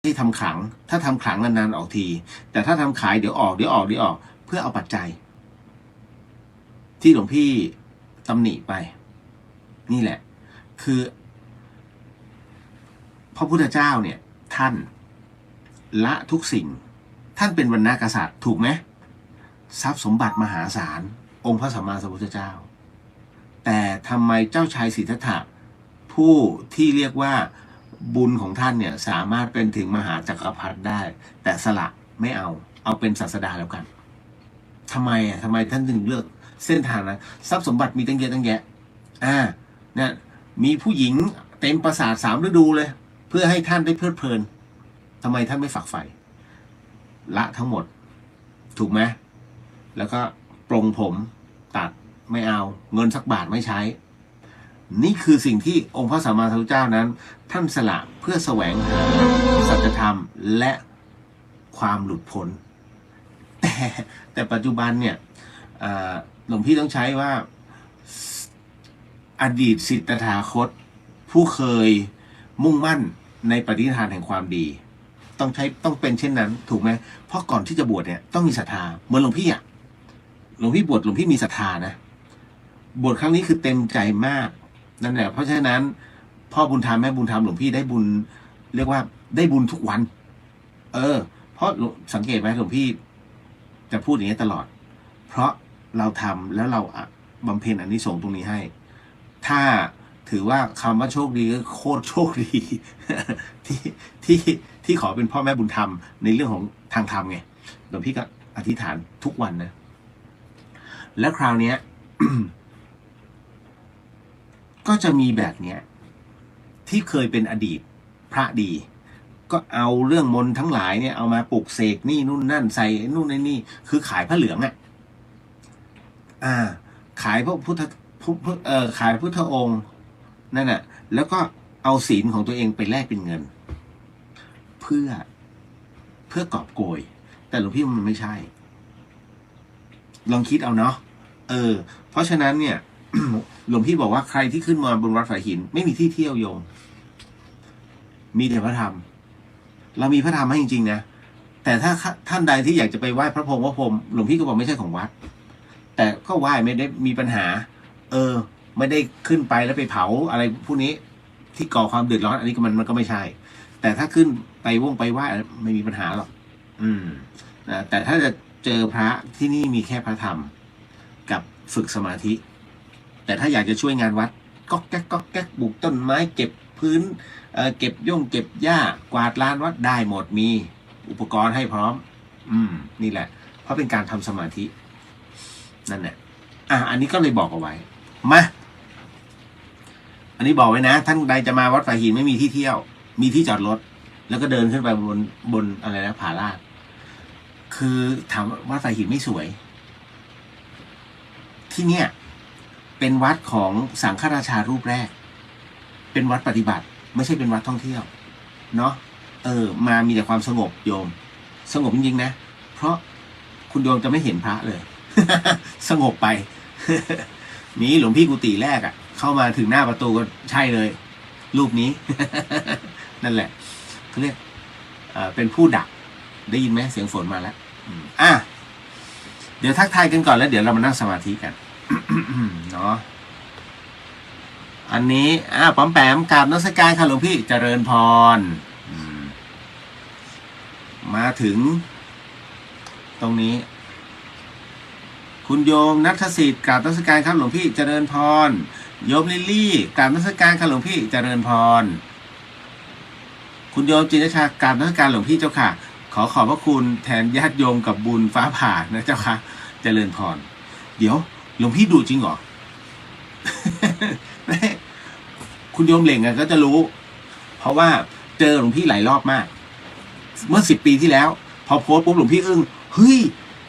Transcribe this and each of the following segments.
ที่ทำขลังถ้าทำขลังนานๆออกทีแต่ถ้าทำขายเดี๋ยวออกเพื่อเอาปัจจัยที่หลวงพี่ตำหนิไปนี่แหละคือพระพุทธเจ้าเนี่ยท่านละทุกสิ่งท่านเป็นวรรณกษัตริย์ถูกไหมทรัพย์สมบัติมหาศาลองค์พระสัมมาสัมพุทธเจ้าแต่ทำไมเจ้าชายสิทธัตถะผู้ที่เรียกว่าบุญของท่านเนี่ยสามารถเป็นถึงมหาจักรพรรดิได้แต่สละไม่เอาเป็นศาสดาแล้วกันทำไมท่านถึงเลือกเส้นทางนะทรัพย์สมบัติมีตั้งเยอะตั้งแยะเนี่ยมีผู้หญิงเต็มปราสาท3 ฤดูเลยเพื่อให้ท่านได้เพลิดเพลินทำไมท่านไม่ฝักใฝ่ละทั้งหมดถูกไหมแล้วก็ปรงผมตัดไม่เอาเงินสักบาทไม่ใช้นี่คือสิ่งที่องค์พระสัมมาสัมพุทธเจ้านั้นท่านสละเพื่อแสวงหาสัจธรรมและความหลุดพ้นแต่ปัจจุบันเนี่ยหลวงพี่ต้องใช้ว่าอดีตสิทธัตถาคตผู้เคยมุ่งมั่นในปฏิฐานแห่งความดีต้องเป็นเช่นนั้นถูกไหมเพราะก่อนที่จะบวชเนี่ยต้องมีศรัทธาเหมือนหลวงพี่หลวงพี่บวชหลวงพี่มีศรัทธานะบวชครั้งนี้คือเต็มใจมากนั่นแหละเพราะฉะนั้นพ่อบุญธรรมแม่บุญธรรมหลวงพี่ได้บุญเรียกว่าได้บุญทุกวันเพราะสังเกตไหมหลวงพี่จะพูดอย่างนี้ตลอดเพราะเราทำแล้วเราบำเพ็ญอานิสงส์ตรงนี้ให้ถ้าถือว่าคำว่าโชคดีก็โคตรโชคดีที่ขอเป็นพ่อแม่บุญธรรมในเรื่องของทางธรรมไงหลวงพี่ก็อธิษฐานทุกวันนะแล้วคราวนี้ ก็จะมีแบบเนี้ยที่เคยเป็นอดีตพระดีก็เอาเรื่องมนต์ทั้งหลายเนี่ยเอามาปลุกเสกนี่นู่นนั่นใส่นู่นนี่คือขายผ้าเหลืองขายพวกขายพุทธองค์นั่นแล้วก็เอาศีลของตัวเองไปแลกเป็นเงินเพื่อกอบโกยแต่หลวงพี่มันไม่ใช่ลองคิดเอาเนาะเพราะฉะนั้นเนี่ย หลวงพี่บอกว่าใครที่ขึ้นมาบนวัดฝายหินไม่มีที่เที่ยวโยมมีแต่พระธรรมเรามีพระธรรมให้จริงๆนะแต่ถ้าท่านใดที่อยากจะไปไหว้พระพรหมหลวงพี่ก็บอกไม่ใช่ของวัดแต่ก็ไหว้ไม่ได้มีปัญหาไม่ได้ขึ้นไปแล้วไปเผาอะไรพวกนี้ที่ก่อความเดือดร้อนอันนี้มันก็ไม่ใช่แต่ถ้าขึ้นไปไปไหว้ไม่มีปัญหาหรอกแต่ถ้าจะเจอพระที่นี่มีแค่พระธรรมกับฝึกสมาธิแต่ถ้าอยากจะช่วยงานวัดก็แก๊กปลูกต้นไม้เก็บพื้นเก็บเก็บหญ้ากวาดลานวัดได้หมดมีอุปกรณ์ให้พร้อมนี่แหละเพราะเป็นการทำสมาธินั่นแหละอันนี้ก็เลยบอกเอาไว้มาอันนี้บอกไว้นะท่านใดจะมาวัดฝายหินไม่มีที่เที่ยวมีที่จอดรถแล้วก็เดินขึ้นไปบนอะไรนะผาลาดคือถามวัดฝายหินไม่สวยที่เนี่ยเป็นวัดของสังฆราชารูปแรกเป็นวัดปฏิบัติไม่ใช่เป็นวัดท่องเที่ยวเนาะมามีแต่ความสงบโยมสงบจริงๆนะเพราะคุณโยมจะไม่เห็นพระเลย สงบไป นี้หลวงพี่กุฏิแรกเข้ามาถึงหน้าประตูก็ใช่เลยรูปนี้ นั่นแหละเขาเรียกเป็นผู้ดักได้ยินไหมเสียงฝนมาแล้วเดี๋ยวทักทายกันก่อนแล้วเดี๋ยวเรามานั่งสมาธิกัน เนาะอันนี้ป๋อมแปมกราบนมัสการค่ะหลวงพี่เจริญพรมาถึงตรงนี้คุณโยมนัทสิทธิ์กราบนมัสการครับหลวงพี่เจริญพรโยมลิลลี่กราบนมัสการค่ะหลวงพี่เจริญพรคุณโยมจินชากราบนมัสการหลวงพี่เจ้าค่ะขอบพระคุณแทนญาติโยมกับบุญฟ้าผ่านะเจ้าค่ะเจริญพรเดี๋ยวหลวงพี่ดูจริงเหรอ คุณโยมเหล่งก็จะรู้เพราะว่าเจอหลวงพี่หลายรอบมากเมื่อ10 ปีที่แล้วพอโพสต์ปุ๊บหลวงพี่อึ้งเฮ้ย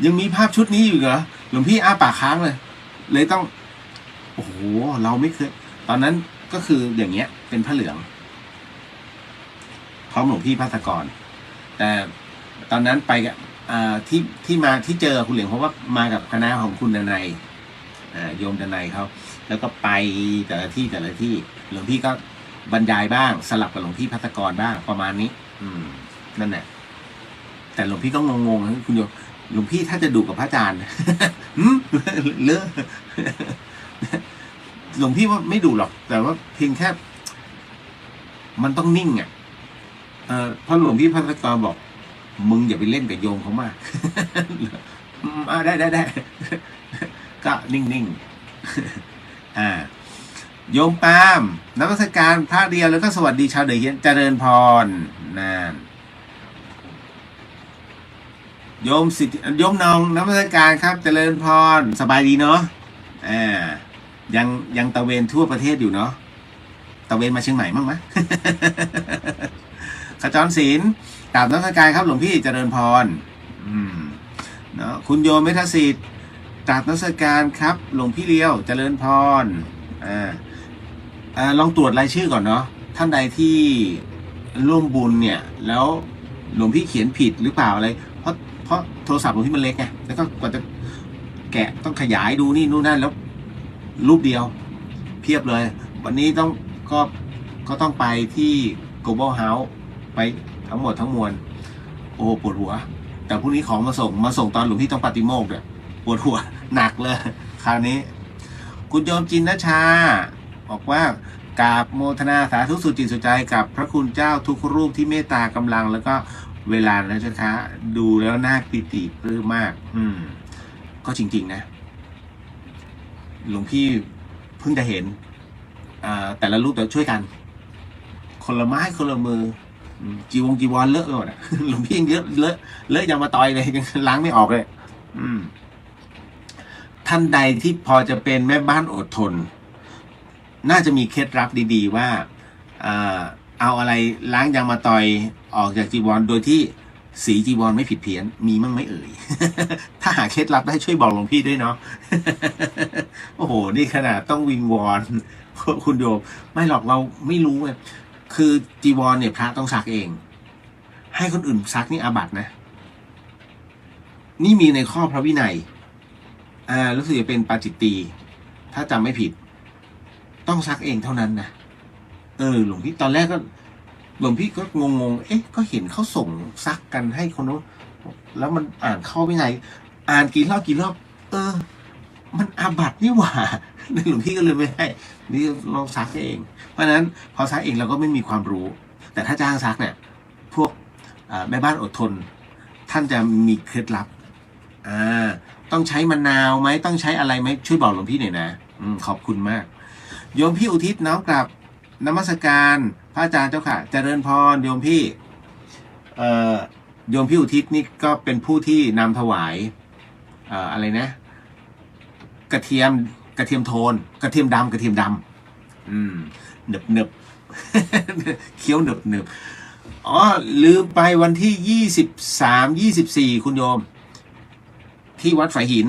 ยังมีภาพชุดนี้อยู่เหรอหลวงพี่อ้าปากค้างเลยต้องโอ้โหเราไม่เคยตอนนั้นก็คืออย่างเงี้ยเป็นผ้าเหลืองพร้อมหลวงพี่ภัสกรแต่ตอนนั้นไปกับที่เจอคุณเหลียงเพราะว่ามากับคณะของคุณดนัยโยมดนัยเขาแล้วก็ไปแต่ละที่หลวงพี่ก็บรรยายบ้างสลับกับหลวงพี่ภัสกรบ้างประมาณนี้ นั่นแหละแต่หลวงพี่ก็งงๆนะคุณโยมหลวงพี่ถ้าจะดุกับพระอาจารย์ เลอะหลวงพี่ว่าไม่ดุหรอก แต่ว่าเพียงแค่มันต้องนิ่งอ่ะเพราะหลวงพี่พัฒกรบอกมึงอย่าไปเล่นกับโยมเขามาก ได้ ก็นิ่งๆโยมปาล์มนมัสการพระเดียวแล้วก็สวัสดีชาวเดชเจริญพรนั่นโยมสิโยมน้องนมัสการครับเจริญพรสบายดีเนาะยังตะเวนทั่วประเทศอยู่เนาะตะเวนมาเชียงใหม่มั้งไหม ขจรศิลป์กราบนมัสการครับหลวงพี่เจริญพรเนาะคุณโยมเมธสิทธิ์กราบนมัสการครับหลวงพี่เลี้ยวเจริญพรลองตรวจรายชื่อก่อนเนาะท่านใดที่ร่วมบุญเนี่ยแล้วหลวงพี่เขียนผิดหรือเปล่าอะไรเพราะโทรศัพท์หลวงพี่มันเล็กไงแล้วก็กว่าจะแกะต้องขยายดูนี่นู่นนั่นแล้วรูปเดียวเพียบเลยวันนี้ก็ต้องไปที่ Global House ไปทั้งหมดทั้งมวลโอ้ปวดหัวแต่พรุ่งนี้ของมาส่งตอนหลวงพี่ต้องปฏิโมกข์เนี่ยปวดหัวหนักเลยคราวนี้คุณโยมจินนชาบอกว่ากราบโมทนาสาธุสุดจิตสุดใจกับพระคุณเจ้าทุกรูปที่เมตตากำลังแล้วก็เวลานะเจ้าค่ะดูแล้วน่าปิติปลื้มมากก็จริงๆนะหลวงพี่เพิ่งจะเห็นแต่ละรูปแต่ช่วยกันคนละไม้คนละมือจีวรเลอะไปหมดหลวงพี่ยังเลอะยังมาต่อยเลยยังล้างไม่ออกเลยท่านใดที่พอจะเป็นแม่บ้านอดทนน่าจะมีเคล็ดลับดีๆว่าเอาอะไรล้างยางมาต่อยออกจากจีวรโดยที่สีจีวรไม่ผิดเพี้ยนมีมั่งไหมเอ่ย ถ้าหาเคล็ดลับได้ช่วยบอกหลวงพี่ด้วยเนาะ โอ้โหนี่ขนาดต้องวิงวอนคุณโยมไม่หรอกเราไม่รู้ไงคือจีวรเนี่ยพระต้องซักเองให้คนอื่นซักนี่อาบัตินะนี่มีในข้อพระวินัยรู้สึกจะเป็นปาจิตตีถ้าจำไม่ผิดต้องซักเองเท่านั้นนะหลวงพี่ตอนแรกก็หลวงพี่ก็งงก็เห็นเขาส่งซักกันให้คนนู้นแล้วมันอ่านเข้าวินัยอ่านกี่รอบมันอาบัตินี่หว่าหลวงพี่ก็เลยไม่ให้นี่เราซักเองเพราะฉะนั้นพอซักเองเราก็ไม่มีความรู้แต่ถ้าจ้างซักเนี่ยพวกแม่บ้านอดทนท่านจะมีเคล็ดลับต้องใช้มะนาวไหมต้องใช้อะไรไหมช่วยบอกหลวงพี่หน่อยนะขอบคุณมากโยมพี่อุทิศน้อมกราบนมัสการพระอาจารย์เจ้าค่ะเจริญพรโยมพี่โยมพี่อุทิศนี่ก็เป็นผู้ที่นำถวายอะไรนะกระเทียมโทนกระเทียมดำเนึบเคี้ยวเนึบลืมไปวันที่23-24คุณโยมที่วัดฝายหิน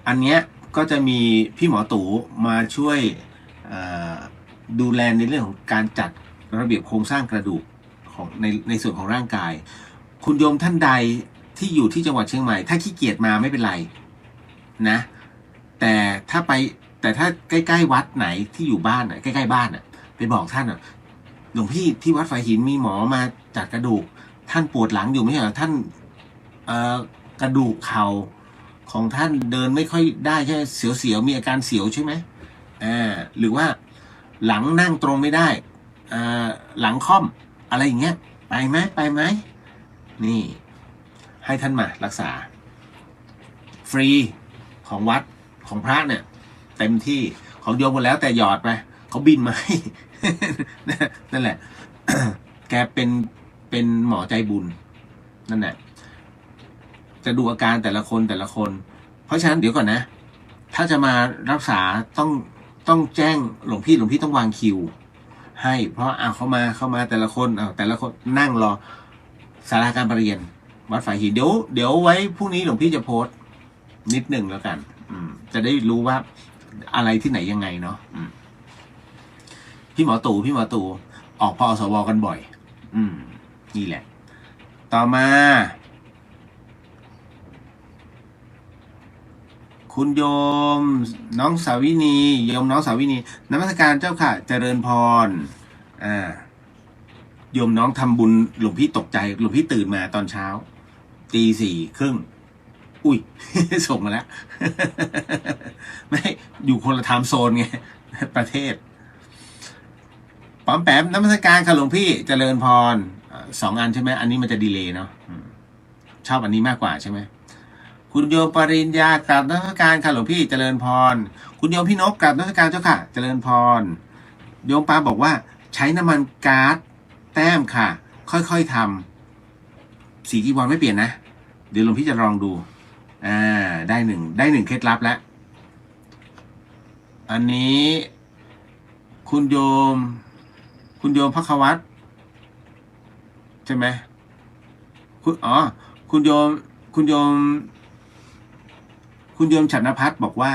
อันเนี้ยก็จะมีพี่หมอตู่มาช่วยดูแลในเรื่องของการจัดระเบียบโครงสร้างกระดูกของในส่วนของร่างกายคุณโยมท่านใดที่อยู่ที่จังหวัดเชียงใหม่ถ้าขี้เกียจมาไม่เป็นไรนะแต่ถ้าใกล้ๆวัดไหนที่อยู่บ้านใกล้ๆบ้านไปบอกท่านหลวงพี่ที่วัดฝายหินมีหมอมาจัดกระดูกท่านปวดหลังอยู่ไม่ใช่เหรอท่านกระดูกเข่าของท่านเดินไม่ค่อยได้ใช่เสียวมีอาการเสียวใช่ไหมหรือว่าหลังนั่งตรงไม่ได้หลังค่อมอะไรอย่างเงี้ยไปไหมนี่ให้ท่านมารักษาฟรีของวัดของพระเนี่ยเต็มที่ของโยมหมดแล้วแต่หยอดไปเขาบินมาให้ นั่นแหละ แกเป็นหมอใจบุญนั่นแหละจะดูอาการแต่ละคนเพราะฉะนั้นเดี๋ยวก่อนนะถ้าจะมารักษาต้องแจ้งหลวงพี่ต้องวางคิวให้เพราะเข้ามาแต่ละคนนั่งรอศาลาการประเรียนวัดฝายหินเดี๋ยวไว้พรุ่งนี้หลวงพี่จะโพสต์นิดหนึ่งแล้วกันจะได้รู้ว่าอะไรที่ไหนยังไงเนาะพี่หมอตู่ออกพอสวกันบ่อยนี่แหละต่อมาคุณโยมน้องสาวินีนมัสการเจ้าค่ะเจริญพร โยมน้องทำบุญหลวงพี่ตกใจหลวงพี่ตื่นมาตอนเช้าตี 4:30อุ้ย ส่งมาแล้ว ไม่อยู่คนละไทม์โซนไง ประเทศป้อมแปมนมัสการค่ะหลวงพี่เจริญพร2 อันใช่ไหมอันนี้มันจะดีเลย์เนาะชอบอันนี้มากกว่าใช่ไหมคุณโยมปริญญากราบนมัสการค่ะหลวงพี่เจริญพรคุณโยมพี่นกกราบนมัสการเจ้าค่ะเจริญพรโยมปาบอกว่าใช้น้ำมันก๊าซแต้มค่ะค่อยๆทำสีจีวรไม่เปลี่ยนนะเดี๋ยวหลวงพี่จะลองดูได้หนึ่งเคล็ดลับแล้วอันนี้คุณโยมภควัตรใช่ไหมคุณโยมฉันนภัทรบอกว่า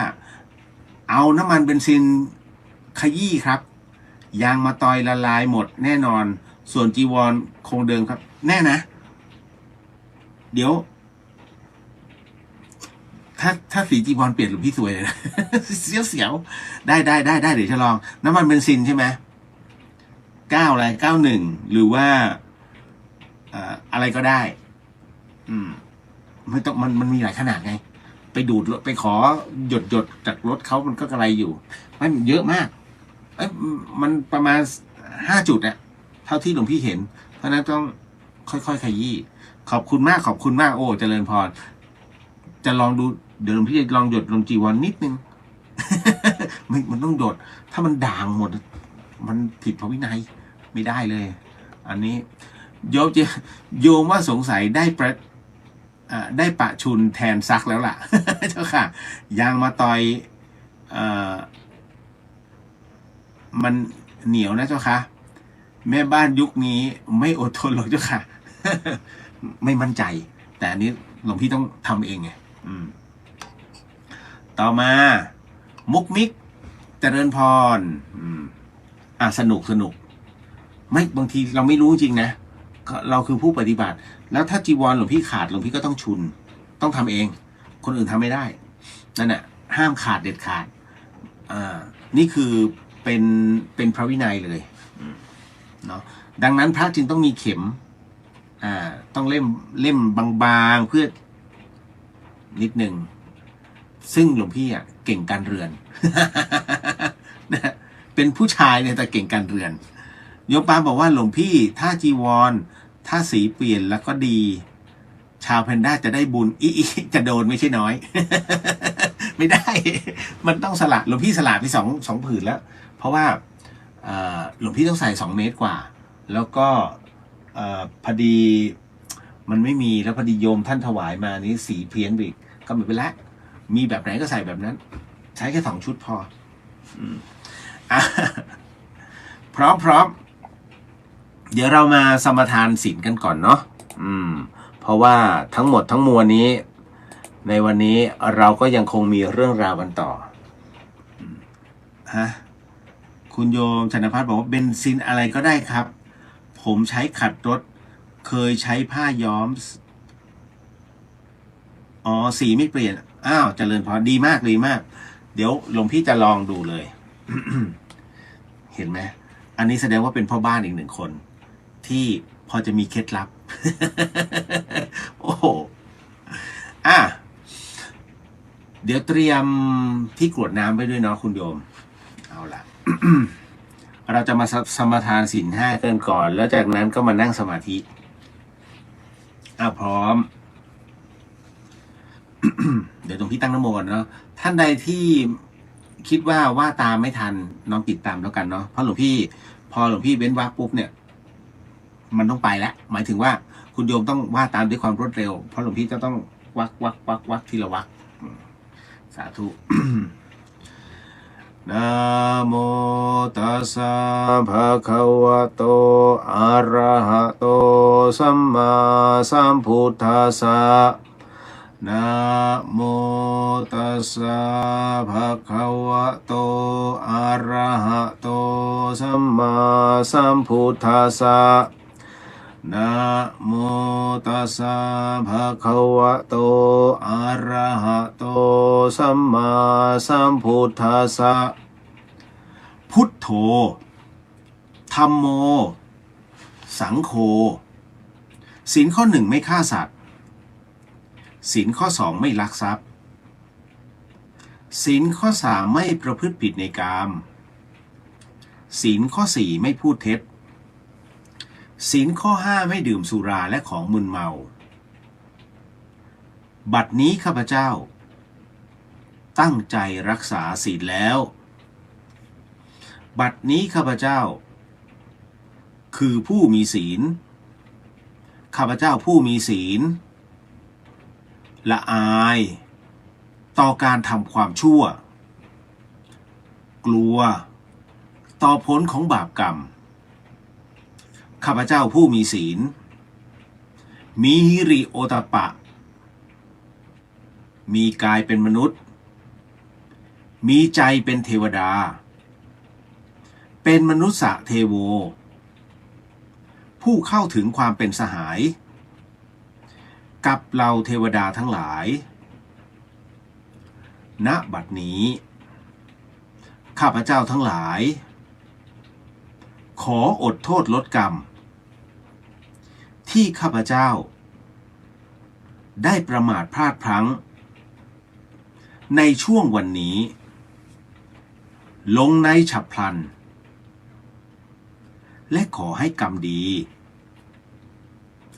เอาน้ำมันเบนซินขยี้ครับยางมะตอยละลายหมดแน่นอนส่วนจีวรคงเดิมครับแน่นะเดี๋ยวถ้าสีจีวรเปลี่ยนหรือพี่สวยเลยนะ เสียวได้เดี๋ยวจะลองน้ำมันเบนซินใช่ไหม91หรือว่าอะไรก็ได้ไม่ต้องมันมีหลายขนาดไงไปดูดไปขอหยดจากรถเขามันก็กระไรอยู่ไม่เยอะมากมันประมาณ5 จุดอะเท่าที่หลวงพี่เห็นเพราะนั้นต้องค่อยๆขยี้ขอบคุณมากโอ้เจริญพรจะลองดูเดี๋ยวหลวงพี่จะลองหยดลงจีวรนิดนึง มันต้องหยดถ้ามันด่างหมดมันผิดพระวินัยไม่ได้เลยอันนี้โยมว่าสงสัยได้ประชุนแทนซักแล้วล่ะ เจ้าค่ะยางมาตอยมันเหนียวนะเจ้าค่ะแม่บ้านยุคนี้ไม่อดทนหรอกเจ้าค่ะ ไม่มั่นใจแต่อันนี้หลวงพี่ต้องทำเองไงต่อมามุกมิกเจริญพรสนุกไม่บางทีเราไม่รู้จริงนะเราคือผู้ปฏิบัติแล้วถ้าจีวรหลวงพี่ขาดหลวงพี่ก็ต้องชุนต้องทำเองคนอื่นทำไม่ได้นั่นแหละห้ามขาดเด็ดขาดนี่คือเป็นพระวินัยเลยเนาะดังนั้นพระจึงต้องมีเข็มต้องเล่มบางๆเพื่อนิดหนึ่งซึ่งหลวงพี่เก่งการเรือน นะเป็นผู้ชายเนี่ยแต่เก่งการเรือนโยมปาบอกว่าหลวงพี่ถ้าจีวรถ้าสีเปลี่ยนแล้วก็ดีชาวแพนด้าจะได้บุญจะโดนไม่ใช่น้อย ไม่ได้ มันต้องสละหลวงพี่สละไปสองผืนแล้วเพราะว่าหลวงพี่ต้องใส่2 เมตรกว่าแล้วก็พอดีมันไม่มีแล้วพอดีโยมท่านถวายมานี้สีเพี้ยนไปอีกก็ไม่เป็นไรมีแบบไหนก็ใส่แบบนั้นใช้แค่2 ชุดพอพร้อมเดี๋ยวเรามาสมทานศีลกันก่อนเนาะเพราะว่าทั้งหมดทั้งมวลนี้ในวันนี้เราก็ยังคงมีเรื่องราวกันต่อคุณโยมชนภัทรบอกว่าเบนซินอะไรก็ได้ครับผมใช้ขัดรถเคยใช้ผ้าย้อมสีไม่เปลี่ยนเจริญพรดีมากเดี๋ยวหลวงพี่จะลองดูเลย เห็นไหมอันนี้แสดงว่าเป็นพ่อบ้านอีก1 คนที่พอจะมีเคล็ดลับ โอ้โหเดี๋ยวเตรียมที่กรวดน้ำไว้ด้วยเนาะคุณโยมเอาล่ะ เราจะมาสมทานศีล 5กันก่อนแล้วจากนั้นก็มานั่งสมาธิพร้อม เดี๋ยวตรงพี่ตั้งนโมก่อนเนาะท่านใดที่คิดว่าตามไม่ทันน้องติดตามแล้วกันเนาะเพราะหลวงพี่พอหลวงพี่เว้นวรรคปุ๊บเนี่ยมันต้องไปแล้วหมายถึงว่าคุณโยมต้องว่าตามด้วยความรวดเร็วเพราะหลวงพี่จะต้องวักทีละวักสาธุ นะโมตัสสะภะคะวะโตอะระหะโตสัมมาสัมพุทธัสสะนะโมตัสสะภะคะวะโตอะระหะโตสัมมาสัมพุทธัสสะนะโมตัสสะภะคะวะโตอะระหะโตสัมมาสัมพุทธัสสะพุทโธธัมโม สังโฆศีลข้อ 1ไม่ฆ่าสัตว์ศีลข้อ 2ไม่ลักทรัพย์ศีลข้อ 3ไม่ประพฤติผิดในกามศีลข้อ 4ไม่พูดเท็จศีลข้อ 5ไม่ดื่มสุราและของมึนเมาบัดนี้ข้าพเจ้าตั้งใจรักษาศีลแล้วบัดนี้ข้าพเจ้าคือผู้มีศีลข้าพเจ้าผู้มีศีลละอายต่อการทำความชั่วกลัวต่อผลของบาปกรรมข้าพเจ้าผู้มีศีลมีหิริโอตตัปปะมีกายเป็นมนุษย์มีใจเป็นเทวดาเป็นมนุษย์เทโวผู้เข้าถึงความเป็นสหายกับเราเทวดาทั้งหลายณบัดนี้ข้าพเจ้าทั้งหลายขออดโทษลดกรรมที่ข้าพเจ้าได้ประมาทพลาดพลั้งในช่วงวันนี้ลงในฉับพลันและขอให้กรรมดี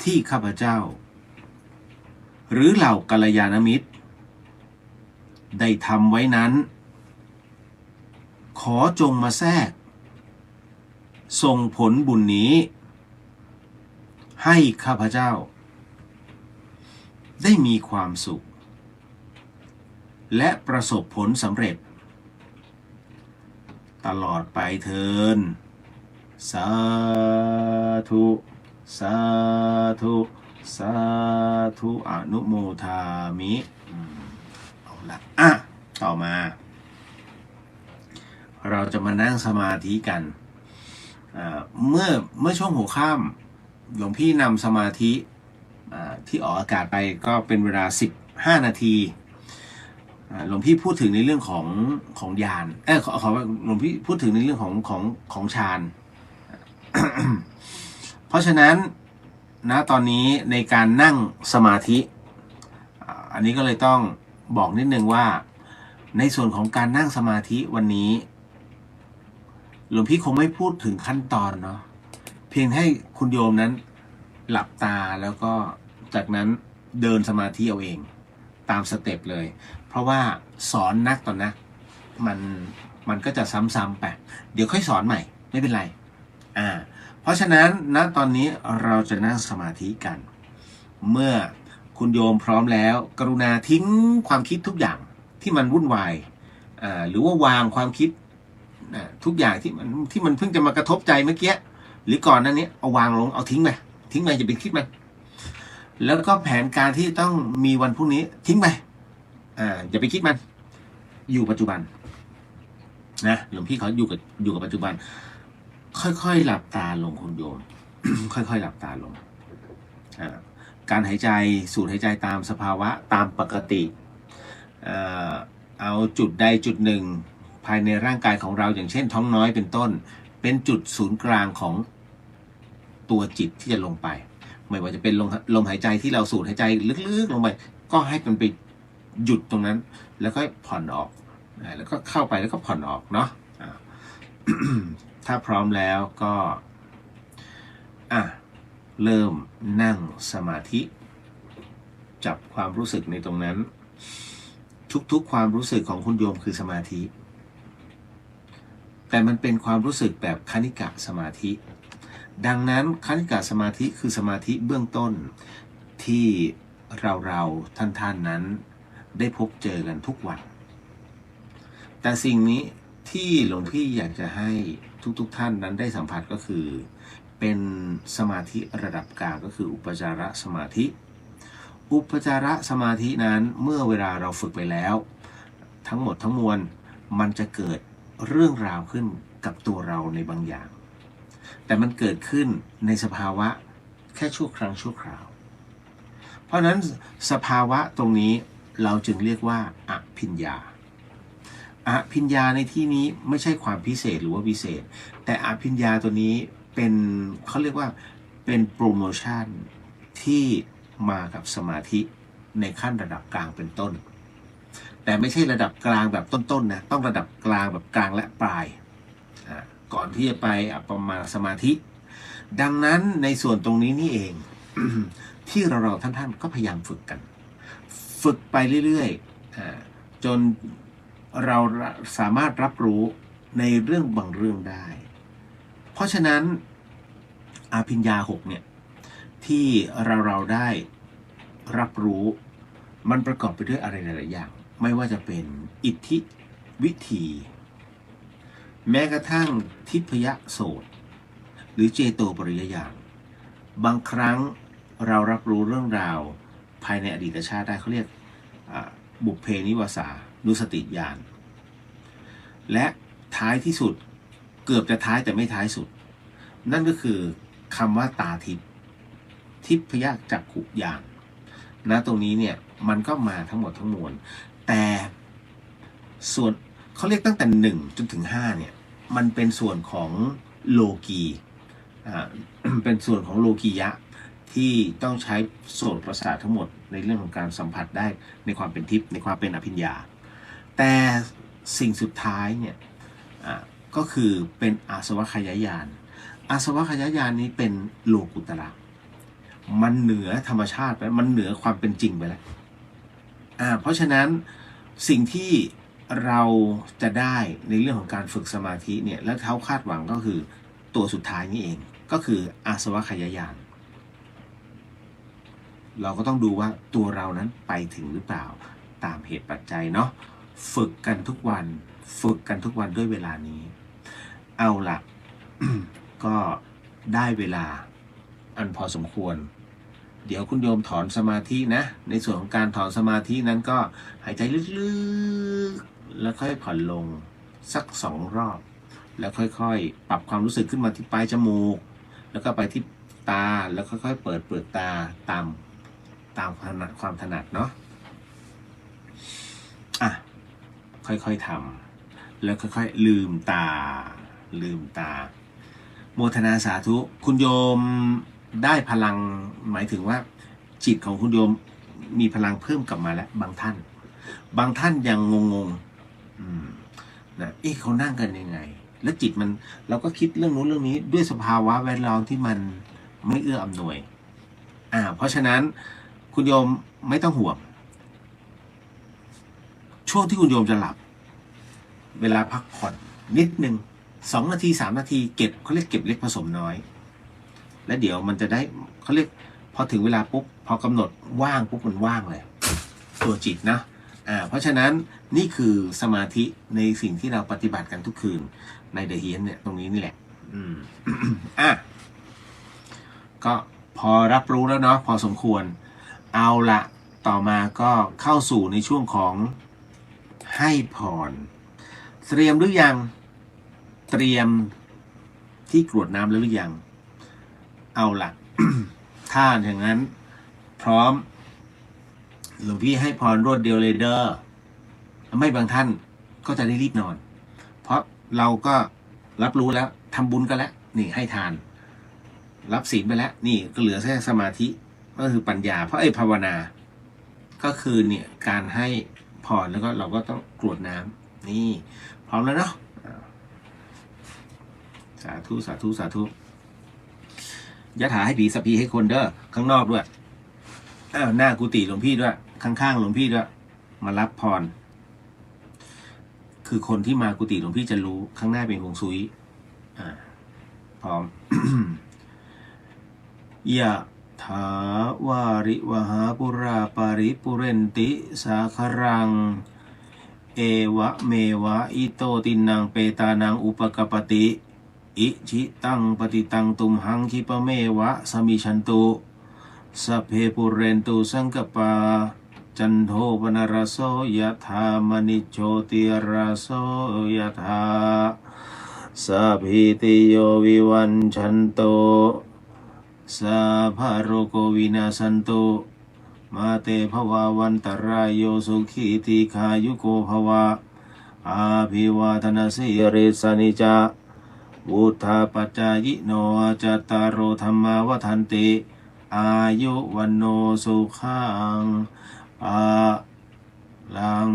ที่ข้าพเจ้าหรือเหล่ากัลยาณมิตรได้ทำไว้นั้นขอจงมาแทรกส่งผลบุญนี้ให้ข้าพเจ้าได้มีความสุขและประสบผลสำเร็จตลอดไปเถิดสาธุสาธุสาธุอนุโมทามิเอาละต่อมาเราจะมานั่งสมาธิกันเมื่อช่วงหัวค่ำหลวงพี่นำสมาธิที่ออกอากาศไปก็เป็นเวลา15 นาทีหลวงพี่พูดถึงในเรื่องของญาณขอหลวงพี่พูดถึงในเรื่องของฌาน เพราะฉะนั้นตอนนี้ในการนั่งสมาธิอันนี้ก็เลยต้องบอกนิดนึงว่าในส่วนของการนั่งสมาธิวันนี้หลวงพี่คงไม่พูดถึงขั้นตอนเนาะเพียงให้คุณโยมนั้นหลับตาแล้วก็จากนั้นเดินสมาธิเอาเองตามสเต็ปเลยเพราะว่าสอนนักต่อนักมันก็จะซ้ำๆไปเดี๋ยวค่อยสอนใหม่ไม่เป็นไรเพราะฉะนั้นตอนนี้เราจะนั่งสมาธิกันเมื่อคุณโยมพร้อมแล้วกรุณาทิ้งความคิดทุกอย่างที่มันวุ่นวายหรือว่าวางความคิดทุกอย่างที่มันเพิ่งจะมากระทบใจเมื่อกี้หรือก่อนหน้านี้เอาวางลงเอาทิ้งไปอย่าไปคิดมันแล้วก็แผนการที่ต้องมีวันพรุ่งนี้ทิ้งไปอย่าไปคิดมันอยู่ปัจจุบันนะหลวงพี่เขาอยู่กับปัจจุบันค่อยๆหลับตาลงคุณโยม ค่อยๆหลับตาลงการหายใจสูดหายใจตามสภาวะตามปกติเอาจุดใดจุดหนึ่งภายในร่างกายของเราอย่างเช่นท้องน้อยเป็นต้นเป็นจุดศูนย์กลางของตัวจิตที่จะลงไปไม่ว่าจะเป็นลมหายใจที่เราสูดหายใจลึกๆลงไปก็ให้มันไปหยุดตรงนั้นแล้วก็ผ่อนออกแล้วก็เข้าไปแล้วก็ผ่อนออกเนาะ ถ้าพร้อมแล้วก็เริ่มนั่งสมาธิจับความรู้สึกในตรงนั้นทุกๆความรู้สึกของคุณโยมคือสมาธิแต่มันเป็นความรู้สึกแบบคณิกะสมาธิดังนั้นคณิกะสมาธิคือสมาธิเบื้องต้นที่เราท่านนั้นได้พบเจอกันทุกวันแต่สิ่งนี้ที่หลวงพี่อยากจะให้ทุกท่านนั้นได้สัมผัสก็คือเป็นสมาธิระดับกลางก็คืออุปจารสมาธิอุปจารสมาธินั้นเมื่อเวลาเราฝึกไปแล้วทั้งหมดทั้งมวลมันจะเกิดเรื่องราวขึ้นกับตัวเราในบางอย่างแต่มันเกิดขึ้นในสภาวะแค่ชั่วครั้งชั่วคราวเพราะนั้นสภาวะตรงนี้เราจึงเรียกว่าอภิญญาอภิญญาในที่นี้ไม่ใช่ความพิเศษหรือว่าวิเศษแต่อภิญญาตัวนี้เป็นเขาเรียกว่า เป็นโปรโมชั่นที่มากับสมาธิในขั้นระดับกลางเป็นต้นแต่ไม่ใช่ระดับกลางแบบต้นๆนะต้องระดับกลางแบบกลางและปลายก่อนที่จะไปอัปปมาสมาธิดังนั้นในส่วนตรงนี้นี่เอง ที่เราท่านก็พยายามฝึกกันฝึกไปเรื่อยๆจนเราสามารถรับรู้ในเรื่องบางเรื่องได้เพราะฉะนั้นอาภิญญา6เนี่ยที่เราได้รับรู้มันประกอบไปด้วยอะไรหลายๆอย่างไม่ว่าจะเป็นอิทธิวิธีแม้กระทั่งทิพยโสตหรือเจโตปริยญาณบางครั้งเรารับรู้เรื่องราวภายในอดีตชาติได้เขาเรียกบุพเพนิวาสานุสติญาณและท้ายที่สุดเกือบจะท้ายแต่ไม่ท้ายสุดนั่นก็คือคำว่าตาทิพยจักขุญาณนะตรงนี้เนี่ยมันก็มาทั้งหมดทั้งมวลแต่ส่วนเขาเรียกตั้งแต่1จนถึง5เนี่ยมันเป็นส่วนของโลกีเป็นส่วนของโลกียะที่ต้องใช้โสตประสาททั้งหมดในเรื่องของการสัมผัสได้ในความเป็นทิพย์ในความเป็นอภิญญาแต่สิ่งสุดท้ายเนี่ยก็คือเป็นอาสวัคยญาณอาสวัคยญาณนี้เป็นโลกุตระมันเหนือธรรมชาติไปมันเหนือความเป็นจริงไปแล้วเพราะฉะนั้นสิ่งที่เราจะได้ในเรื่องของการฝึกสมาธิเนี่ยและเขาคาดหวังก็คือตัวสุดท้ายนี่เองก็คืออาสวัคยญาณเราก็ต้องดูว่าตัวเรานั้นไปถึงหรือเปล่าตามเหตุปัจจัยเนาะฝึกกันทุกวันด้วยเวลานี้เอาล่ะ ก็ได้เวลาอันพอสมควรเดี๋ยวคุณโยมถอนสมาธินะในส่วนของการถอนสมาธินั้นก็หายใจลึกๆแล้วค่อยผ่อนลงสัก2 รอบแล้วค่อยๆปรับความรู้สึกขึ้นมาที่ปลายจมูกแล้วก็ไปที่ตาแล้วค่อยๆเปิดเปลือกตาตามความถนัดเนาะค่อยๆทำแล้วค่อยๆลืมตาโมทนาสาธุคุณโยมได้พลังหมายถึงว่าจิตของคุณโยมมีพลังเพิ่มกลับมาแล้วบางท่านยังงงนะเขานั่งกันยังไงแล้วจิตมันเราก็คิดเรื่องนู้นเรื่องนี้ด้วยสภาวะแวดล้อมที่มันไม่เอื้ออำนวยเพราะฉะนั้นคุณโยมไม่ต้องห่วงช่วงที่คุณโยมจะหลับเวลาพักผ่อนนิดนึง2 นาที 3 นาทีเขาเรียกเก็บเล็กผสมน้อยและเดี๋ยวมันจะได้เขาเรียกพอถึงเวลาปุ๊บพอกำหนดว่างปุ๊บมันว่างเลยตัวจิตนะเพราะฉะนั้นนี่คือสมาธิในสิ่งที่เราปฏิบัติกันทุกคืนในเดอะเฮียนเนี่ยตรงนี้นี่แหละก็พอรับรู้แล้วเนาะพอสมควรเอาละต่อมาก็เข้าสู่ในช่วงของให้พรเตรียมหรือยังเตรียมที่กรวดน้ำแล้วหรือยังเอาละ ถ้าอย่างนั้นพร้อมหลวงพี่ให้พรรวดเดียวเลยเด้อไม่บางท่านก็จะได้รีบนอนเพราะเราก็รับรู้แล้วทำบุญกันแล้วนี่ให้ทานรับศีลไปแล้วนี่ก็เหลือแค่สมาธิก็คือปัญญาเพราะภาวนาก็คือเนี่ยการให้พรแล้วก็เราก็ต้องกรวดน้ำนี่พร้อมแล้วเนาะสาธุยะถาให้ผีสัพพีให้คนเด้อข้างนอกด้วยหน้ากุฏิหลวงพี่ด้วยข้างๆหลวงพี่ด้วยมารับพรคือคนที่มากุฏิหลวงพี่จะรู้ข้างหน้าเป็นฮวงซุยพร้อม ยะถาวาริวหาปุราปาริปุเรนติสาครังเอวะเมวะอิโตตินังเปตานังอุปกปติอิชิตังปฏิตังตุมหังคิปะเมวะสมิชันตุสัพเพปุเรนตุสังกปาจันโทปนรโสยะถามณิโชติราโสยะถาสัพพิติโยวิวัญชันโตสัพพะโรโควินาสันตุมาเตภวาวันตรายโยสุขีติขายุโกภวะอาภิวาทนาสิริสนิจา วุธาปัจจายโนจตตารโอธรรมาวัฏันติอายุวันโนสุขังภาลัง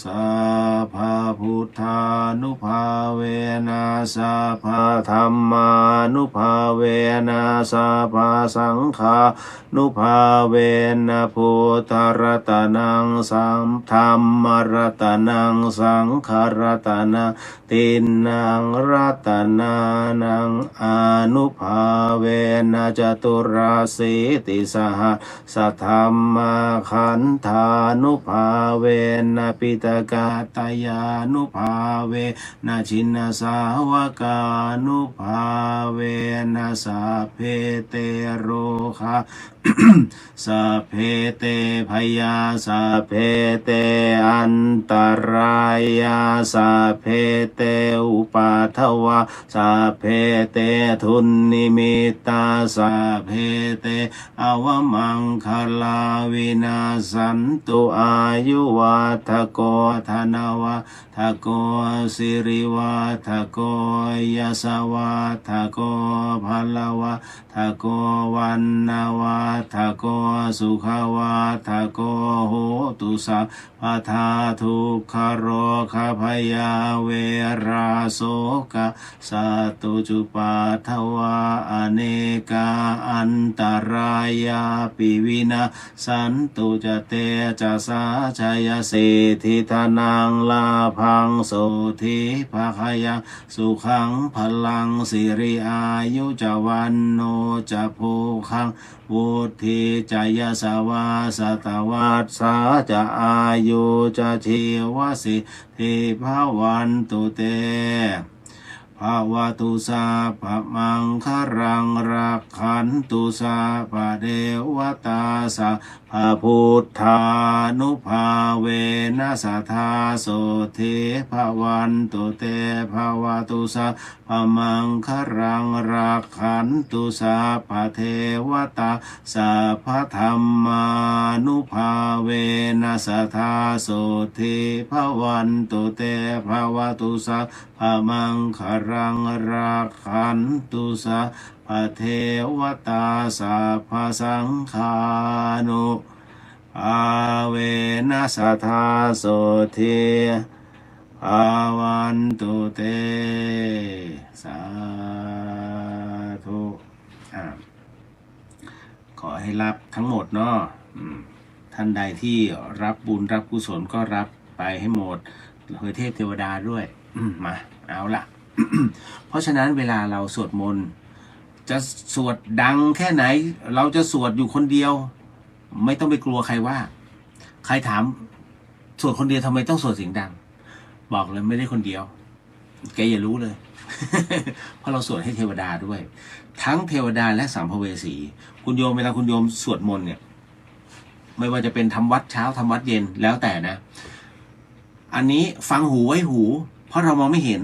สาภาพุทธานุภาเวนะสาภาธรรมานุภาเวนะสาภาสังฆานุภาเวนะพุทธรัตนังสัมธรรมรัตนังสังฆรัตนังตินนังรัตนานังอนุภาเวนะจตุราสีติสหสัทธัมมาขันธานุภาเวนะปิตกาตยานุภาเวนะชินสาวกานุภาเวนะสัพเพเตโรคะ สัพเพเตพยาสัพเพเตอันตรายาสัพเพเตอุปัฏฐวาสัพเพเตทุนนิมิตาสัพเพเตอวมังคลาวินาสันตุอายุวัฏโกธนวัฏโกสิริวัฏโกยสวัฏโกภลวัฏโกวันนาวัฏโกสุขวัฏโกโหตุสัพพทาทุกขโรคพยาเวราโสกะสัตตุจุปัฏฐวาอเนกาอันตรายาปิวินาสันตุจเตจะสาชยสิทธิธนังลาภังโสธิภคยังสุขังพลังสิริอายุจวันโนจะโภคังวุฒิจายสวาสตวัสสาจะอายุจะชีวสิทธิภวันตุเตภาวตุสาภมังครังรักขันตุสาภเดวตาสาภพุทธานุภาเวนัสทาโสธิภวันตุเตภาวตุสาภมังครังรักขันตุสาภเทวตาสาภธรรมานุภาเวนัสทาโสธิภวันตุเตภาวตุสาภมังครังรักขันตุสาภเทวตาสาภสังฆานุภาเวนัสทาโสธิภาวันตุเตสาธุขอให้รับทั้งหมดเนาะท่านใดที่รับบุญรับกุศลก็รับไปให้หมดเทพเทวดาด้วยมาเอาล่ะ เพราะฉะนั้นเวลาเราสวดมนต์จะสวดดังแค่ไหนเราจะสวดอยู่คนเดียวไม่ต้องไปกลัวใครว่าใครถามสวดคนเดียวทำไมต้องสวดเสียงดังบอกเลยไม่ได้คนเดียวแกอย่ารู้เลย เพราะเราสวดให้เทวดาด้วยทั้งเทวดาและสัมภเวสีคุณโยมเวลาคุณโยมสวดมนต์เนี่ยไม่ว่าจะเป็นทำวัดเช้าทำวัดเย็นแล้วแต่นะอันนี้ฟังหูไว้หูเพราะเรามองไม่เห็น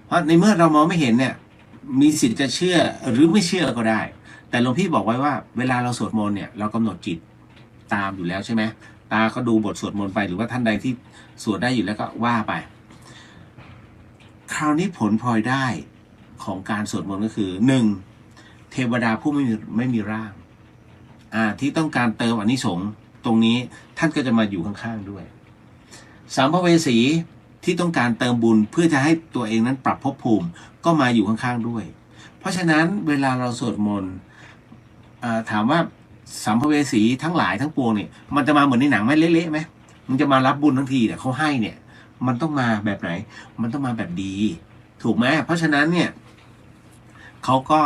เพราะในเมื่อเรามองไม่เห็นเนี่ยมีสิทธิ์จะเชื่อหรือไม่เชื่อก็ได้แต่หลวงพี่บอกไว้ว่าเวลาเราสวดมนต์เนี่ยเรากำหนดจิตตามอยู่แล้วใช่ไหมตาก็ดูบทสวดมนต์ไปหรือว่าท่านใดที่สวดได้อยู่แล้วก็ว่าไปคราวนี้ผลพลอยได้ของการสวดมนต์ก็คือ 1. เทวดาผู้ไม่มีร่างที่ต้องการเติมอานิสงส์ตรงนี้ท่านก็จะมาอยู่ข้างๆด้วยสัมภเวสีที่ต้องการเติมบุญเพื่อจะให้ตัวเองนั้นปรับภพภูมิก็มาอยู่ข้างๆด้วยเพราะฉะนั้นเวลาเราสวดมนต์ถามว่าสัมภเวสีทั้งหลายทั้งปวงเนี่ยมันจะมาเหมือนในหนังไหมเละๆไหมมันจะมารับบุญทั้งทีเนี่ยเขาให้เนี่ยมันต้องมาแบบไหนมันต้องมาแบบดีถูกไหมเพราะฉะนั้นเนี่ยเขาก็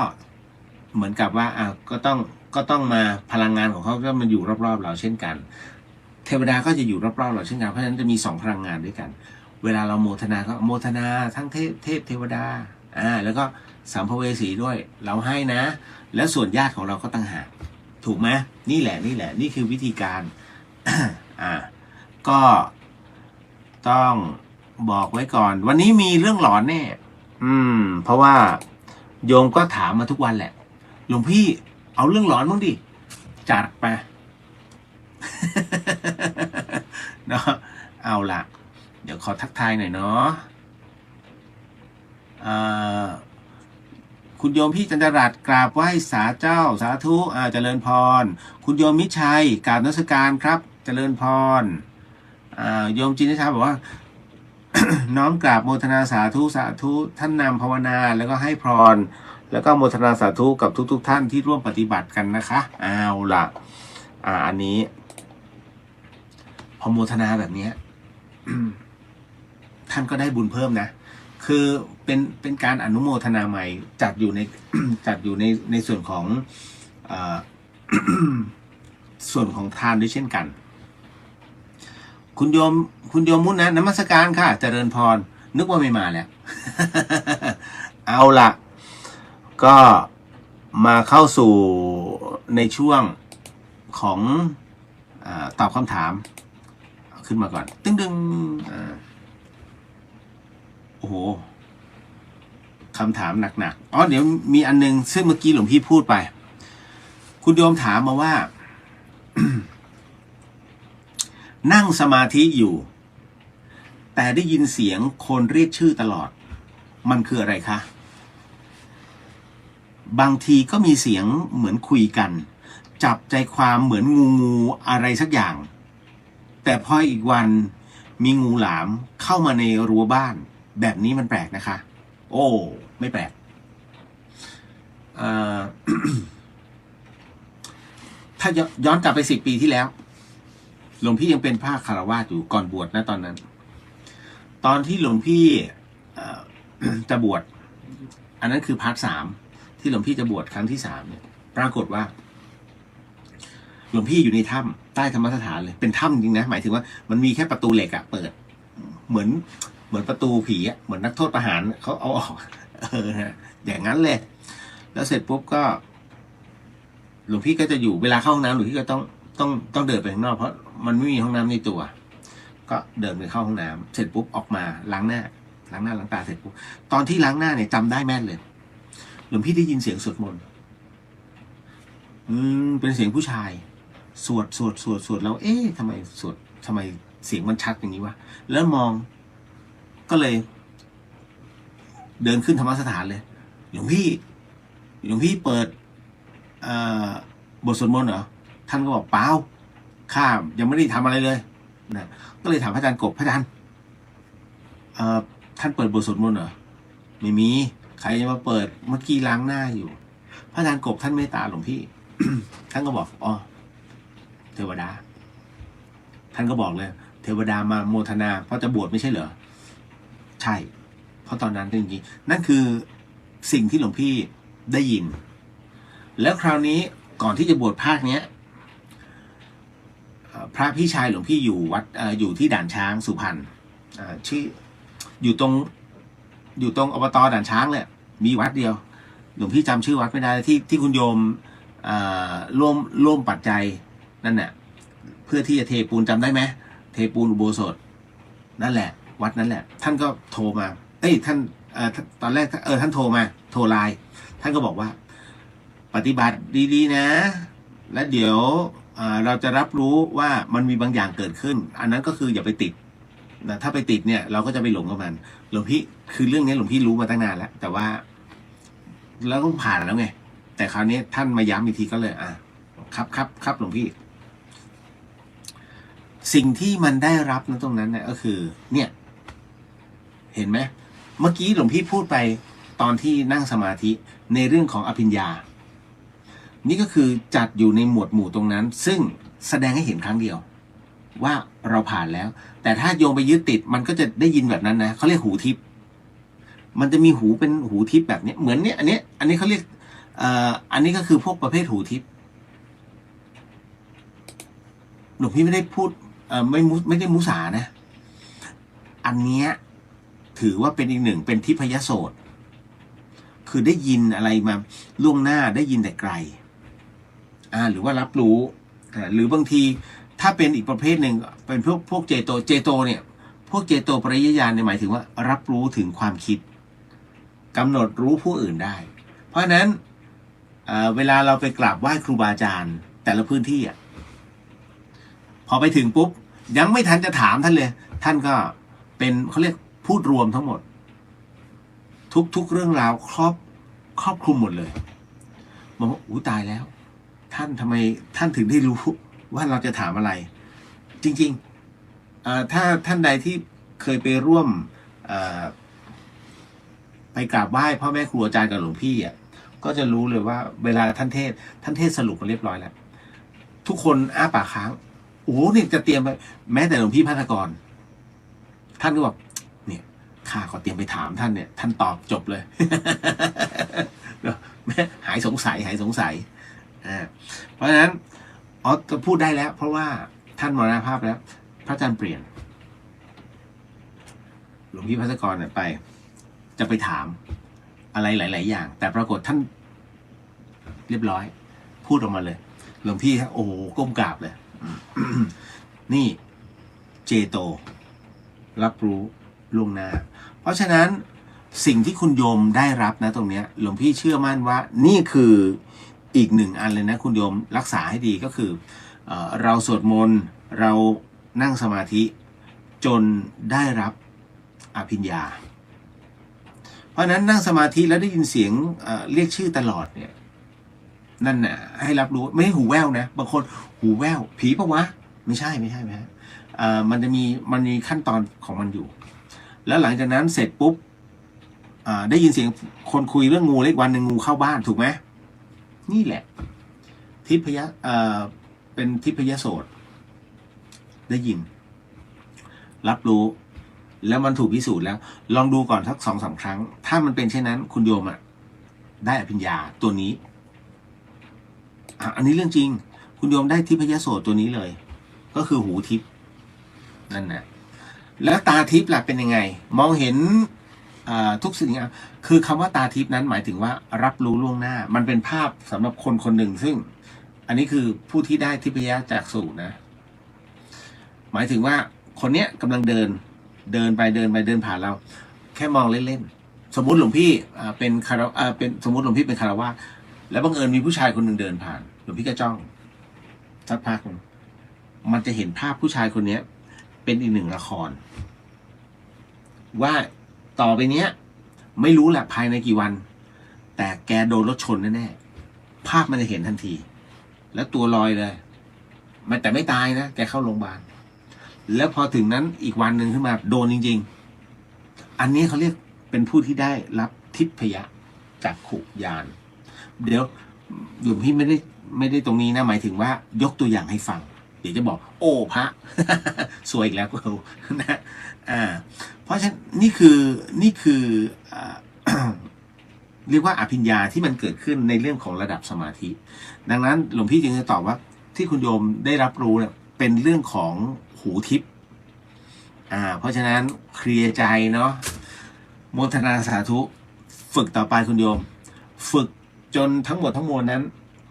เหมือนกับว่าก็ต้องมาพลังงานของเขาก็มันอยู่รอบๆเราเช่นกันเทวดาก็จะอยู่รอบๆเราเช่นกันเพราะฉะนั้นจะมี2พลังงานด้วยกันเวลาเราโมทนาก็โมทนาทั้งเทพเทวดาแล้วก็สัมภเวสีด้วยเราให้นะแล้วส่วนญาติของเราก็ต่างหากถูกไหมนี่แหละนี่คือวิธีการ ก็ต้องบอกไว้ก่อนวันนี้มีเรื่องหลอนแน่เพราะว่าโยมก็ถามมาทุกวันแหละหลวงพี่เอาเรื่องหลอนบ้างดิจัดไป เนาะเอาล่ะเดี๋ยวขอทักทายหน่อยเนาะ คุณโยมพี่จันทรัตน์กราบไหว้สาเจ้าสาธุเจริญพรคุณโยมมิชัยกราบนมัสการครับเจริญพรโยมจินนิชาบอกว่า น้อมกราบโมทนาสาธุสาธุท่านนำภาวนาแล้วก็ให้พรแล้วก็โมทนาสาธุกับทุกท่านที่ร่วมปฏิบัติกันนะคะเอาล่ะอันนี้พอโมทนาแบบนี้ ท่านก็ได้บุญเพิ่มนะคือเป็นการอนุโมทนาใหม่จัดอยู่ใน จัดอยู่ในส่วนของส่วนของทานด้วยเช่นกันคุณโยมมุนนะนมัสการค่ะเจริญพรนึกว่าไม่มาแล้ว เอาล่ะก็มาเข้าสู่ในช่วงของตอบคำถามขึ้นมาก่อนตึ้งโอ้โหคำถามหนักๆเดี๋ยวมีอันนึงซึ่งเมื่อกี้หลวงพี่พูดไปคุณโยมถามมาว่า นั่งสมาธิอยู่แต่ได้ยินเสียงคนเรียกชื่อตลอดมันคืออะไรคะบางทีก็มีเสียงเหมือนคุยกันจับใจความเหมือนงูอะไรสักอย่างแต่พออีกวันมีงูหลามเข้ามาในรั้วบ้านแบบนี้มันแปลกนะคะโอ้ไม่แปลก ถ้าย้อนกลับไป10 ปีที่แล้วหลวงพี่ยังเป็นพระคฤหัสถ์อยู่ก่อนบวชนะตอนนั้นตอนที่หลวงพี่จะบวชอันนั้นคือพาร์ท 3ที่หลวงพี่จะบวชครั้งที่3เนี่ยปรากฏว่าหลวงพี่อยู่ในถ้ำใต้ธรรมสถานเลยเป็นถ้ำจริงนะหมายถึงว่ามันมีแค่ประตูเหล็กเปิดเหมือนประตูผีเหมือนนักโทษประหารเขาเอาออกอย่างนั้นเลยแล้วเสร็จปุ๊บก็หลวงพี่ก็จะอยู่เวลาเข้าห้องน้ำหลวงพี่ก็ต้องเดินไปข้างนอกเพราะมันไม่มีห้องน้ำในตัวก็เดินไปเข้าห้องน้ำเสร็จปุ๊บออกมาล้างหน้าล้างตาเสร็จปุ๊บตอนที่ล้างหน้าเนี่ยจำได้แม่นเลยหลวงพี่ได้ยินเสียงสวดมนต์เป็นเสียงผู้ชายสวดแล้วทำไมทำไมเสียงมันชัดอย่างนี้วะแล้วมองก็เลยเดินขึ้นธรรมสถานเลยหลวงพี่เปิดบทสวดมนต์เหรอท่านก็บอกเปล่าข้ายังไม่ได้ทำอะไรเลยนะก็เลยถามพระอาจารย์กบพระอาจารย์ท่านเปิดบทสวดมนต์เหรอไม่มีใครจะมาเปิดเมื่อกี้ล้างหน้าอยู่พระอาจารย์กบท่านเมตตาหลวงพี่ ท่านก็บอกเทวดาท่านก็บอกเลยเทวดามาโมทนาเพราะจะบวชไม่ใช่เหรอใช่เพราะตอนนั้นจริงๆนั่นคือสิ่งที่หลวงพี่ได้ยินแล้วคราวนี้ก่อนที่จะบวชภาคเนี้ยพระพี่ชายหลวงพี่อยู่วัดอยู่ที่ด่านช้างสุพรรณชื่ออยู่ตรงอบต.ด่านช้างเลยมีวัดเดียวหลวงพี่จำชื่อวัดไม่ได้ที่คุณโยมร่วมปัจจัยนั่นแหละเพื่อที่จะเทปูนจำได้ไหมเทปูนอุโบสถนั่นแหละวัดนั่นแหละท่านก็โทรมาท่านตอนแรกท่านโทรมาโทรไลน์ท่านก็บอกว่าปฏิบัติดีๆนะและเดี๋ยวเราจะรับรู้ว่ามันมีบางอย่างเกิดขึ้นอันนั้นก็คืออย่าไปติดนะถ้าไปติดเนี่ยเราก็จะไปหลงกับมันหลวงพี่คือเรื่องนี้หลวงพี่รู้มาตั้งนานแล้วแต่ว่าแล้วต้องผ่านแล้วไงแต่คราวนี้ท่านมาย้ำอีกทีก็เลยครับหลวงพี่สิ่งที่มันได้รับนะตรงนั้นเนี่ยก็คือเนี่ยเห็นไหมเมื่อกี้หลวงพี่พูดไปตอนที่นั่งสมาธิในเรื่องของอภิญญานี่ก็คือจัดอยู่ในหมวดหมู่ตรงนั้นซึ่งแสดงให้เห็นครั้งเดียวว่าเราผ่านแล้วแต่ถ้าโยงไปยึดติดมันก็จะได้ยินแบบนั้นนะเขาเรียกหูทิพย์มันจะมีหูเป็นหูทิพย์แบบนี้เหมือนเนี้ยอันนี้เขาเรียกอันนี้ก็คือพวกประเภทหูทิพย์หลวงพี่ไม่ได้พูดไม่ได้มุสานะอันเนี้ยถือว่าเป็นอีกหนึ่งเป็นทิพยโสตคือได้ยินอะไรมาล่วงหน้าได้ยินแต่ไกลหรือว่ารับรู้หรือบางทีถ้าเป็นอีกประเภทหนึ่งเป็นพวกเจโตเนี่ยพวกเจโตปริยญาณเนี่ยหมายถึงว่ารับรู้ถึงความคิดกำหนดรู้ผู้อื่นได้เพราะฉะนั้นเวลาเราไปกราบไหว้ครูบาอาจารย์แต่ละพื้นที่พอไปถึงปุ๊บยังไม่ทันจะถามท่านเลยท่านก็เป็นเขาเรียกพูดรวมทั้งหมด ทุกเรื่องราวครอบคลุมหมดเลยบอกว่าอู้ตายแล้ว ท่านทำไมท่านถึงได้รู้ว่าเราจะถามอะไร จริงๆถ้าท่านใดที่เคยไปร่วมไปกราบไหว้พ่อแม่ครูอาจารย์กับหลวงพี่อ่ะก็จะรู้เลยว่าเวลาท่านเทศสรุปมาเรียบร้อยแล้วทุกคนอ้าปากค้างโอ้เนี่ยจะเตรียมไปแม้แต่หลวงพี่ภัทรกรท่านก็บอกเนี่ยข้าขอเตรียมไปถามท่านเนี่ยท่านตอบจบเลย หายสงสัยเพราะฉะนั้นจะพูดได้แล้วเพราะว่าท่านมรณภาพแล้วพระอาจารย์เปลี่ยนหลวงพี่ภัทรกรเนี่ยไปจะไปถามอะไรหลายๆอย่างแต่ปรากฏท่านเรียบร้อยพูดออกมาเลยหลวงพี่ครับโอ้โหก้มกราบเลย นี่เจโตรับรู้ล่วงหน้าเพราะฉะนั้นสิ่งที่คุณโยมได้รับนะตรงเนี้ยหลวงพี่เชื่อมั่นว่านี่คืออีกหนึ่งอันเลยนะคุณโยมรักษาให้ดีก็คือเราสวดมนต์เรานั่งสมาธิจนได้รับอภิญญาเพราะฉะนั้นนั่งสมาธิแล้วได้ยินเสียงเรียกชื่อตลอดเนี่ยนั่นน่ะให้รับรู้ไม่ให้หูแว่วนะบางคนหูแว่วผีปะวะไม่ใช่มันมีขั้นตอนของมันอยู่แล้วหลังจากนั้นเสร็จปุ๊บได้ยินเสียงคนคุยเรื่องงูเล็กวันหนึ่งงูเข้าบ้านถูกไหมนี่แหละทิพยเป็นทิพยโสตได้ยินรับรู้แล้วมันถูกพิสูจน์แล้วลองดูก่อนสัก2-3 ครั้งถ้ามันเป็นเช่นนั้นคุณโยมได้อภิญญาตัวนี้อันนี้เรื่องจริงคุณโยมได้ทิพยโสตตัวนี้เลยก็คือหูทิพย์นั่นนะแล้วตาทิพย์ล่ะเป็นยังไงมองเห็นทุกสิ่งอย่างคือคำว่าตาทิพย์นั้นหมายถึงว่ารับรู้ล่วงหน้ามันเป็นภาพสำหรับคนคนหนึ่งซึ่งอันนี้คือผู้ที่ได้ทิพยจักษุนะหมายถึงว่าคนเนี้ยกำลังเดินไปเดินผ่านเราแค่มองเล่นๆสมมุติหลวงพี่เป็นสมมุติหลวงพี่เป็นคารวะแล้วบังเอิญมีผู้ชายคนหนึ่งเดินผ่านหลวงพี่ก็จ้องสักพักมันจะเห็นภาพผู้ชายคนนี้เป็นอีกหนึ่งละครว่าต่อไปเนี้ยไม่รู้แหละภายในกี่วันแต่แกโดนรถชนแน่ๆภาพมันจะเห็นทันทีแล้วตัวลอยเลยแต่ไม่ตายนะแกเข้าโรงพยาบาลแล้วพอถึงนั้นอีกวันหนึ่งขึ้นมาโดนจริงๆอันนี้เขาเรียกเป็นผู้ที่ได้รับทิพยจักขุญาณเดี๋ยวหลวงพี่ไม่ได้ตรงนี้นะหมายถึงว่ายกตัวอย่างให้ฟังเดี๋ยวจะบอกโอ้พระ สวยอีกแล้วกูนะเพราะฉะนั้นนี่คือ เรียกว่าอภิญญาที่มันเกิดขึ้นในเรื่องของระดับสมาธิดังนั้นหลวงพี่จึงจะตอบว่าที่คุณโยมได้รับรู้เนี่ยเป็นเรื่องของหูทิพย์เพราะฉะนั้นเคลียร์ใจเนาะโมทนาสาธุฝึกต่อไปคุณโยมฝึกจนทั้งหมดทั้งมวลนั้น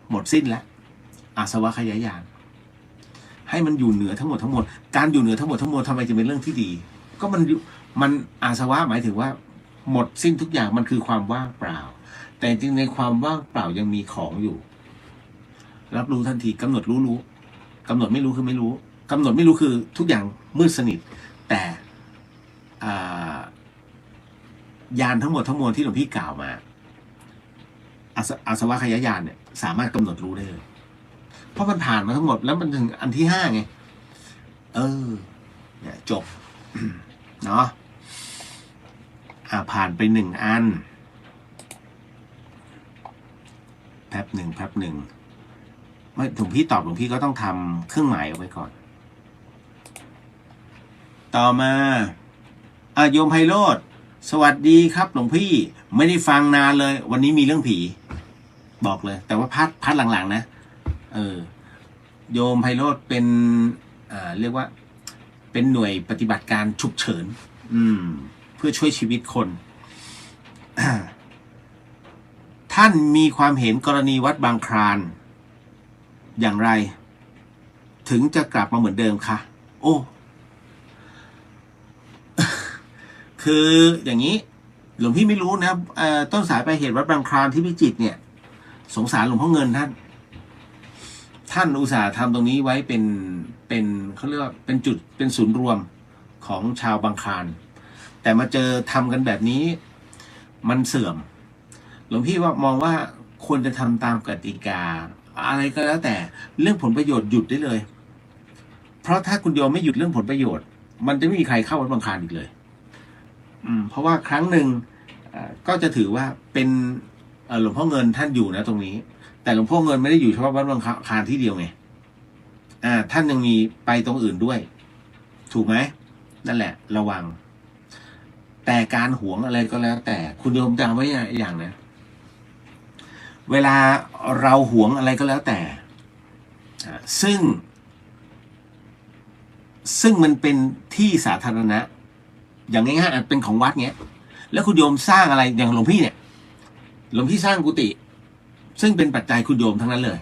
หมดสิ้นแล้วอาสวะขยายญาณให้มันอยู่เหนือทั้งหมดทั้งมวลการอยู่เหนือทั้งหมดทั้งมวลทำไมจะเป็นเรื่องที่ดีก็มันอาสวะหมายถึงว่าหมดสิ้นทุกอย่างมันคือความว่างเปล่าแต่จริงในความว่างเปล่ายังมีของอยู่รับรู้ทันทีกำหนดรู้กำหนดไม่รู้คือไม่รู้กำหนดไม่รู้คือทุกอย่างมืดสนิทแต่ญาณทั้งหมดทั้งมวลที่หลวงพี่กล่าวมาอาสวะขยายญาณเนี่ยสามารถกำหนดรู้ได้เลยเพราะมันผ่านมาทั้งหมดแล้วมันถึงอันที่5ไงเนี่ยจบ เนาะผ่านไป1 อันแป๊บหนึ่งไม่ถึงพี่ตอบหลวงพี่ก็ต้องทำเครื่องหมายเอาไว้ก่อนต่อมาโยมไพโรจน์สวัสดีครับหลวงพี่ไม่ได้ฟังนานเลยวันนี้มีเรื่องผีบอกเลยแต่ว่าพัดหลังๆนะโยมไพโรจน์เป็นเรียกว่าเป็นหน่วยปฏิบัติการฉุกเฉินเพื่อช่วยชีวิตคน ท่านมีความเห็นกรณีวัดบางคลานอย่างไรถึงจะกลับมาเหมือนเดิมคะโอ้ คืออย่างนี้หลวงพี่ไม่รู้นะต้นสายปลายเหตุวัดบางคลานที่พิจิตรเนี่ยสงสารหลวงพ่อเงินท่านอุตส่าห์ทำตรงนี้ไว้เป็นเขาเรียกว่าเป็นจุดเป็นศูนย์รวมของชาวบางคลานแต่มาเจอทำกันแบบนี้ มันเสื่อมหลวงพี่ว่ามองว่าควรจะทำตามกติกาอะไรก็แล้วแต่เรื่องผลประโยชน์หยุดได้เลยเพราะถ้าคุณโยมไม่หยุดเรื่องผลประโยชน์มันจะไม่มีใครเข้าวัดบางคลานอีกเลยเพราะว่าครั้งหนึ่งก็จะถือว่าเป็นหลวงพ่อเงินท่านอยู่นะตรงนี้แต่หลวงพ่อเงินไม่ได้อยู่เฉพาะวัดบางคลานที่เดียวไงท่านยังมีไปตรงอื่นด้วยถูกไหมนั่นแหละระวังแต่การหวงอะไรก็แล้ว แต่คุณโยมจำไว้อย่างนะเวลาเราหวงอะไรก็แล้วแต่ซึ่งมันเป็นที่สาธารณะอย่างง่ายๆเป็นของวัดเงี้ยแล้วคุณโยมสร้างอะไรอย่างหลวงพี่เนี่ยหลวงพี่สร้างกุฏิซึ่งเป็นปัจจัยคุณโยมทั้งนั้นเลย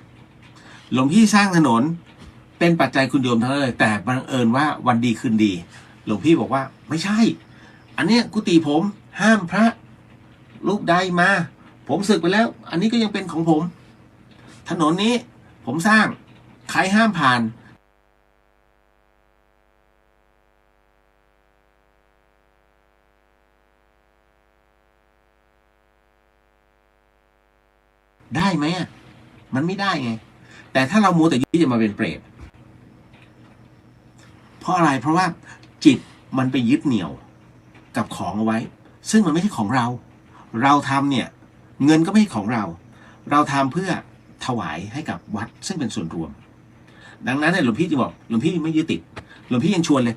หลวงพี่สร้างถนนเป็นปัจจัยคุณโยมทั้งนั้นเลยแต่บังเอิญว่าวันดีคืนดีหลวงพี่บอกว่าไม่ใช่อันเนี้ยกุฏิผมห้ามพระรูปใดมาผมสึกไปแล้วอันนี้ก็ยังเป็นของผมถนนนี้ผมสร้างใครห้ามผ่านได้ไหมมันไม่ได้ไงแต่ถ้าเรามัวแต่ยึดจะมาเป็นเปรตเพราะอะไรเพราะว่าจิตมันไปยึดเหนี่ยวกับของเอาไว้ซึ่งมันไม่ใช่ของเราเราทำเนี่ยเงินก็ไม่ใช่ของเราเราทำเพื่อถวายให้กับวัดซึ่งเป็นส่วนรวมดังนั้นเนี่ยหลวงพี่จะบอกหลวงพี่ไม่ยึดติดหลวงพี่ยังชวนเลย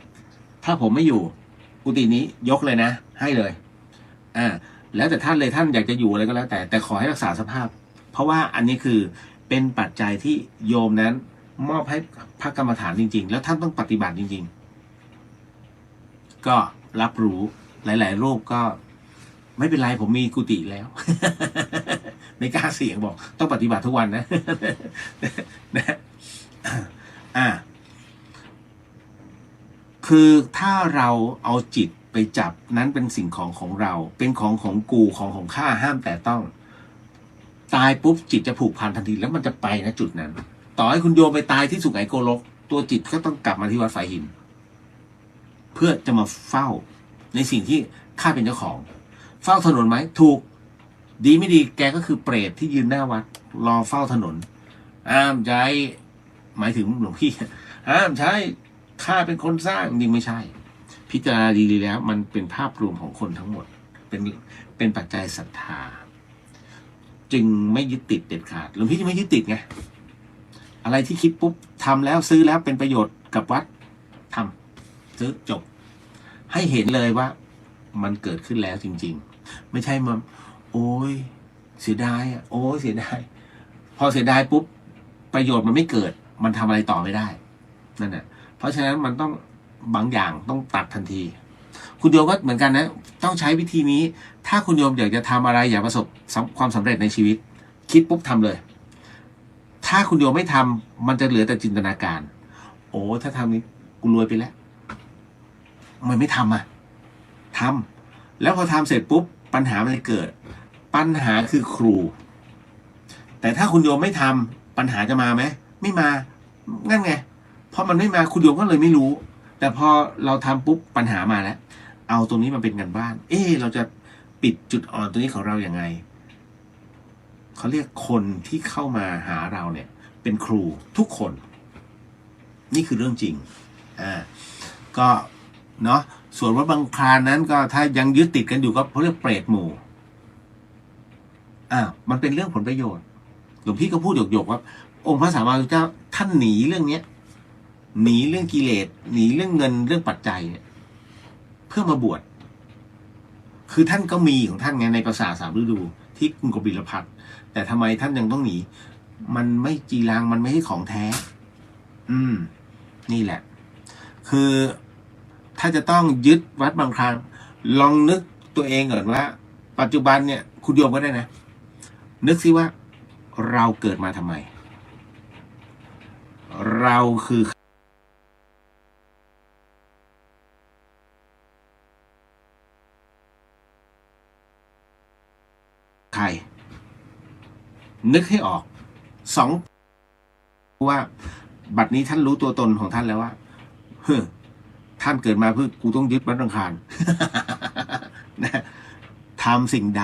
ถ้าผมไม่อยู่กุฏินี้ยกเลยนะให้เลยแล้วแต่ท่านเลยท่านอยากจะอยู่อะไรก็แล้วแต่ขอให้รักษาสภาพเพราะว่าอันนี้คือเป็นปัจจัยที่โยมนั้นมอบให้พระกรรมฐานจริงๆแล้วท่านต้องปฏิบัติจริงๆก็รับรู้หลายๆรูปก็ไม่เป็นไรผมมีกุฏิแล้ว ไม่กล้าเสี่ยงบอกต้องปฏิบัติทุกวันนะ นะคือถ้าเราเอาจิตไปจับนั้นเป็นสิ่งของเราเป็นของกูของข้าห้ามแต่ต้องตายปุ๊บจิตจะผูกพันทันทีแล้วมันจะไปนะจุดนั้นต่อให้คุณโยมไปตายที่สุไหงโกลกตัวจิตก็ต้องกลับมาที่วัดฝายหินเพื่อจะมาเฝ้าในสิ่งที่ข้าเป็นเจ้าของเฝ้าถนนไหมถูกดีไม่ดีแกก็คือเปรตที่ยืนหน้าวัดรอเฝ้าถนนห้ามใช้หมายถึงหลวงพี่ห้ามใช้ข้าเป็นคนสร้างจริงไม่ใช่พิจารณาดีๆแล้วมันเป็นภาพรวมของคนทั้งหมดเป็นปัจจัยศรัทธาจึงไม่ยึดติดเด็ดขาดหลวงพี่จะไม่ยึดติดไงอะไรที่คิดปุ๊บทำแล้วซื้อแล้วเป็นประโยชน์กับวัดทำซื้อจบให้เห็นเลยว่ามันเกิดขึ้นแล้วจริงๆไม่ใช่มาโอ้ยเสียดายโอ้ยเสียดายพอเสียดายปุ๊บประโยชน์มันไม่เกิดมันทำอะไรต่อไม่ได้นั่นแหละเพราะฉะนั้นมันต้องบางอย่างต้องตัดทันทีคุณโยมก็เหมือนกันนะต้องใช้วิธีนี้ถ้าคุณโยมอยากจะทำอะไรอยากประสบความสำเร็จในชีวิตคิดปุ๊บทำเลยถ้าคุณโยมไม่ทำมันจะเหลือแต่จินตนาการโอ้ถ้าทำนี้กูรวยไปแล้วมันไม่ทำทำแล้วพอทำเสร็จปุ๊บปัญหามันจะเกิดปัญหาคือครูแต่ถ้าคุณโยมไม่ทำปัญหาจะมาไหมไม่มางั้นไงเพราะมันไม่มาคุณโยมก็เลยไม่รู้แต่พอเราทำปุ๊บปัญหามาแล้วเอาตรงนี้มาเป็นกันบ้านเราจะปิดจุดอ่อนตัวนี้ของเราอย่างไงเขาเรียกคนที่เข้ามาหาเราเนี่ยเป็นครูทุกคนนี่คือเรื่องจริงก็เนาะส่วนวัดบางคลานนั้นก็ถ้ายังยึดติดกันอยู่ก็เขาเรียกเปรตหมู่มันเป็นเรื่องผลประโยชน์หลวงพี่ก็พูดหยกๆว่าองค์พระสัมมาสัมพุทธเจ้าท่านหนีเรื่องเนี้ยหนีเรื่องกิเลสหนีเรื่องเงินเรื่องปัจจัยเนี่ยเพื่อมาบวชคือท่านก็มีของท่านไงในปราสาท3 ฤดูที่กรุงกบิลพัสดุแต่ทำไมท่านยังต้องหนีมันไม่จีรังมันไม่ใช่ของแท้นี่แหละคือถ้าจะต้องยึดวัดบางคลานลองนึกตัวเองก่อนว่าปัจจุบันเนี่ยคุณโยมก็ได้นะนึกซิว่าเราเกิดมาทำไมเราคือใครนึกให้ออก2ว่าบัดนี้ท่านรู้ตัวตนของท่านแล้วว่าท่านเกิดมาเพื่อกูต้องยึดวัดบางคลานนะท ทำสิ่งใด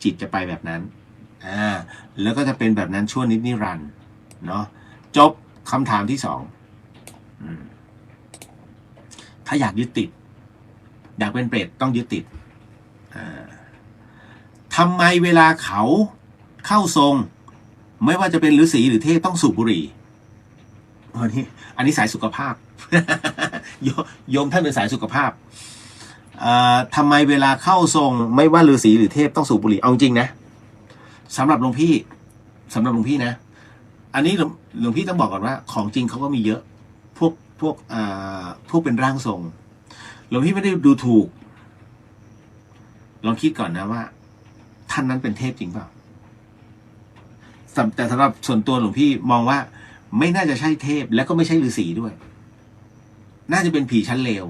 จิตจะไปแบบนั้นแล้วก็จะเป็นแบบนั้นชั่วนิรันดร์เนาะจบคำถามที่สองถ้าอยากยึดติดอยากเป็นเปรตต้องยึดติดทำไมเวลาเขาเข้าทรงไม่ว่าจะเป็นฤาษีหรือเทพต้องสูบบุหรี่อันนี้สายสุขภาพ โยมท่านเป็นสายสุขภาพทำไมเวลาเข้าทรงไม่ว่าฤาษีหรือเทพต้องสูบบุหรี่เอาจริงนะสำหรับหลวงพี่นะอันนี้หลวงพี่ต้องบอกก่อนว่าของจริงเขาก็มีเยอะพวกเป็นร่างทรงหลวงพี่ไม่ได้ดูถูกลองคิดก่อนนะว่าท่านนั้นเป็นเทพจริงเปล่าแต่สำหรับส่วนตัวหลวงพี่มองว่าไม่น่าจะใช่เทพแล้วก็ไม่ใช่ฤาษีด้วยน่าจะเป็นผีชั้นเลว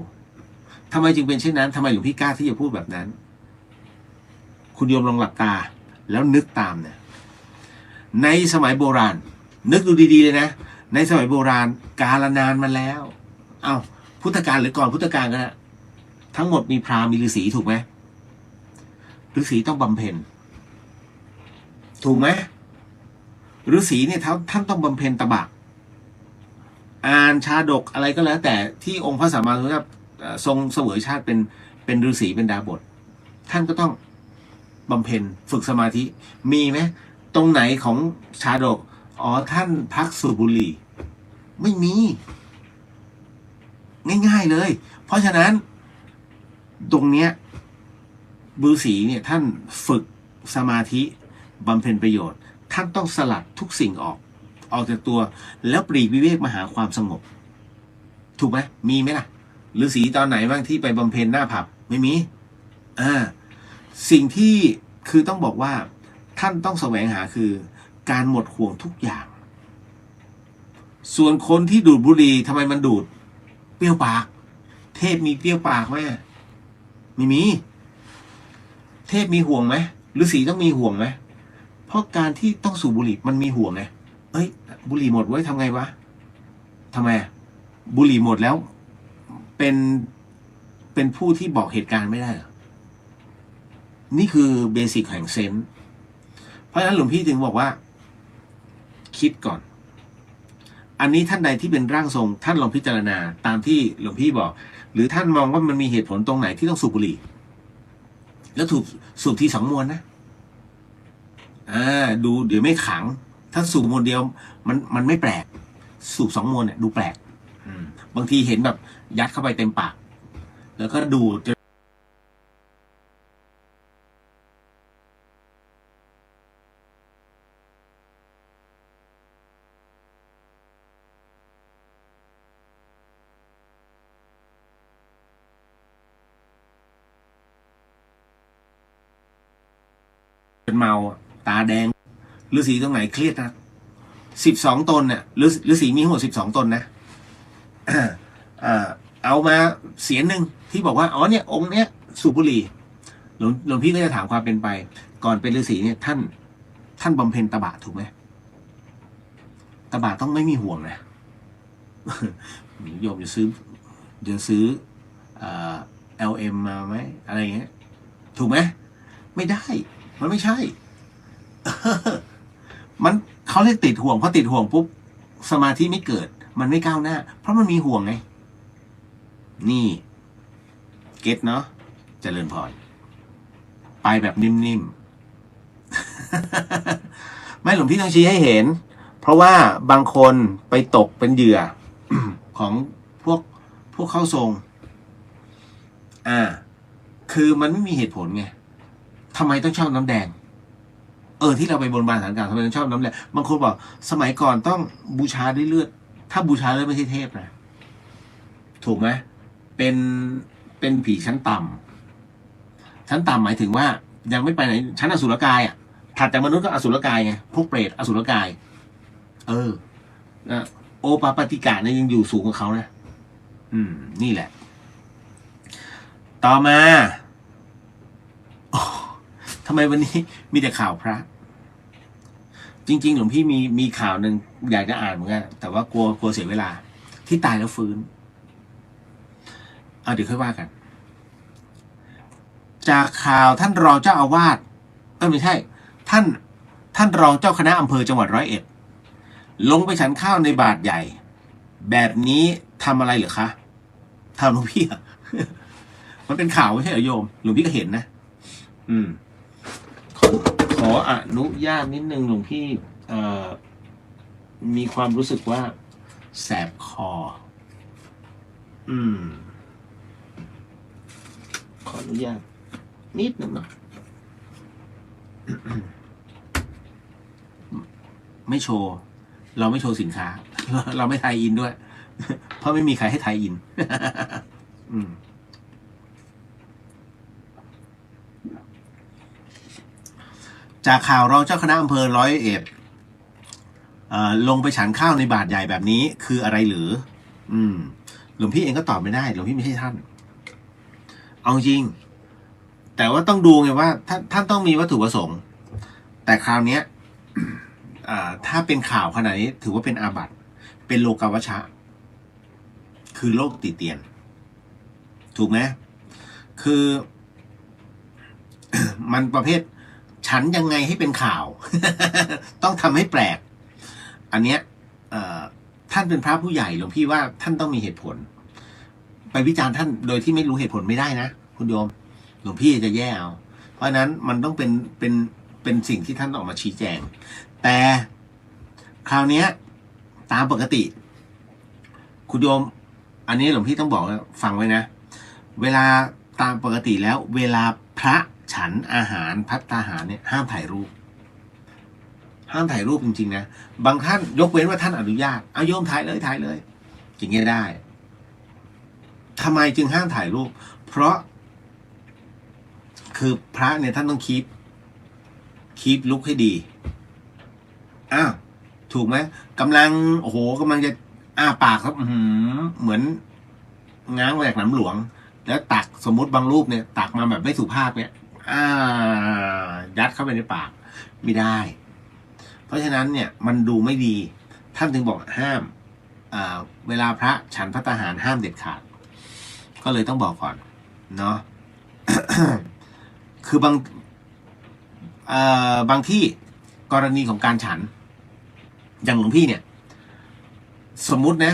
ทำไมจึงเป็นเช่นนั้นทำไมหลวงพี่กล้าที่จะพูดแบบนั้นคุณโยมลองหลับตาแล้วนึกตามเนี่ยในสมัยโบราณนึกดูดีๆเลยนะในสมัยโบราณกาลนานมาแล้วพุทธกาลหรือก่อนพุทธกาลก็ได้ทั้งหมดมีพราหมณ์มีฤาษีถูกไหมฤาษีต้องบำเพ็ญถูกไหมฤาษีเนี่ยท่านต้องบำเพ็ญตบะอ่านชาดกอะไรก็แล้วแต่ที่องค์พระสัมมาสัมพุทธเจ้าทรงเสวยชาติเป็นฤาษีเป็นดาบทท่านก็ต้องบำเพ็ญฝึกสมาธิมีไหมตรงไหนของชาดกท่านพักสูบบุหรี่ไม่มีง่ายๆเลยเพราะฉะนั้นตรงเนี้ยฤาษีเนี่ยท่านฝึกสมาธิบำเพ็ญประโยชน์ท่านต้องสลัดทุกสิ่งออกจากตัวแล้วปลีกวิเวกมาหาความสงบถูกไหมมีไหมล่ะฤาษีตอนไหนบ้างที่ไปบำเพ็ญหน้าผับไม่มีสิ่งที่คือต้องบอกว่าท่านต้องแสวงหาคือการหมดห่วงทุกอย่างส่วนคนที่ดูดบุหรี่ทำไมมันดูดเปรี้ยวปากเทพมีเปรี้ยวปากไหมไม่มีเทพมีห่วงไหมฤาษีต้องมีห่วงไหมเพราะการที่ต้องสูบบุหรี่มันมีห่วงไงบุหรี่หมดไว้ทำไงวะทำไมบุหรี่หมดแล้วเป็นผู้ที่บอกเหตุการณ์ไม่ได้เหรอนี่คือเบสิกแห่งเซนส์เพราะฉะนั้นหลวงพี่ถึงบอกว่าคิดก่อนอันนี้ท่านใดที่เป็นร่างทรงท่านลองพิจารณาตามที่หลวงพี่บอกหรือท่านมองว่ามันมีเหตุผลตรงไหนที่ต้องสูบบุหรี่แล้วสูบที2 มวนนะดูเดี๋ยวไม่ขังถ้าสูบมวนเดียวมันไม่แปลกสูบ2 มวนเนี่ยดูแปลกบางทีเห็นแบบยัดเข้าไปเต็มปากแล้วก็ดูเป็นเมาตาแดงฤาษีตรงไหนเครียดนะ12 ตนเนี่ยฤาษีมีทั้งหมด12 ตนนะเอามาเสียนหนึ่งที่บอกว่าเนี่ยองค์เนี้ยสูบบุหรี่หลวงพี่ก็จะถามความเป็นไปก่อนเป็นฤาษีเนี่ยท่านบำเพ็ญตบะถูกไหมตบะต้องไม่มีห่วงนะโยมจะซื้อLM มาไหมอะไรเงี้ยถูกไหมไม่ได้มันไม่ใช่มันเขาเรียกติดห่วงพอติดห่วงปุ๊บสมาธิไม่เกิดมันไม่ก้าวหน้าเพราะมันมีห่วงไงนี่เก็ตเนาะเจริญพรไปแบบนิ่มๆไม่หลวงพี่ต้องชี้ให้เห็นเพราะว่าบางคนไปตกเป็นเหยื่อ ของพวกเข้าทรงคือมันไม่มีเหตุผลไงทำไมต้องชอบน้ำแดงที่เราไปบนบานสารกล่าวทำไมต้องชอบน้ำแดงบางคนบอกสมัยก่อนต้องบูชาด้วยเลือดถ้าบูชาเลือดไม่ใช่เทพนะถูกไหมเป็นผีชั้นต่ำหมายถึงว่ายังไม่ไปไหนชั้นอสุรกายถัดจากมนุษย์ก็อสุรกายไงพวกเปรตอสุรกายโอปาปติกะเนี่ยยังอยู่สูงกว่าเขานะนี่แหละต่อมาทำไมวันนี้มีแต่ข่าวพระจริงๆหลวงพี่มีข่าวหนึ่งอยากจะอ่านเหมือนกันแต่ว่ากลัวเสียเวลาที่ตายแล้วฟื้นเดี๋ยวค่อยว่ากัน จากข่าวท่านรองเจ้าอาวาสไม่ใช่ ท่านรองเจ้าคณะอำเภอจังหวัด101ลงไปฉันข้าวในบาทใหญ่ แบบนี้ทำอะไรเหรอคะทำหลวงพี่อะ มันเป็นข่าวไม่ใช่เหรอโยมหลวงพี่ก็เห็นนะขอขออนุญาตนิดนึงหลวงพี่มีความรู้สึกว่าแสบคอขออนุญาตนิดนึงเนาะ ไม่โชว์ เราไม่โชว์สินค้า เราไม่ไทยอินด้วย เพราะไม่มีใครให้ไทยอิน จากข่าวรองเจ้าคณะอำเภอ101ลงไปฉันข้าวในบาทใหญ่แบบนี้คืออะไรหรือหลวงพี่เองก็ตอบไม่ได้หลวงพี่ไม่ใช่ท่านเอาจริงแต่ว่าต้องดูไงว่าท่านต้องมีวัตถุประสงค์แต่คราวนี้ถ้าเป็นข่าวขนาดนี้ถือว่าเป็นอาบัติเป็นโลกาวัชชะคือโลกติเตียนถูกไหมคือ มันประเภทฉันยังไงให้เป็นข่าว ต้องทำให้แปลกอันเนี้ยท่านเป็นพระผู้ใหญ่หลวงพี่ว่าท่านต้องมีเหตุผลไปวิจารณ์ท่านโดยที่ไม่รู้เหตุผลไม่ได้นะคุณโยมหลวงพี่จะแย่เอาเพราะนั้นมันต้องเป็นสิ่งที่ท่านออกมาชี้แจงแต่คราวนี้ตามปกติคุณโยมอันนี้หลวงพี่ต้องบอกฟังไว้นะเวลาตามปกติแล้วเวลาพระฉันอาหารภัตตาหารเนี่ยห้ามถ่ายรูปจริงๆนะบางท่านยกเว้นว่าท่านอนุญาตเอาโยมถ่ายเลยอย่างเงี้ยได้ทำไมจึงห้ามถ่ายรูปเพราะคือพระเนี่ยท่านต้องคีปลุกให้ดีถูกไหมกำลังจะปากครับเหมือนง้างมาจากหนำหลวงแล้วตักสมมติบางรูปเนี่ยตักมาแบบไม่สุภาพเนี่ยยัดเข้าไปในปากไม่ได้เพราะฉะนั้นเนี่ยมันดูไม่ดีท่านถึงบอกห้ามเวลาพระฉันภัตตาหารห้ามเด็ดขาดก็เลยต้องบอกก่อนเนาะ คือบางที่กรณีของการฉันอย่างหลวงพี่เนี่ยสมมุตินะ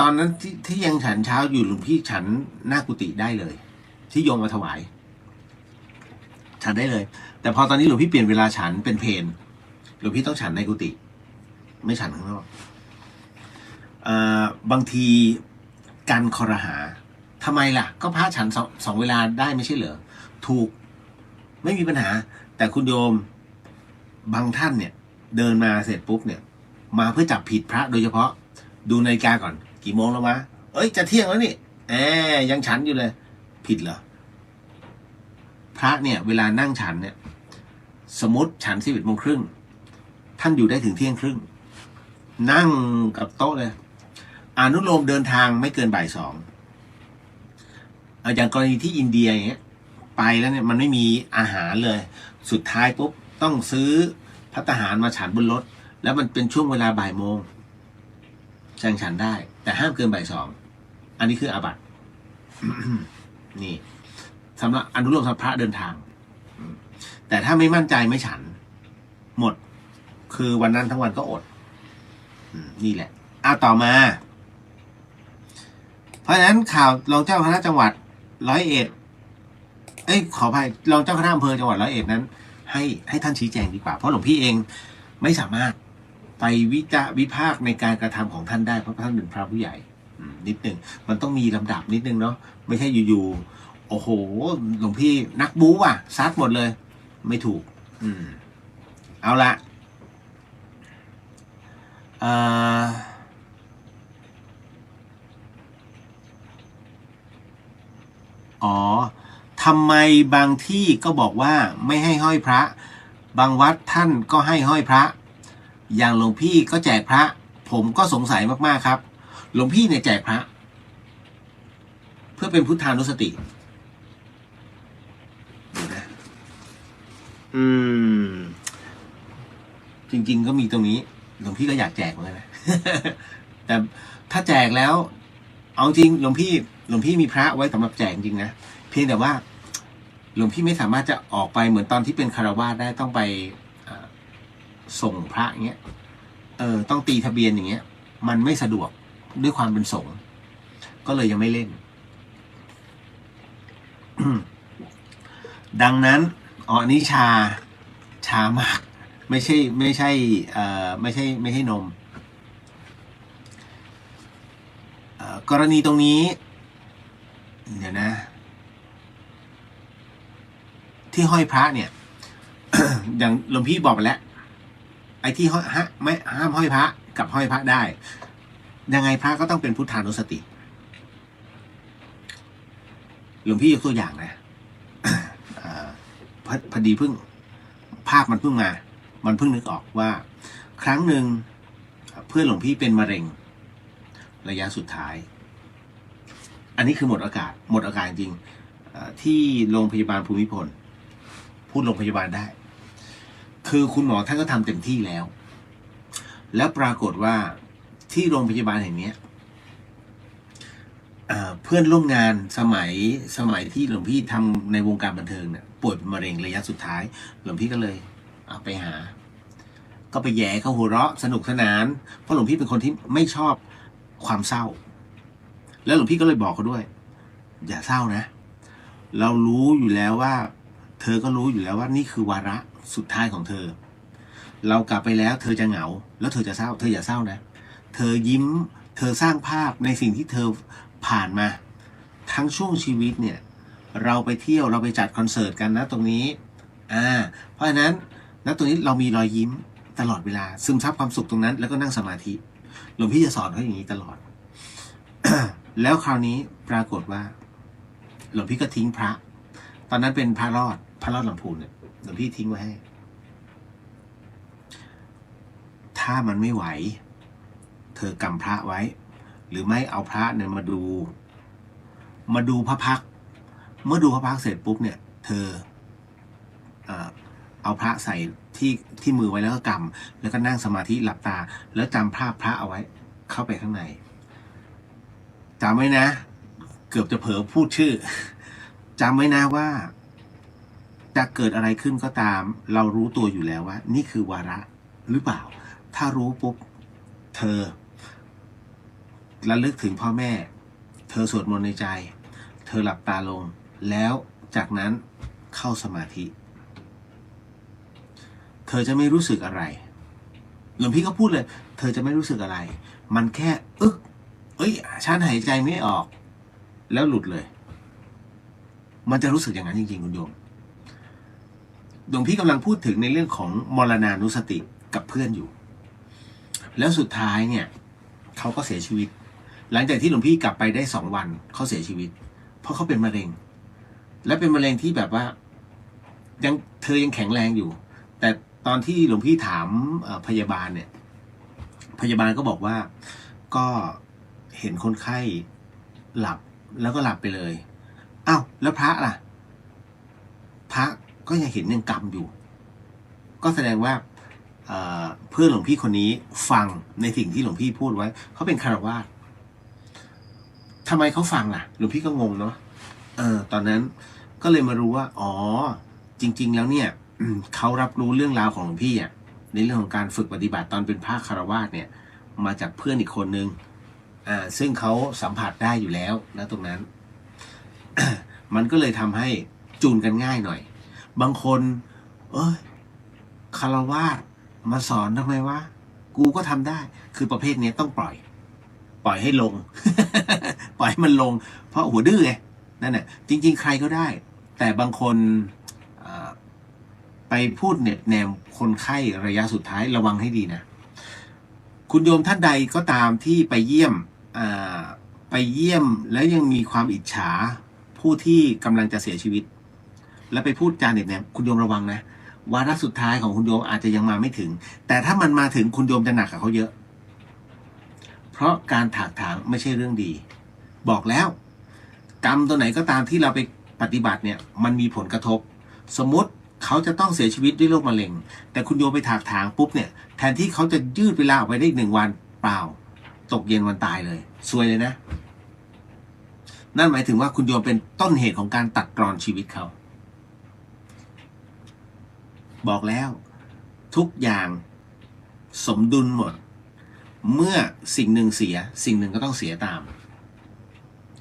ตอนนั้นที่ยังฉันเช้าอยู่หลวงพี่ฉันหน้ากุฏิได้เลยที่โยมมาถวายฉันได้เลยแต่พอตอนนี้หลวงพี่เปลี่ยนเวลาฉันเป็นเพลหลวงพี่ต้องฉันในกุฏิไม่ฉันข้างนอกบางทีการคอรหาทำไมล่ะก็พระฉันสองเวลาได้ไม่ใช่เหรอถูกไม่มีปัญหาแต่คุณโยมบางท่านเนี่ยเดินมาเสร็จปุ๊บเนี่ยมาเพื่อจับผิดพระโดยเฉพาะดูนาฬิกาก่อนกี่โมงแล้ววะจะเที่ยงแล้วนี่ยังฉันอยู่เลยผิดเหรอพระเนี่ยเวลานั่งฉันเนี่ยสมมติฉัน11:30ท่านอยู่ได้ถึงเที่ยงครึ่งนั่งกับโต๊ะเลยอนุโลมเดินทางไม่เกินบ่าย 2อย่างกรณีที่อินเดียอย่างเงี้ยไปแล้วเนี่ยมันไม่มีอาหารเลยสุดท้ายปุ๊บต้องซื้อภัตตาหารมาฉันบนรถแล้วมันเป็นช่วงเวลาบ่ายโมงฉันได้แต่ห้ามเกินบ่าย 2อันนี้คืออาบัติ นี่สำหรับอนุโลมสำหรับพระเดินทางแต่ถ้าไม่มั่นใจไม่ฉันหมดคือวันนั้นทั้งวันก็อดนี่แหละต่อมาเพราะฉะนั้นข่าวรองเจ้าคณะจังหวัด101ขออภัยรองเจ้าคณะอำเภอจังหวัด101นั้นให้ท่านชี้แจงดีกว่าเพราะหลวงพี่เองไม่สามารถไปวิพากษ์ในการกระทำของท่านได้เพราะท่านเป็นพระผู้ใหญ่นิดนึงมันต้องมีลำดับนิดนึงเนาะไม่ใช่อยู่ๆโอ้โหหลวงพี่นักบู๊ซัดหมดเลยไม่ถูกเอาละทำไมบางที่ก็บอกว่าไม่ให้ห้อยพระบางวัดท่านก็ให้ห้อยพระอย่างหลวงพี่ก็แจกพระผมก็สงสัยมากๆครับหลวงพี่เนี่ยแจกพระเพื่อเป็นพุทธานุสติจริงๆก็มีตรงนี้หลวงพี่ก็อยากแจกเหมือนกันนะ แต่ถ้าแจกแล้วเอาจริงหลวงพี่มีพระไว้สำหรับแจกจริงนะเพียงแต่ว่า หลวงพี่ไม่สามารถจะออกไปเหมือนตอนที่เป็นคฤหัสถ์ได้ต้องไปส่งพระอย่างเงี้ยต้องตีทะเบียนอย่างเงี้ยมันไม่สะดวกด้วยความเป็นสงฆ์ก็เลยยังไม่เล่น ดังนั้นอันนี้ชามากไม่ใช่นมกรณีตรงนี้เดี๋ยวนะที่ห้อยพระเนี่ย อย่างหลวงพี่บอกไปแล้วไอ้ที่ไม่ห้ามห้อยพระกับห้อยพระได้ยังไงพระก็ต้องเป็นพุทธานุสติหลวงพี่ยกตัวอย่างนะ พอดีภาพมันเพิ่งมามันเพิ่งนึกออกว่าครั้งหนึ่งเพื่อนหลวงพี่เป็นมะเร็งระยะสุดท้ายอันนี้คือหมดอากาศจริงที่โรงพยาบาลภูมิพลพูดโรงพยาบาลได้คือคุณหมอท่านก็ทำเต็มที่แล้วปรากฏว่าที่โรงพยาบาลแห่งนี้เพื่อนร่วมงานสมัยที่หลวงพี่ทำในวงการบันเทิงเนี่ยป่วยเป็นมะเร็งระยะสุดท้ายหลวงพี่ก็เลยไปหาก็ไปแย่เขาหัวเราะสนุกสนานเพราะหลวงพี่เป็นคนที่ไม่ชอบความเศร้าแล้วหลวงพี่ก็เลยบอกเขาด้วยอย่าเศร้านะเรารู้อยู่แล้วว่าเธอก็รู้อยู่แล้วว่านี่คือวาระสุดท้ายของเธอเรากลับไปแล้วเธอจะเหงาแล้วเธอจะเศร้าเธออย่าเศร้านะเธอยิ้มเธอสร้างภาพในสิ่งที่เธอผ่านมาทั้งช่วงชีวิตเนี่ยเราไปเที่ยวเราไปจัดคอนเสิร์ตกันนะตรงนี้เพราะฉะนั้นณตรงนี้เรามีรอยยิ้มตลอดเวลาซึมซับความสุขตรงนั้นแล้วก็นั่งสมาธิหลวงพี่จะสอนเขาอย่างนี้ตลอด แล้วคราวนี้ปรากฏว่าหลวงพี่ก็ทิ้งพระตอนนั้นเป็นพระรอดลำพูนเนี่ยหลวงพี่ทิ้งไว้ให้ถ้ามันไม่ไหวเธอกำพระไว้หรือไม่เอาพระเนี่ยมาดูพระพักเมื่อดูพระพักเสร็จปุ๊บเนี่ยเธอเอาพระใส่ที่มือไว้แล้วก็กำแล้วก็นั่งสมาธิหลับตาแล้วจำภาพพระเอาไว้เข้าไปข้างในจำไว้นะเกือบจะเผลอพูดชื่อจำไว้นะว่าจะเกิดอะไรขึ้นก็ตามเรารู้ตัวอยู่แล้วว่านี่คือวาระหรือเปล่าถ้ารู้ปุ๊บเธอระลึกถึงพ่อแม่เธอสวดมนต์ในใจเธอหลับตาลงแล้วจากนั้นเข้าสมาธิเธอจะไม่รู้สึกอะไรหลวงพี่ก็พูดเลยเธอจะไม่รู้สึกอะไรมันแค่ฉันหายใจไม่ออกแล้วหลุดเลยมันจะรู้สึกอย่างนั้นจริงๆคุณโยมหลวงพี่กำลังพูดถึงในเรื่องของมรณานุสติกับเพื่อนอยู่แล้วสุดท้ายเนี่ยเขาก็เสียชีวิตหลังจากที่หลวงพี่กลับไปได้2 วันเขาเสียชีวิตเพราะเขาเป็นมะเร็งและเป็นมะเร็งที่แบบว่าเธอยังแข็งแรงอยู่แต่ตอนที่หลวงพี่ถามพยาบาลเนี่ยพยาบาลก็บอกว่าก็เห็นคนไข้หลับแล้วก็หลับไปเลยแล้วพระล่ะพระก็ยังเห็นยังกำอยู่ก็แสดงว่าเพื่อนหลวงพี่คนนี้ฟังในสิ่งที่หลวงพี่พูดไว้เขาเป็นคฤหัสถ์ทำไมเขาฟังล่ะหลวงพี่ก็งงเนาะตอนนั้นก็เลยมารู้ว่าจริงๆแล้วเนี่ยเขารับรู้เรื่องราวของหลวงพี่ในเรื่องของการฝึกปฏิบัติตอนเป็นพระคฤหัสถ์เนี่ยมาจากเพื่อนอีกคนนึงซึ่งเขาสัมผัสได้อยู่แล้วนะตรงนั้น มันก็เลยทำให้จูนกันง่ายหน่อยบางคนคฤหัสถ์มาสอนทำไมวะกูก็ทำได้คือประเภทนี้ต้องปล่อยให้ลง ปล่อยให้มันลงเพราะหัวดื้อไงนั่นแหละจริงๆใครก็ได้แต่บางคนไปพูดเน็บแนมคนไข้ระยะสุดท้ายระวังให้ดีนะคุณโยมท่านใดก็ตามที่ไปเยี่ยมแล้วยังมีความอิจฉาผู้ที่กำลังจะเสียชีวิตแล้วไปพูดจาเน็บแนมคุณโยมระวังนะวาระสุดท้ายของคุณโยมอาจจะยังมาไม่ถึงแต่ถ้ามันมาถึงคุณโยมจะหนักกับเขาเยอะเพราะการถากถางไม่ใช่เรื่องดีบอกแล้วกรรมตัวไหนก็ตามที่เราไปปฏิบัติเนี่ยมันมีผลกระทบสมมติเขาจะต้องเสียชีวิตด้วยโรคมะเร็งแต่คุณโยมไปถากถางปุ๊บเนี่ยแทนที่เขาจะยืดเวลาออกไปได้อีก1 วันเปล่าตกเย็นวันตายเลยซวยเลยนะนั่นหมายถึงว่าคุณโยมเป็นต้นเหตุของการตัดรอนชีวิตเขา บอกแล้วทุกอย่างสมดุลหมด เมื่อสิ่งหนึ่งเสียสิ่งหนึ่งก็ต้องเสียตาม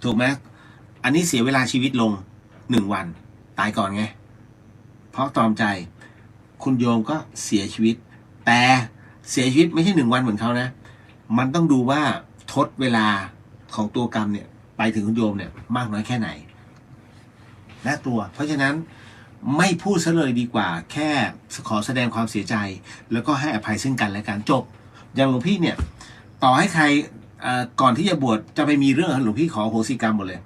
ถูกไหมอันนี้เสียเวลาชีวิตลง1 วันตายก่อนไงเพราะตรอมใจคุณโยมก็เสียชีวิตแต่เสียชีวิตไม่ใช่1 วันเหมือนเขานะมันต้องดูว่าทดเวลาของตัวกรรมเนี่ยไปถึงคุณโยมเนี่ยมากน้อยแค่ไหนน่ากลัวเพราะฉะนั้นไม่พูดซะเลยดีกว่าแค่ขอแสดงความเสียใจแล้วก็ให้อภัยซึ่งกันและกันจบอย่างหลวงพี่เนี่ยต่อให้ใครก่อนที่จะบวชจะไปมีเรื่องหลวงพี่ขออโหสิกรรมหมดเลย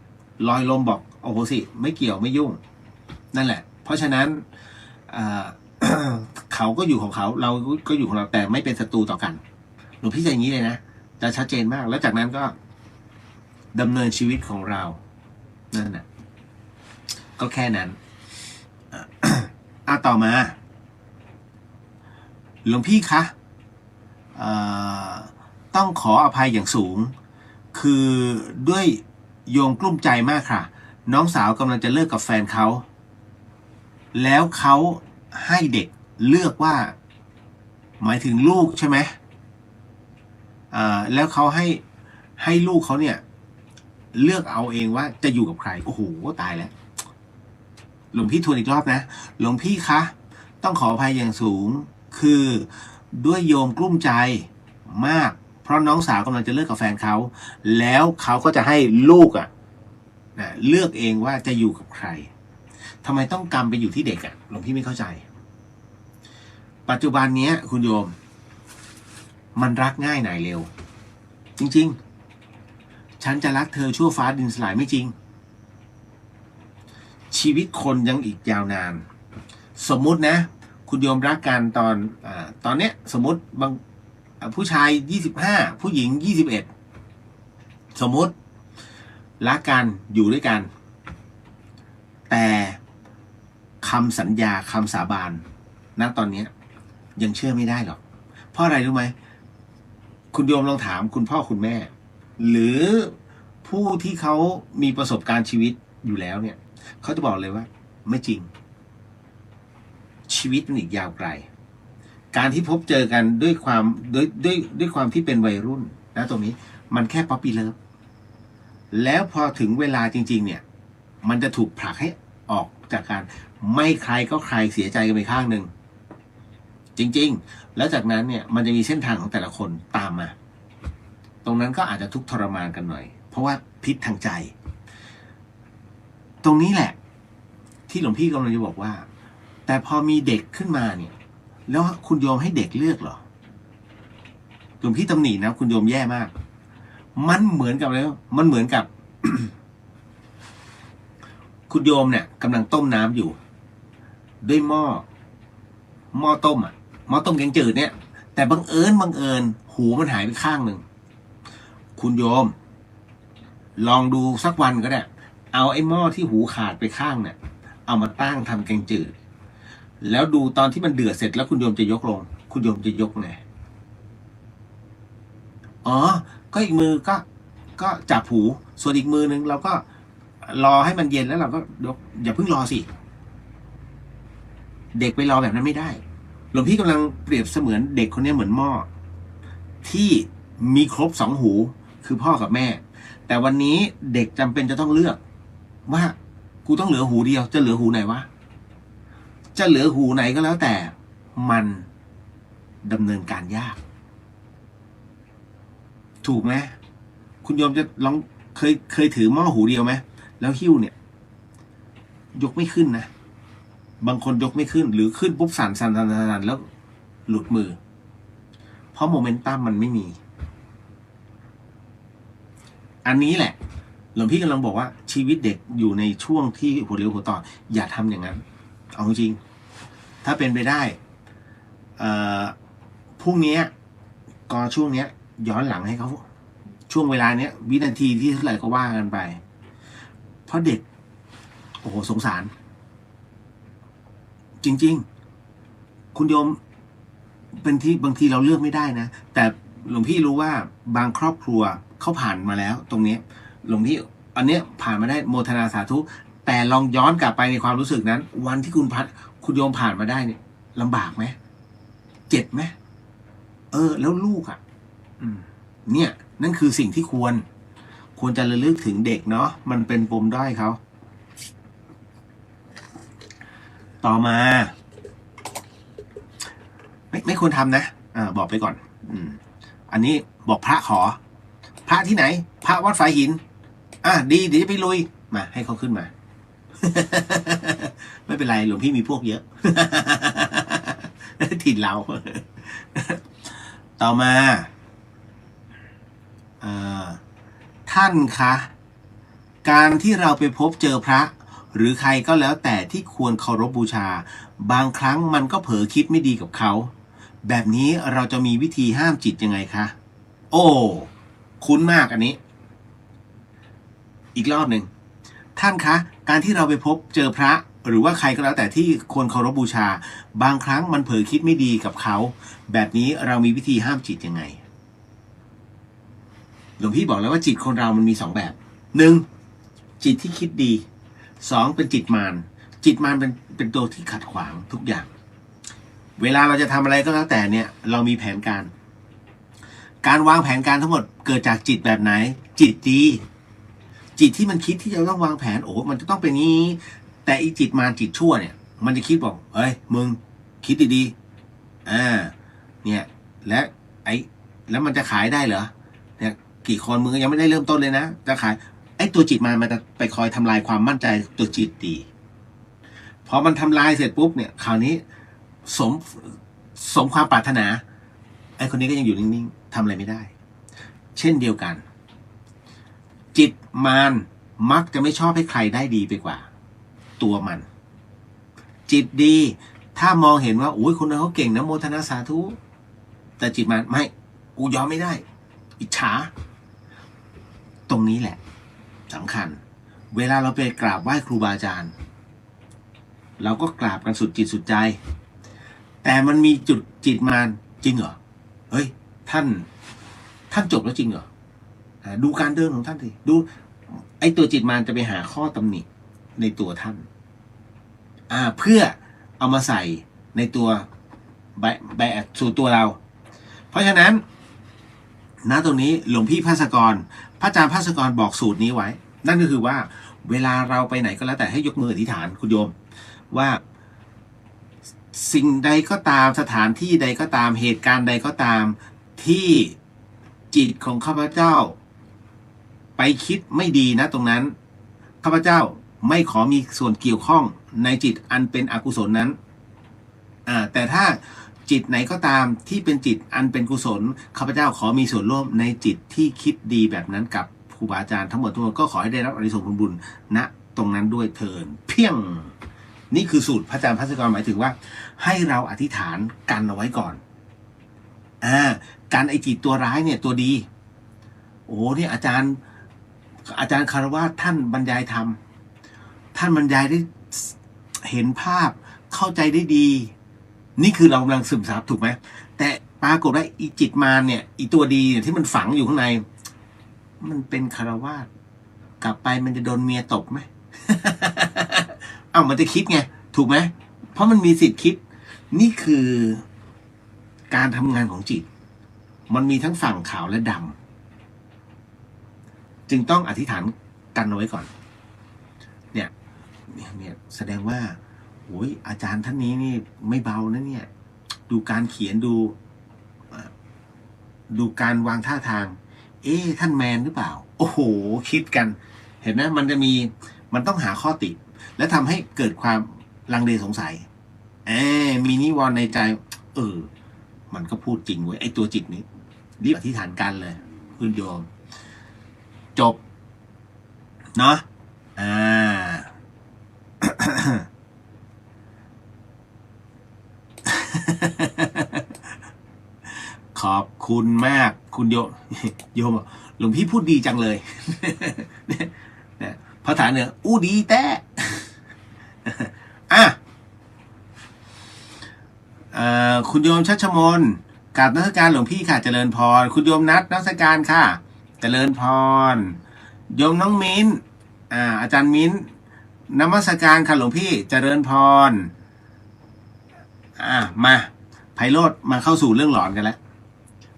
ลอยลมบอกอโหสิไม่เกี่ยวไม่ยุ่งนั่นแหละเพราะฉะนั้นเขาก็อยู่ของเขาเราก็อยู่ของเราแต่ไม่เป็นศัตรูต่อกันหลวงพี่จะอย่างนี้เลยนะจะชัดเจนมากแล้วจากนั้นก็ดำเนินชีวิตของเรานั่นแหละก็แค่นั้นต่อมาหลวงพี่คะต้องขออภัยอย่างสูงคือด้วยโยมกลุ้มใจมากค่ะน้องสาวกำลังจะเลิกกับแฟนเขาแล้วเขาให้เด็กเลือกว่าหมายถึงลูกใช่ไหมแล้วเขาให้ลูกเขาเนี่ยเลือกเอาเองว่าจะอยู่กับใครโอ้โหตายแล้วหลวงพี่ทวนอีกรอบนะหลวงพี่คะต้องขออภัยอย่างสูงคือด้วยโยมกลุ้มใจมากเพราะน้องสาวกำลังจะเลิกกับแฟนเขาแล้วเขาก็จะให้ลูกเลือกเองว่าจะอยู่กับใครทำไมต้องกรรมไปอยู่ที่เด็กหลวงพี่ไม่เข้าใจปัจจุบันนี้คุณโยมมันรักง่ายหน่ายเร็วจริงๆฉันจะรักเธอชั่วฟ้าดินสลายไม่จริงชีวิตคนยังอีกยาวนานสมมุตินะคุณโยมรักกันตอนเนี้ยสมมุติบางผู้ชาย25ผู้หญิง21สมมุติรักกันอยู่ด้วยกันแต่คำสัญญาคำสาบานณตอนนี้ยังเชื่อไม่ได้หรอกเพราะอะไรรู้ไหมคุณโยมลองถามคุณพ่อคุณแม่หรือผู้ที่เขามีประสบการณ์ชีวิตอยู่แล้วเนี่ยเขาจะบอกเลยว่าไม่จริงชีวิตมันอีกยาวไกลการที่พบเจอกันด้วยความที่เป็นวัยรุ่นนะตรงนี้มันแค่ป๊อปปี้เลิฟแล้วพอถึงเวลาจริงๆเนี่ยมันจะถูกผลักให้ออกจากการไม่ใครก็ใครเสียใจกันไปข้างหนึ่งจริงๆแล้วจากนั้นเนี่ยมันจะมีเส้นทางของแต่ละคนตามมาตรงนั้นก็อาจจะทุกข์ทรมานกันหน่อยเพราะว่าพิษทางใจตรงนี้แหละที่หลวงพี่กำลังจะบอกว่าแต่พอมีเด็กขึ้นมาเนี่ยแล้วคุณโยมให้เด็กเลือกเหรอหลวงพี่ตำหนินะคุณโยมแย่มากมันเหมือนกับอะไรมันเหมือนกับ คุณโยมเนี่ยกำลังต้มน้ำอยู่ด้วยหม้อต้มหม้อต้มแกงจืดเนี่ยแต่บังเอิญหูมันหายไปข้างหนึ่งคุณโยมลองดูสักวันก็ได้เอาไอ้หม้อที่หูขาดไปข้างเนี่ยเอามาตั้งทำแกงจืดแล้วดูตอนที่มันเดือดเสร็จแล้วคุณโยมจะยกลงคุณโยมจะยกไงก็อีกมือก็จับหูส่วนอีกมือนึงเราก็รอให้มันเย็นแล้วเราก็ยกอย่าเพิ่งรอสิเด็กไปรอแบบนั้นไม่ได้หลวงพี่กำลังเปรียบเสมือนเด็กคนนี้เหมือนหม้อที่มีครบ2หูคือพ่อกับแม่แต่วันนี้เด็กจำเป็นจะต้องเลือกว่ากูต้องเหลือหูเดียวจะเหลือหูไหนวะจะเหลือหูไหนก็แล้วแต่มันดำเนินการยากถูกไหมคุณโยมจะลองเคยถือหม้อหูเดียวไหมแล้วหิ้วเนี่ยยกไม่ขึ้นนะบางคนยกไม่ขึ้นหรือขึ้นปุ๊บสั่นแล้วหลุดมือเพราะโมเมนตัมมันไม่มีอันนี้แหละหลวงพี่กำลังบอกว่าชีวิตเด็กอยู่ในช่วงที่หัวเรียวหัวต่ออย่าทำอย่างนั้นเอาจริงถ้าเป็นไปได้พรุ่งนี้ก็ช่วงเนี้ยย้อนหลังให้เขาช่วงเวลาเนี้ยวินาทีที่เท่าไหร่ก็ว่ากันไปเพราะเด็กโอ้โหสงสารจริงๆคุณโยมเป็นที่บางทีเราเลือกไม่ได้นะแต่หลวงพี่รู้ว่าบางครอบครัวเขาผ่านมาแล้วตรงนี้หลวงพี่อันเนี้ยผ่านมาได้โมทนาสาธุแต่ลองย้อนกลับไปในความรู้สึกนั้นวันที่คุณโยมผ่านมาได้เนี่ย ลำบากไหมเจ็บไหมแล้วลูกเนี่ย นั่นคือสิ่งที่ควรจะระลึกถึงเด็กเนาะมันเป็นปมด้อยเขาต่อมาไม่ควรทำนะบอกไปก่อนอันนี้บอกพระขอพระที่ไหนพระวัดฝายหินดีเดี๋ยวจะไปลุยมาให้เขาขึ้นมา ไม่เป็นไรหลวงพี่มีพวกเยอะ ถิ่นเรา ต่อมาท่านคะการที่เราไปพบเจอพระหรือใครก็แล้วแต่ที่ควรเคารพบูชาบางครั้งมันก็เผลอคิดไม่ดีกับเขาแบบนี้เราจะมีวิธีห้ามจิตยังไงคะโอ้คุ้นมากอันนี้อีกรอบหนึ่งท่านคะการที่เราไปพบเจอพระหรือว่าใครก็แล้วแต่ที่ควรเคารพบูชาบางครั้งมันเผลอคิดไม่ดีกับเขาแบบนี้เรามีวิธีห้ามจิตยังไงหลวงพี่บอกแล้วว่าจิตคนเรามันมี2แบบ1จิตที่คิดดี2เป็นจิตมารจิตมารเป็นตัวที่ขัดขวางทุกอย่างเวลาเราจะทำอะไรก็แล้วแต่เนี่ยเรามีแผนการวางแผนการทั้งหมดเกิดจากจิตแบบไหนจิตดีจิตที่มันคิดที่จะต้องวางแผนมันจะต้องเป็นนี้แต่อีจิตมารจิตชั่วเนี่ยมันจะคิดบอกเฮ้ยมึงคิดดีๆเนี่ยแล้วมันจะขายได้เหรอเนี่ยกี่คนมึงยังไม่ได้เริ่มต้นเลยนะจะขายไอ้ตัวจิตมันจะไปคอยทำลายความมั่นใจตัวจิตดีพอมันทำลายเสร็จปุ๊บเนี่ยคราวนี้สมความปรารถนาไอ้คนนี้ก็ยังอยู่นิ่งๆทำอะไรไม่ได้เช่นเดียวกันจิตมารมักจะไม่ชอบให้ใครได้ดีไปกว่าตัวมันจิตดีถ้ามองเห็นว่าคนนั้นเขาเก่งนะโมทนาสาธุแต่จิตมารไม่กูยอมไม่ได้อิจฉาตรงนี้แหละสำคัญเวลาเราไปกราบไหว้ครูบาอาจารย์เราก็กราบกันสุดจิตสุดใจแต่มันมีจุดจิตมารจริงเหรอเฮ้ยท่านจบแล้วจริงเหรอดูการเดินของท่านสิดูไอ้ตัวจิตมารจะไปหาข้อตำหนิในตัวท่านเพื่อเอามาใส่ในตัวใบสู่ตัวเราเพราะฉะนั้นณตรงนี้หลวงพี่ภาสกรพระอาจารย์ภาสกรบอกสูตรนี้ไว้นั่นก็คือว่าเวลาเราไปไหนก็แล้วแต่ให้ยกมืออธิษฐานคุณโยมว่าสิ่งใดก็ตามสถานที่ใดก็ตามเหตุการณ์ใดก็ตามที่จิตของข้าพเจ้าไปคิดไม่ดีนะตรงนั้นข้าพเจ้าไม่ขอมีส่วนเกี่ยวข้องในจิตอันเป็นอกุศลนั้นแต่ถ้าจิตไหนก็ตามที่เป็นจิตอันเป็นกุศลข้าพเจ้าขอมีส่วนร่วมในจิตที่คิดดีแบบนั้นกับครูบาอาจารย์ทั้งหมดทุกคนก็ขอให้ได้รับอานิสงส์ผลบุญณตรงนั้นด้วยเถิดเพียงนี่คือสูตรพระอาจารย์ภาสกรหมายถึงว่าให้เราอธิษฐานกันเอาไว้ก่อนการไอจิตตัวร้ายเนี่ยตัวดีเนี่ยอาจารย์คารวะท่านบรรยายธรรมท่านบรรยายได้เห็นภาพเข้าใจได้ดีนี่คือเรากำลังซึมซับถูกไหมแต่ปรากฏว่าอีจิตมารเนี่ยอีตัวดีเนี่ยที่มันฝังอยู่ข้างในมันเป็นคารวะกลับไปมันจะโดนเมียตบไหม มันจะคิดไงถูกไหมเพราะมันมีสิทธิ์คิดนี่คือการทำงานของจิตมันมีทั้งฝั่งขาวและดำจึงต้องอธิษฐานกันเอาไว้ก่อนเนี่ยแสดงว่าอาจารย์ท่านนี้นี่ไม่เบานะเนี่ยดูการเขียนดูการวางท่าทางท่านแมนหรือเปล่าคิดกันเห็นไหมมันต้องหาข้อติและทำให้เกิดความลังเลสงสัยมีนิวรณ์ในใจมันก็พูดจริงเว้ยไอ้ตัวจิตนี้รีบอธิษฐานกันเลยคุณโยมจบเนาะขอบคุณมากคุณโยมหลวงพี่พูดดีจังเลยภาษาเหนือดีแต่คุณโยมชัชมนกราบนมัสการหลวงพี่ค่ะเจริญพรคุณโยมนัทนมัสการค่ะเจริญพรโยมน้องมิ้นอาจารย์มิ้นนมัสการค่ะหลวงพี่เจริญพร มาไพโรจน์มาเข้าสู่เรื่องหลอนกันแล้ว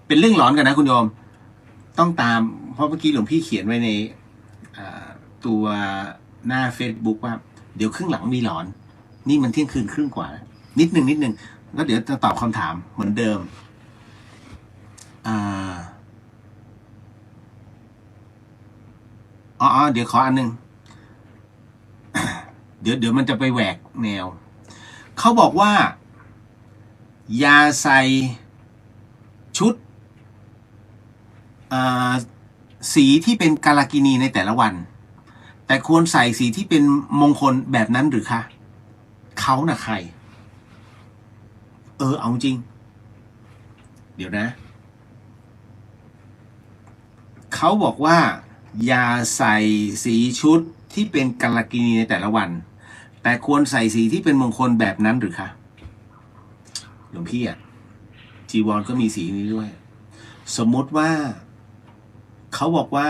เป็นเรื่องหลอนกันนะคุณโยมต้องตามเพราะเมื่อกี้หลวงพี่เขียนไว้ในตัวหน้า Facebook ว่าเดี๋ยวครึ่งหลังมีหลอน นี่มันเที่ยงคืนครึ่งกว่าแล้วนิดนึงแล้วเดี๋ยวจะตอบคำถามเหมือนเดิมเดี๋ยวขออันนึง เดี๋ยวมันจะไปแหวกแนวเขาบอกว่าอย่าใส่ชุดสีที่เป็นกาลกินีในแต่ละวันแต่ควรใส่สีที่เป็นมงคลแบบนั้นหรือคะเขาน่ะใครเอาจริงเดี๋ยวนะเขาบอกว่าอย่าใส่สีชุดที่เป็นกาลกินีในแต่ละวันแต่ควรใส่สีที่เป็นมงคลแบบนั้นหรือคะหลวงพี่จีวรก็มีสีนี้ด้วยสมมติว่าเขาบอกว่า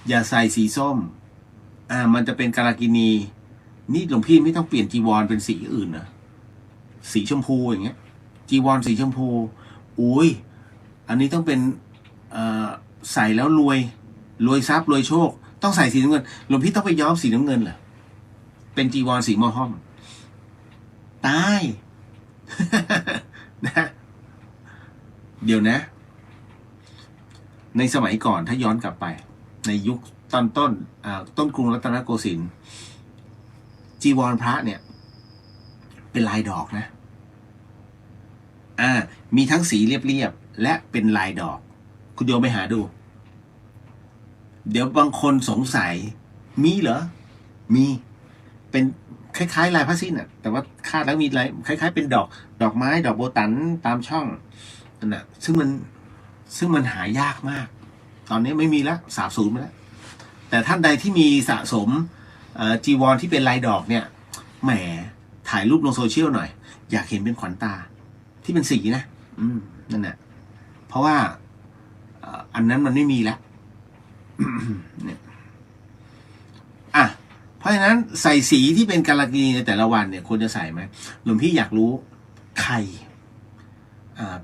อย่าใส่สีส้มมันจะเป็นกาลกินีนี่หลวงพี่ไม่ต้องเปลี่ยนจีวรเป็นสีอื่นนะสีชมพูอย่างเงี้ยจีวรสีชมพูอุ้ยอันนี้ต้องเป็นใส่แล้วรวยทรัพย์รวยโชคต้องใส่สีน้ำเงินหลวงพี่ต้องไปย้อมสีน้ำเงินเหรอเป็นจีวรสีมอห้อมตายนะเดี๋ยวนะในสมัยก่อนถ้าย้อนกลับไปในยุคต้นกรุงรัตนโกสินทร์จีวรพระเนี่ยเป็นลายดอกนะมีทั้งสีเรียบๆและเป็นลายดอกคุณโยมไปหาดูเดี๋ยวบางคนสงสัยมีเหรอมีเป็นคล้ายๆลายผ้าสิ้นแต่ว่าคาดแล้วมีลายคล้ายๆเป็นดอกไม้ดอกโบตันตามช่องนั่นแหละซึ่งมันหายากมากตอนนี้ไม่มีแล้วสาบสูญไปแล้วแต่ท่านใดที่มีสะสมจีวรที่เป็นลายดอกเนี่ยแหมถ่ายรูปลงโซเชียลหน่อยอยากเห็นเป็นขวัญตาที่เป็นสีนะนั่นแหละเพราะว่าอันนั้นมันไม่มีแล้วเนี่ยเพราะฉะนั้นใส่สีที่เป็นกาลกินีในแต่ละวันเนี่ยควรจะใส่ไหมหลวงพี่อยากรู้ใคร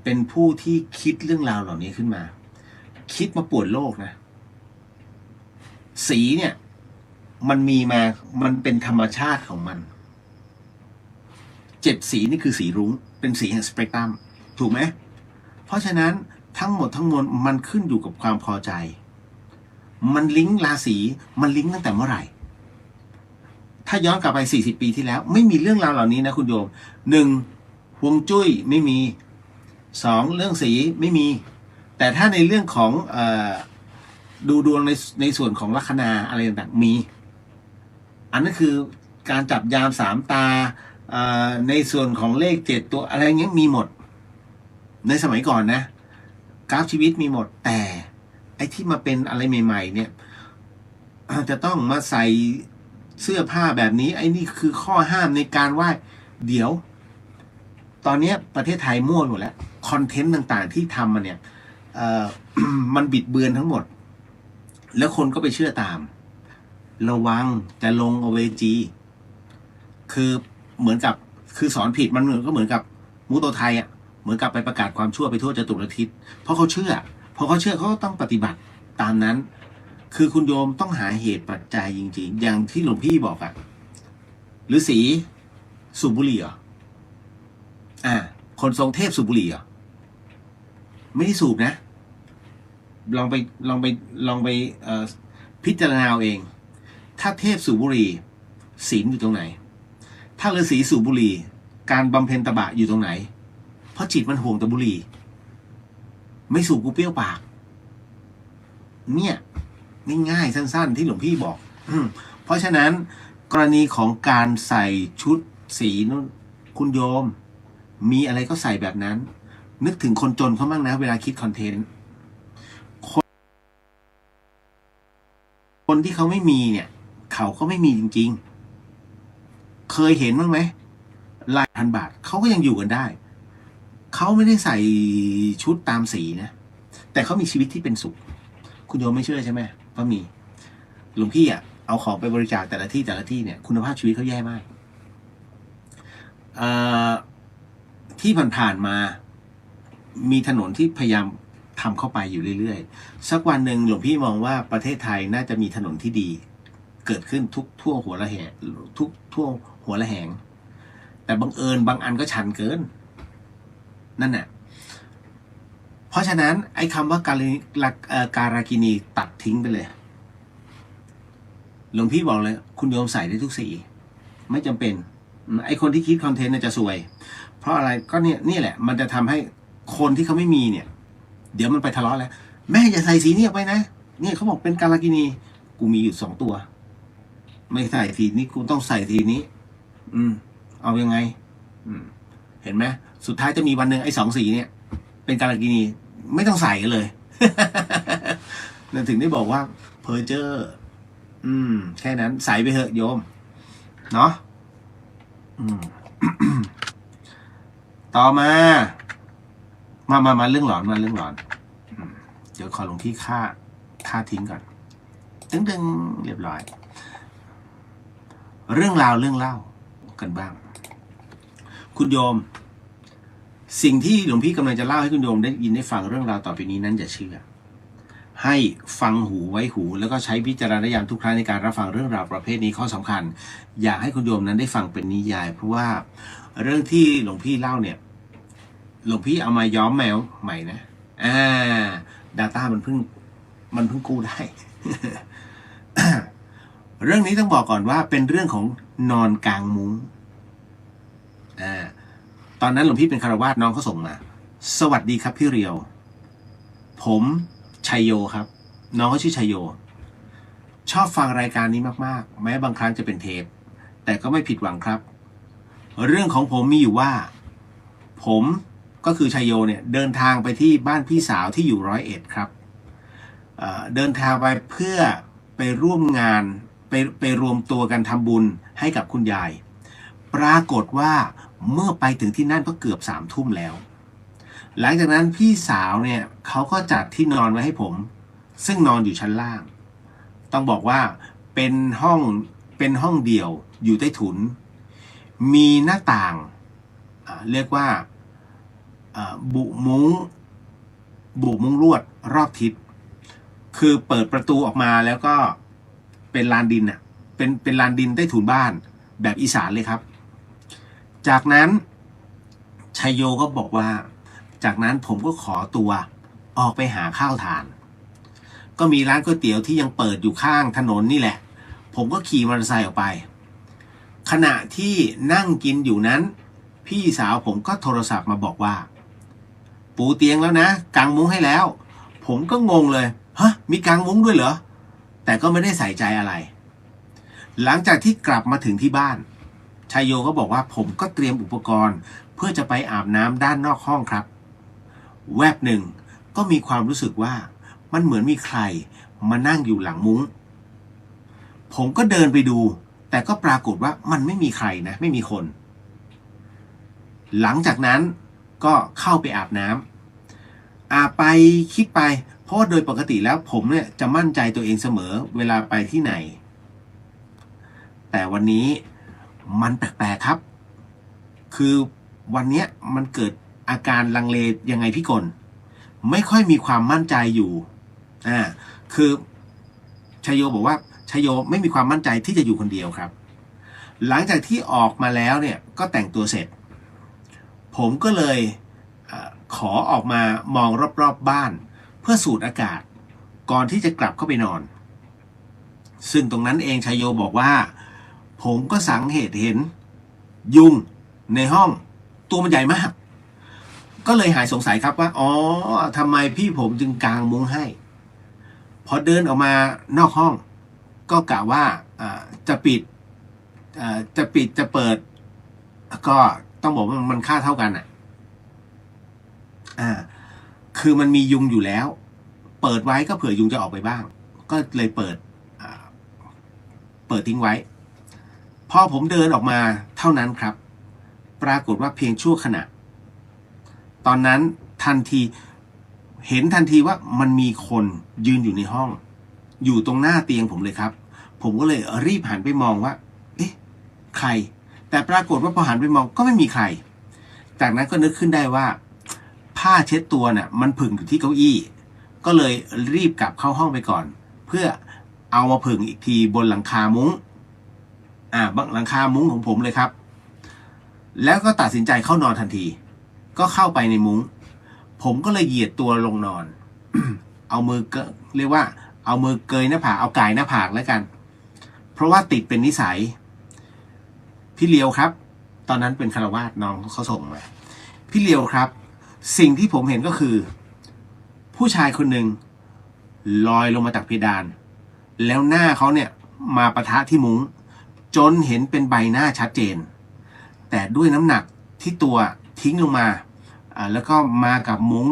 เป็นผู้ที่คิดเรื่องราวเหล่านี้ขึ้นมาคิดมาป่วนโลกนะสีเนี่ยมันมีมามันเป็นธรรมชาติของมัน7สีนี่คือสีรุ้งเป็นสีแห่งสเปกตรัมถูกไหมเพราะฉะนั้นทั้งหมดทั้งมวลมันขึ้นอยู่กับความพอใจมันลิงก์ราศีมันลิงก์ตั้งแต่เมื่อไหร่ถ้าย้อนกลับไป40 ปีที่แล้วไม่มีเรื่องราวเหล่านี้นะคุณโยม1ฮวงจุ้ยไม่มี2เรื่องสีไม่มีแต่ถ้าในเรื่องของดูดวงในส่วนของลัคนาอะไรต่างๆมีอันนั้นคือการจับยาม3 ตาในส่วนของเลข7ตัวอะไรเงี้ยมีหมดในสมัยก่อนนะกราฟชีวิตมีหมดแต่ไอ้ที่มาเป็นอะไรใหม่ๆเนี่ยจะต้องมาใส่เสื้อผ้าแบบนี้ไอ้นี่คือข้อห้ามในการไหว้เดี๋ยวตอนนี้ประเทศไทยมั่วหมดแล้วคอนเทนต์ต่างๆที่ทำมาเนี่ยมันบิดเบือนทั้งหมดแล้วคนก็ไปเชื่อตามระวังจะลงอเวจีคือเหมือนกับคือสอนผิดมันก็เหมือนกับมูโตไทยเหมือนกับไปประกาศความชั่วไปทั่วจตุรทิศเพราะเขาเชื่อเขาก็ต้องปฏิบัติตามนั้นคือคุณโยมต้องหาเหตุปัจจัยจริงๆอย่างที่หลวงพี่บอกหรือสีสูบบุหรี่คนทรงเทพสูบบุหรี่ไม่ได้สูบนะลองไปพิจารณาเอาเองถ้าเทพสูบบุหรี่ศีลอยู่ตรงไหนถ้าฤาษีสูบบุหรี่การบำเพ็ญตบะอยู่ตรงไหนเพราะจิตมันห่วงแต่บุหรี่ไม่สูบกูเปรี้ยวปากเนี่ยง่ายๆสั้นๆที่หลวงพี่บอกเพราะฉะนั้นกรณีของการใส่ชุดสีนู้นคุณโยมมีอะไรก็ใส่แบบนั้นนึกถึงคนจนเขาบ้างนะเวลาคิดคอนเทนต์คนที่เขาไม่มีเนี่ยเขาก็ไม่มีจริงๆเคยเห็นบ้างไหมราย1,000 บาทเขาก็ยังอยู่กันได้เขาไม่ได้ใส่ชุดตามสีนะแต่เขามีชีวิตที่เป็นสุขคุณโยมไม่เชื่อใช่ไหมว่ามีหลวงพี่เอาของไปบริจาคแต่ละที่เนี่ยคุณภาพชีวิตเขาแย่มาก ที่ผ่านๆมามีถนนที่พยายามทำเข้าไปอยู่เรื่อยๆสักวันหนึ่งหลวงพี่มองว่าประเทศไทยน่าจะมีถนนที่ดีเกิดขึ้นทุกทั่วหัวละแหงทุกทั่วหัวละแหงแต่บังเอิญบางอันก็ชันเกินนั่นน่ะเพราะฉะนั้นไอ้คำว่าการากินีตัดทิ้งไปเลยหลวงพี่บอกเลยคุณโยมใส่ได้ทุกสีไม่จำเป็นไอ้คนที่คิดคอนเทนต์จะซวยเพราะอะไรก็นี่แหละมันจะทำให้คนที่เขาไม่มีเนี่ยเดี๋ยวมันไปทะเลาะแล้วแม่อย่าใส่สีนี้ออกไปนะเนี่ยเขาบอกเป็นการากินีกูมีอยู่2 ตัวไม่ใส่สีนี้กูต้องใส่สีนี้เอายังไงเห็นไหมสุดท้ายจะมีวันหนึ่งไอ้2 สีเนี่ยเป็นการากินีไม่ต้องใส่กันเลย นั่นถึงได้บอกว่าเพอร์เจอร์แค่นั้นใส่ไปเถอะโยมเนาะต่อมาเรื่องหลอนเรื่องหลอนเดี๋ยวขอลงที่ค่าทิ้งก่อนตึงเรียบร้อยเรื่องเล่ากันบ้างคุณโยมสิ่งที่หลวงพี่กำลังจะเล่าให้คุณโยมได้ยินได้ฟังเรื่องราวต่อไปนี้นั้นอย่าเชื่อให้ฟังหูไว้หูแล้วก็ใช้วิจารณญาณทุกครั้งในการรับฟังเรื่องราวประเภทนี้ข้อสำคัญอยากให้คุณโยมนั้นได้ฟังเป็นนิยายเพราะว่าเรื่องที่หลวงพี่เล่าเนี่ยหลวงพี่เอามาย้อมแมวใหม่นะData มันเพิ่งกู้ได้ เรื่องนี้ต้องบอกก่อนว่าเป็นเรื่องของนอนกลางมุ้งตอนนั้นหลวงพี่เป็นคฤหัสถ์น้องเขาส่งมาสวัสดีครับพี่เรียวผมชัยโยครับน้องเขาชื่อชัยโยชอบฟังรายการนี้มากๆแม้บางครั้งจะเป็นเทปแต่ก็ไม่ผิดหวังครับเรื่องของผมมีอยู่ว่าผมก็คือชัยโยเนี่ยเดินทางไปที่บ้านพี่สาวที่อยู่101ครับเดินทางไปเพื่อไปร่วมงานไปรวมตัวกันทำบุญให้กับคุณยายปรากฏว่าเมื่อไปถึงที่นั่นก็เกือบ3 ทุ่มแล้วหลังจากนั้นพี่สาวเนี่ยเขาก็จัดที่นอนไว้ให้ผมซึ่งนอนอยู่ชั้นล่างต้องบอกว่าเป็นห้องเดี่ยวอยู่ใต้ถุนมีหน้าต่างเรียกว่าบุมุ้งลวดรอบทิศคือเปิดประตูออกมาแล้วก็เป็นลานดินเป็นลานดินใต้ถุนบ้านแบบอีสานเลยครับจากนั้นชัยโยก็บอกว่าจากนั้นผมก็ขอตัวออกไปหาข้าวทานก็มีร้านก๋วยเตี๋ยวที่ยังเปิดอยู่ข้างถนนนี่แหละผมก็ขี่มอเตอร์ไซค์ออกไปขณะที่นั่งกินอยู่นั้นพี่สาวผมก็โทรศัพท์มาบอกว่าปูเตียงแล้วนะกางมุ้งให้แล้วผมก็งงเลยฮะมีกางมุ้งด้วยเหรอแต่ก็ไม่ได้ใส่ใจอะไรหลังจากที่กลับมาถึงที่บ้านชัยโยก็บอกว่าผมก็เตรียมอุปกรณ์เพื่อจะไปอาบน้ำด้านนอกห้องครับแวบหนึ่งก็มีความรู้สึกว่ามันเหมือนมีใครมานั่งอยู่หลังมุ้งผมก็เดินไปดูแต่ก็ปรากฏว่ามันไม่มีใครนะไม่มีคนหลังจากนั้นก็เข้าไปอาบน้ำอาบไปคิดไปเพราะโดยปกติแล้วผมเนี่ยจะมั่นใจตัวเองเสมอเวลาไปที่ไหนแต่วันนี้มันแปลกๆครับคือวันนี้มันเกิดอาการลังเลยังไงพี่กลไม่ค่อยมีความมั่นใจอยู่คือชัยโยบอกว่าชัยโยไม่มีความมั่นใจที่จะอยู่คนเดียวครับหลังจากที่ออกมาแล้วเนี่ยก็แต่งตัวเสร็จผมก็เลยขอออกมามองรอบๆบ้านเพื่อสูดอากาศก่อนที่จะกลับเข้าไปนอนซึ่งตรงนั้นเองชัยโยบอกว่าผมก็สังเกตเห็นยุงในห้องตัวมันใหญ่มากก็เลยหายสงสัยครับว่าอ๋อทำไมพี่ผมจึงกางมุ้งให้พอเดินออกมานอกห้องก็กะว่าจะปิดจะเปิดก็ต้องบอกว่ามันค่าเท่ากันคือมันมียุงอยู่แล้วเปิดไว้ก็เผื่อยุงจะออกไปบ้างก็เลยเปิดทิ้งไว้พอผมเดินออกมาเท่านั้นครับปรากฏว่าเพียงชั่วขณะตอนนั้นเห็นทันทีว่ามันมีคนยืนอยู่ในห้องอยู่ตรงหน้าเตียงผมเลยครับผมก็เลยรีบหันไปมองว่าเอ๊ะใครแต่ปรากฏว่าพอหันไปมองก็ไม่มีใคร จากนั้นก็นึกขึ้นได้ว่าผ้าเช็ดตัวเนี่ยมันผึ่งอยู่ที่เก้าอี้ก็เลยรีบกลับเข้าห้องไปก่อนเพื่อเอามาผึ่งอีกทีบนหลังคามุ้งหลังคามุ้งของผมเลยครับแล้วก็ตัดสินใจเข้านอนทันทีก็เข้าไปในมุ้งผมก็เลยเหยียดตัวลงนอน เอามือเรียกว่าเอามือเกยหน้าผากเอาก่ายหน้าผากแล้วกันเพราะว่าติดเป็นนิสัยพี่เลียวครับตอนนั้นเป็นคฤหัสถ์น้องเขาส่งมาพี่เลียวครับสิ่งที่ผมเห็นก็คือผู้ชายคนหนึ่งลอยลงมาจากเพดานแล้วหน้าเขาเนี่ยมาปะทะที่มุ้งจนเห็นเป็นใบหน้าชัดเจนแต่ด้วยน้ำหนักที่ตัวทิ้งลงมาแล้วก็มากับมุ้ง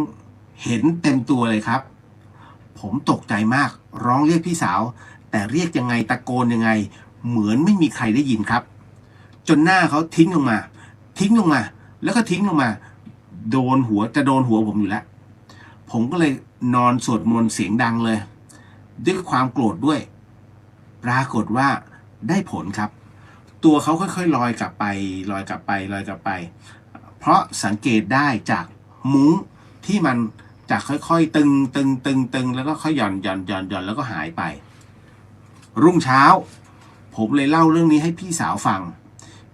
เห็นเต็มตัวเลยครับผมตกใจมากร้องเรียกพี่สาวแต่เรียกยังไงตะโกนยังไงเหมือนไม่มีใครได้ยินครับจนหน้าเขาทิ้งลงมาแล้วก็ทิ้งลงมาโดนหัวผมอยู่แล้วผมก็เลยนอนสวดมนต์เสียงดังเลยด้วยความโกรธด้วยปรากฏว่าได้ผลครับตัวเขาค่อยๆลอยกลับไปเพราะสังเกตได้จากมุ้งที่มันจากค่อยๆตึงแล้วก็ค่อยหย่อนแล้วก็หายไปรุ่งเช้าผมเลยเล่าเรื่องนี้ให้พี่สาวฟัง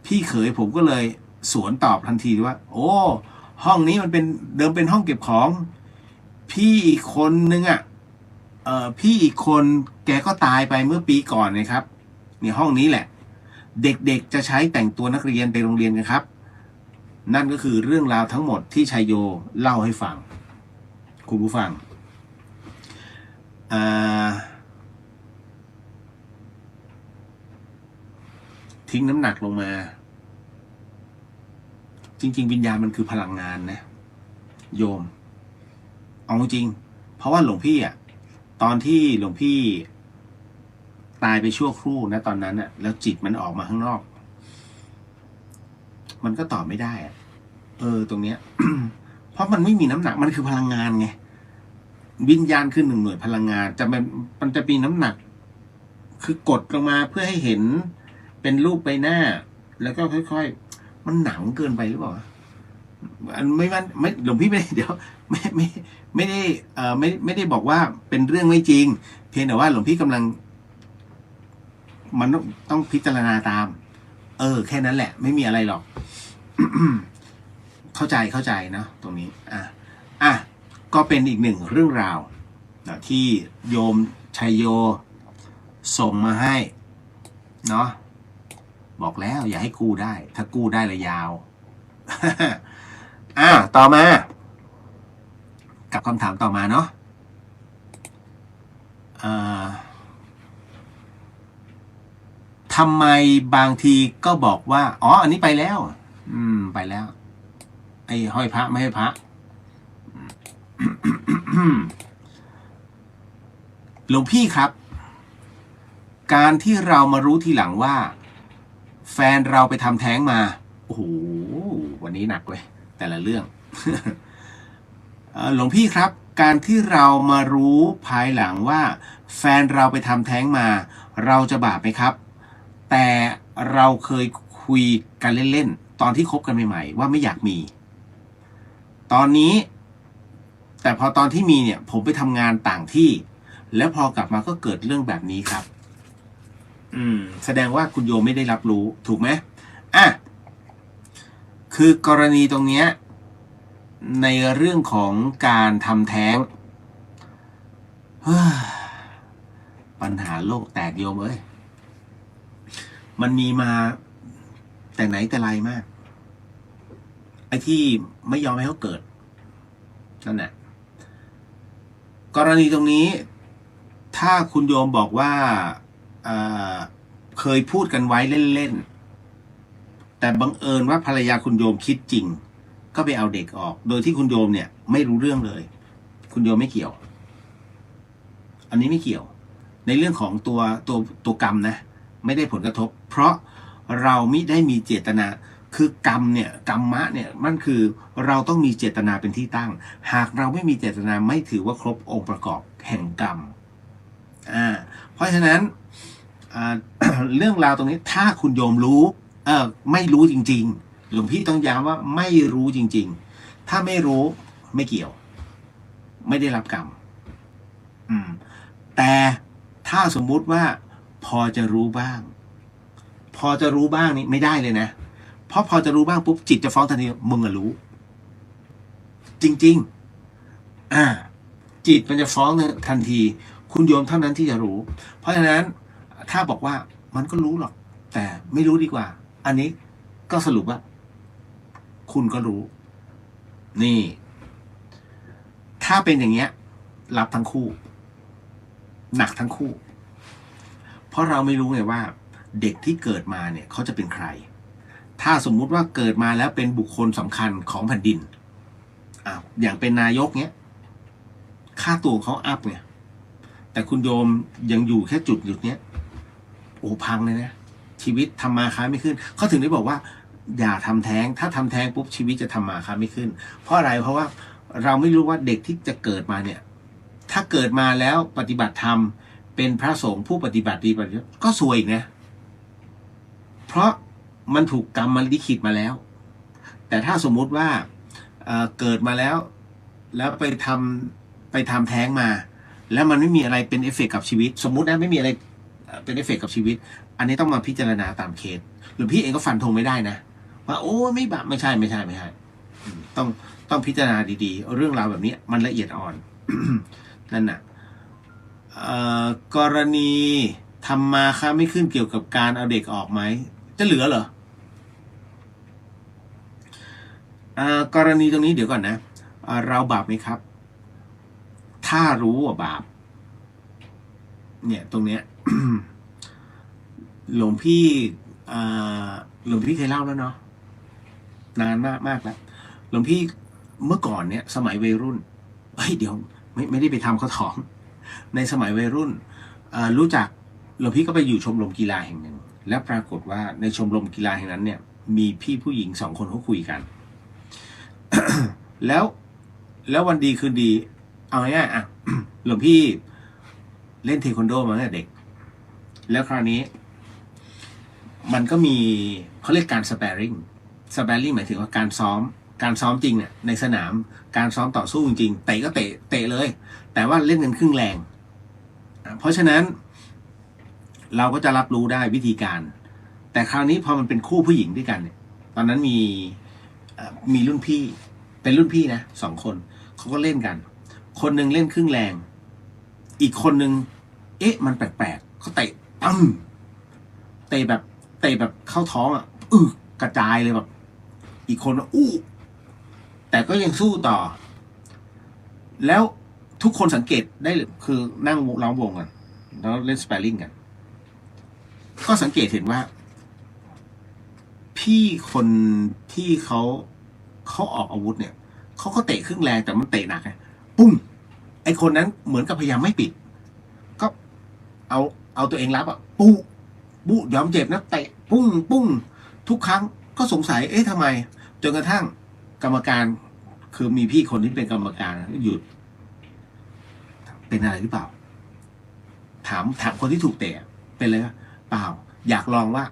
พี่เขยผมก็เลยสวนตอบทันทีว่าโอ้ห้องนี้มันเป็นเดิมเป็นห้องเก็บของพี่อีกคนนึงพี่อีกคนแกก็ตายไปเมื่อปีก่อนนะครับเนี่ยห้องนี้แหละเด็กๆจะใช้แต่งตัวนักเรียนไปโรงเรียนกันครับนั่นก็คือเรื่องราวทั้งหมดที่ชัยโยเล่าให้ฟังคุณผู้ฟังทิ้งน้ำหนักลงมาจริงๆวิญญาณมันคือพลังงานนะโยมเอาจริงเพราะว่าหลวงพี่ตอนที่หลวงพี่ตายไปชั่วครู่นะตอนนั้นแล้วจิตมันออกมาข้างนอกมันก็ตอบไม่ได้ตรงเนี้ย เพราะมันไม่มีน้ำหนักมันคือพลังงานไงวิญญาณคือหนึ่งหน่วยพลังงานมันจะมีน้ำหนักคือกดลงมาเพื่อให้เห็นเป็นรูปใบหน้าแล้วก็ค่อยๆมันหนังเกินไปหรือเปล่าไม่หลวงพี่ไม่เดี๋ยวไม่ได้บอกว่าเป็นเรื่องไม่จริงเพียงแต่ว่าหลวงพี่กำลังมันต้องพิจารณาตามแค่นั้นแหละไม่มีอะไรหรอก เข้าใจนะตรงนี้ก็เป็นอีกหนึ่งเรื่องราวที่โยมชัยโยส่งมาให้เนาะบอกแล้วอย่าให้กู้ได้ถ้ากู้ได้ละยาว ต่อมากับคำถามต่อมาเนาะทำไมบางทีก็บอกว่าอันนี้ไปแล้วไปแล้วไอ้ห้อยพระไม่ให้พระ หลวงพี่ครับการที่เรามารู้ทีหลังว่าแฟนเราไปทำแท้งมาโอ้โหวันนี้หนักเลยแต่ละเรื่อง หลวงพี่ครับการที่เรามารู้ภายหลังว่าแฟนเราไปทำแท้งมาเราจะบาปไหมครับแต่เราเคยคุยกันเล่นๆตอนที่คบกันใหม่ๆว่าไม่อยากมีตอนนี้แต่พอตอนที่มีเนี่ยผมไปทำงานต่างที่แล้วพอกลับมาก็เกิดเรื่องแบบนี้ครับแสดงว่าคุณโยมไม่ได้รับรู้ถูกไหมคือกรณีตรงเนี้ยในเรื่องของการทำแท้งปัญหาโลกแตกโยมมันมีมาแต่ไหนแต่ไรมากไอ้ที่ไม่ยอมให้เขาเกิดนั่นแหละกรณีตรงนี้ถ้าคุณโยมบอกว่าเคยพูดกันไว้เล่นๆแต่บังเอิญว่าภรรยาคุณโยมคิดจริงก็ไปเอาเด็กออกโดยที่คุณโยมเนี่ยไม่รู้เรื่องเลยคุณโยมไม่เกี่ยวอันนี้ไม่เกี่ยวในเรื่องของตัวกรรมนะไม่ได้ผลกระทบเพราะเราไม่ได้มีเจตนาคือกรรมเนี่ยกรรมะเนี่ยมันคือเราต้องมีเจตนาเป็นที่ตั้งหากเราไม่มีเจตนาไม่ถือว่าครบองค์ประกอบแห่งกรรมเพราะฉะนั้นเรื่องราวตรงนี้ถ้าคุณโยมรู้ไม่รู้จริงๆ หลวงพี่ต้องย้ำว่าไม่รู้จริงๆถ้าไม่รู้ไม่เกี่ยวไม่ได้รับกรรมแต่ถ้าสมมุติว่าพอจะรู้บ้างพอจะรู้บ้างนี่ไม่ได้เลยนะเพราะพอจะรู้บ้างปุ๊บจิตจะฟ้องทันทีมึงอะรู้จริงๆจิตมันจะฟ้องทันทีคุณโยมเท่านั้นที่จะรู้เพราะฉะนั้นถ้าบอกว่ามันก็รู้หรอกแต่ไม่รู้ดีกว่าอันนี้ก็สรุปว่าคุณก็รู้นี่ถ้าเป็นอย่างเงี้ยรับทั้งคู่หนักทั้งคู่เพราะเราไม่รู้ไงว่าเด็กที่เกิดมาเนี่ยเขาจะเป็นใครถ้าสมมุติว่าเกิดมาแล้วเป็นบุคคลสำคัญของแผ่นดินอย่างเป็นนายกเนี้ยค่าตัวเขาอัพไงแต่คุณโยมยังอยู่แค่จุดเนี้ยโอ้พังเลยนะชีวิตทำมาค้าไม่ขึ้นเขาถึงได้บอกว่าอย่าทำแท้งถ้าทำแท้งปุ๊บชีวิตจะทำมาค้าไม่ขึ้นเพราะอะไรเพราะว่าเราไม่รู้ว่าเด็กที่จะเกิดมาเนี่ยถ้าเกิดมาแล้วปฏิบัติธรรมเป็นพระสงฆ์ผู้ปฏิบัติดีปฏิบัติก็ซวยอีกนะเพราะมันถูกกรรมมันลิขิตมาแล้วแต่ถ้าสมมุติว่าเกิดมาแล้วไปทำแท้งมาแล้วมันไม่มีอะไรเป็นเอฟเฟกต์กับชีวิตสมมุตินะไม่มีอะไรเป็นเอฟเฟกต์กับชีวิตอันนี้ต้องมาพิจารณาตามเคสหรือพี่เองก็ฟันธงไม่ได้นะว่าโอ้ไม่บาปไม่ใช่ต้องพิจารณาดีๆเรื่องราวแบบนี้มันละเอียดอ่อน นั่นน่ะกรณีทำมาค้าไม่ขึ้นเกี่ยวกับการเอาเด็กออกไหมจะเหลือเหรอกรณีตรงนี้เดี๋ยวก่อนนะเราบาปไหมครับถ้ารู้ว่าบาปเนี่ยตรงเนี้ย หลวงพี่เคยเล่าแล้วเนาะนานมากแล้วหลวงพี่เมื่อก่อนเนี่ยสมัยวัยรุ่นเดี๋ยวไม่ได้ไปทำเขาท้องในสมัยวัยรุ่นรู้จักหลวงพี่ก็ไปอยู่ชมรมกีฬาแห่งหนึ่งและปรากฏว่าในชมรมกีฬาแห่งนั้นเนี่ยมีพี่ผู้หญิง2 คนเขาคุยกัน แล้ววันดีคืนดีเอาง่ายๆหลวงพี่เล่นเทควันโดมาตั้งแต่เด็กแล้วคราวนี้มันก็มีเขาเรียกการสแปริ่งหมายถึงว่าการซ้อมจริงเนี่ยในสนามการซ้อมต่อสู้จริงเตะก็เตะเลยแต่ว่าเล่นกันครึ่งแรงเพราะฉะนั้นเราก็จะรับรู้ได้วิธีการแต่คราวนี้พอมันเป็นคู่ผู้หญิงด้วยกันเนี่ยตอนนั้นมีรุ่นพี่เป็นรุ่นพี่นะ2 คนเขาก็เล่นกันคนหนึ่งเล่นครึ่งแรงอีกคนหนึ่งมันแปลกๆเขาเตะปั้มเตะแบบเข้าท้องกระจายเลยแบบอีกคนแต่ก็ยังสู้ต่อแล้วทุกคนสังเกตได้คือนั่งล้อมวงกันแล้วเล่นสเปร์ริงกันก็สังเกตเห็นว่าพี่คนที่เขาออกอาวุธเนี่ยเขาก็เตะครึ่งแรงแต่มันเตะหนักไงปุ้งไอคนนั้นเหมือนกับพยายามไม่ปิดก็เอาตัวเองรับบุยอมเจ็บนะเตะปุ้งทุกครั้งก็สงสัยทำไมจนกระทั่งกรรมการคือมีพี่คนที่เป็นกรรมการหยุดเป็นอะไรหรือเปล่าถามคนที่ถูกเตะเป็นอะไรเปล่าอยากลองว่า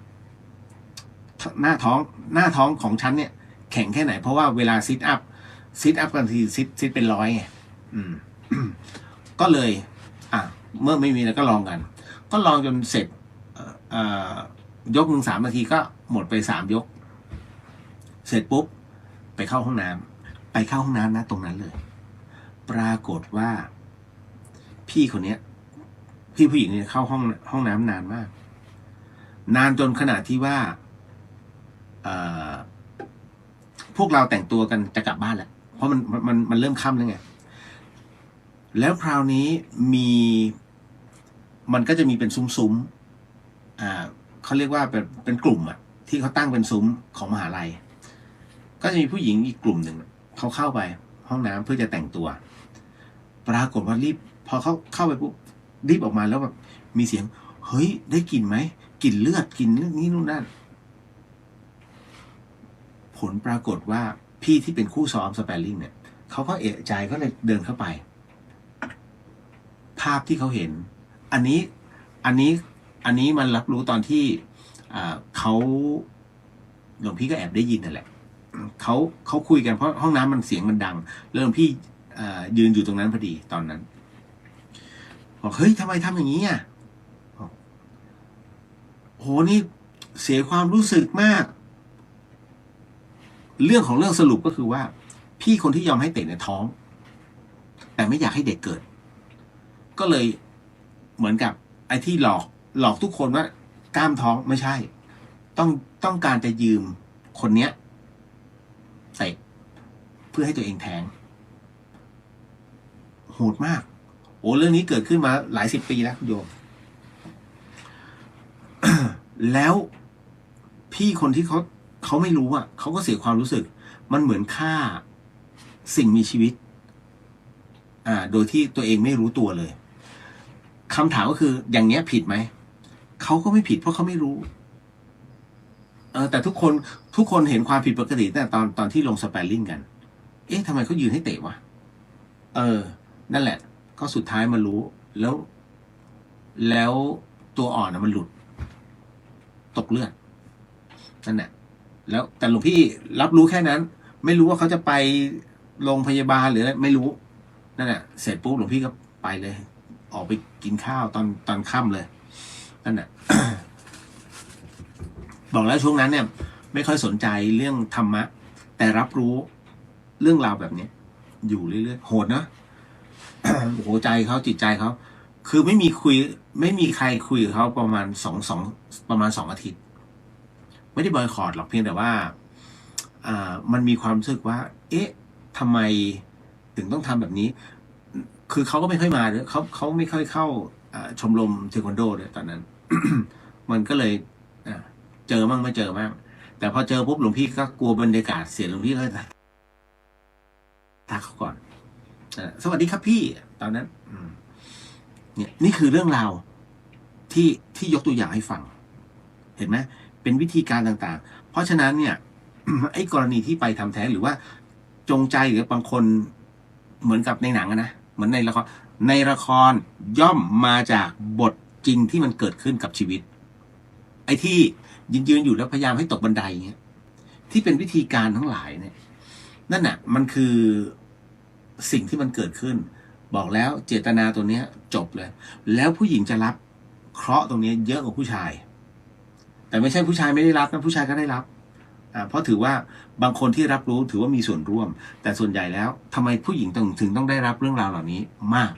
หน้าท้องของฉันเนี่ยแข็งแค่ไหนเพราะว่าเวลาซิทอัพกันทีซิทเป็น100ไงก็เลยเมื่อไม่มีแล้วก็ลองกันก็ลองจนเสร็จยก1 3 นาทีก็หมดไป3 ยกเสร็จปุ๊บไปเข้าห้องน้ำนะตรงนั้นเลยปรากฏว่าพี่คนนี้พี่ผู้หญิงเนี่ยเข้าห้องน้ำนานมากนานจนขนาดที่ว่าพวกเราแต่งตัวกันจะกลับบ้านแล้วเพราะมันเริ่มค่ำแล้วไงแล้วคราวนี้มันก็จะมีเป็นซุ้มเขาเรียกว่าเป็นกลุ่มที่เขาตั้งเป็นซุ้มของมหาลัยก็จะมีผู้หญิงอีกกลุ่มหนึ่งเขาเข้าไปห้องน้ำเพื่อจะแต่งตัวปรากฏว่ารีบพอเขาเข้าไปปุ๊บรีบออกมาแล้วแบบมีเสียงเฮ้ยได้กลิ่นไหมกลิ่นเลือดกลิ่นนี่นู่นนั่นผลปรากฏว่าพี่ที่เป็นคู่ซ้อมสเปร์ริงเนี่ยเขาก็เอะใจก็เลยเดินเข้าไปภาพที่เขาเห็นอันนี้มันรับรู้ตอนที่เขา หลวงพี่ก็แอบได้ยินนั่นแหละเขาคุยกันเพราะห้องน้ำมันเสียงมันดังแล้วหลวงพี่ยืนอยู่ตรงนั้นพอดีตอนนั้นบอกเฮ้ยทำไมทำอย่างนี้อ่ะโหนี่เสียความรู้สึกมากเรื่องของเรื่องสรุปก็คือว่าพี่คนที่ยอมให้เตะในท้องแต่ไม่อยากให้เด็กเกิดก็เลยเหมือนกับไอ้ที่หลอกทุกคนว่ากล้ามท้องไม่ใช่ต้องการจะยืมคนเนี้ยเตะเพื่อให้ตัวเองแท้งโหดมากโอ้เรื่องนี้เกิดขึ้นมาหลายสิบปีแล้วคุณโยม แล้วพี่คนที่เขาไม่รู้อ่ะเขาก็เสียความรู้สึกมันเหมือนฆ่าสิ่งมีชีวิตโดยที่ตัวเองไม่รู้ตัวเลยคำถามก็คืออย่างเนี้ยผิดไหมเขาก็ไม่ผิดเพราะเขาไม่รู้แต่ทุกคนเห็นความผิดปกติตั้งแต่ตอนที่ลงสแปรริ่งกันเอ๊ะทำไมเขายืนให้เตะวะนั่นแหละก็สุดท้ายมารู้แล้วตัวอ่อนมันหลุดตกเลือดนั่นแหละแล้วแต่หลวงพี่รับรู้แค่นั้น ไม่รู้ว่าเขาจะไปโรงพยาบาลหรืออะไรไม่รู้นั่นแหละเสร็จปุ๊บหลวงพี่ก็ไปเลย ออกไปกินข้าวตอนค่ำเลยนั่นแหละ บอกแล้วช่วงนั้นเนี่ยไม่ค่อยสนใจเรื่องธรรมะแต่รับรู้เรื่องราวแบบนี้อยู่เรื่อยๆโหดนะ โหใจเขาจิตใจเขาคือไม่มีใครคุยกับเขาประมาณ2 อาทิตย์ไม่ได้บอยคอรดหรอกเพียงแต่ว่ามันมีความรู้สึกว่าเอ๊ะทำไมถึงต้องทำแบบนี้คือเขาก็ไม่ค่อยมาด้วยเขาไม่ค่อยเข้าชมรมเทควันโดด้วยตอนนั้น มันก็เลยเจอมั่งไม่เจอมั่งแต่พอเจอปุ๊บหลวงพี่ก็กลัวบรรยากาศเสียหลวงพี่ก็ทักเขาก่อนสวัสดีครับพี่ตอนนั้นเนี่ยนี่คือเรื่องราวที่ยกตัวอย่างให้ฟังเห็นไหมเป็นวิธีการต่างๆเพราะฉะนั้นเนี่ย ไอ้กรณีที่ไปทำแท้งหรือว่าจงใจหรือบางคนเหมือนกับในหนังนะเหมือนในละครย่อมมาจากบทจริงที่มันเกิดขึ้นกับชีวิตไอ้ที่ยืนอยู่แล้วพยายามให้ตกบันไดเงี้ยที่เป็นวิธีการทั้งหลายเนี่ยนั่นน่ะมันคือสิ่งที่มันเกิดขึ้นบอกแล้วเจตนาตัวเนี้ยจบเลยแล้วผู้หญิงจะรับเคราะห์ตรงนี้เยอะกว่าผู้ชายแต่ไม่ใช่ผู้ชายไม่ได้รับนะผู้ชายก็ได้รับเพราะถือว่าบางคนที่รับรู้ถือว่ามีส่วนร่วมแต่ส่วนใหญ่แล้วทำไมผู้หญิงถึงต้องได้รับเรื่องราวเหล่านี้มาก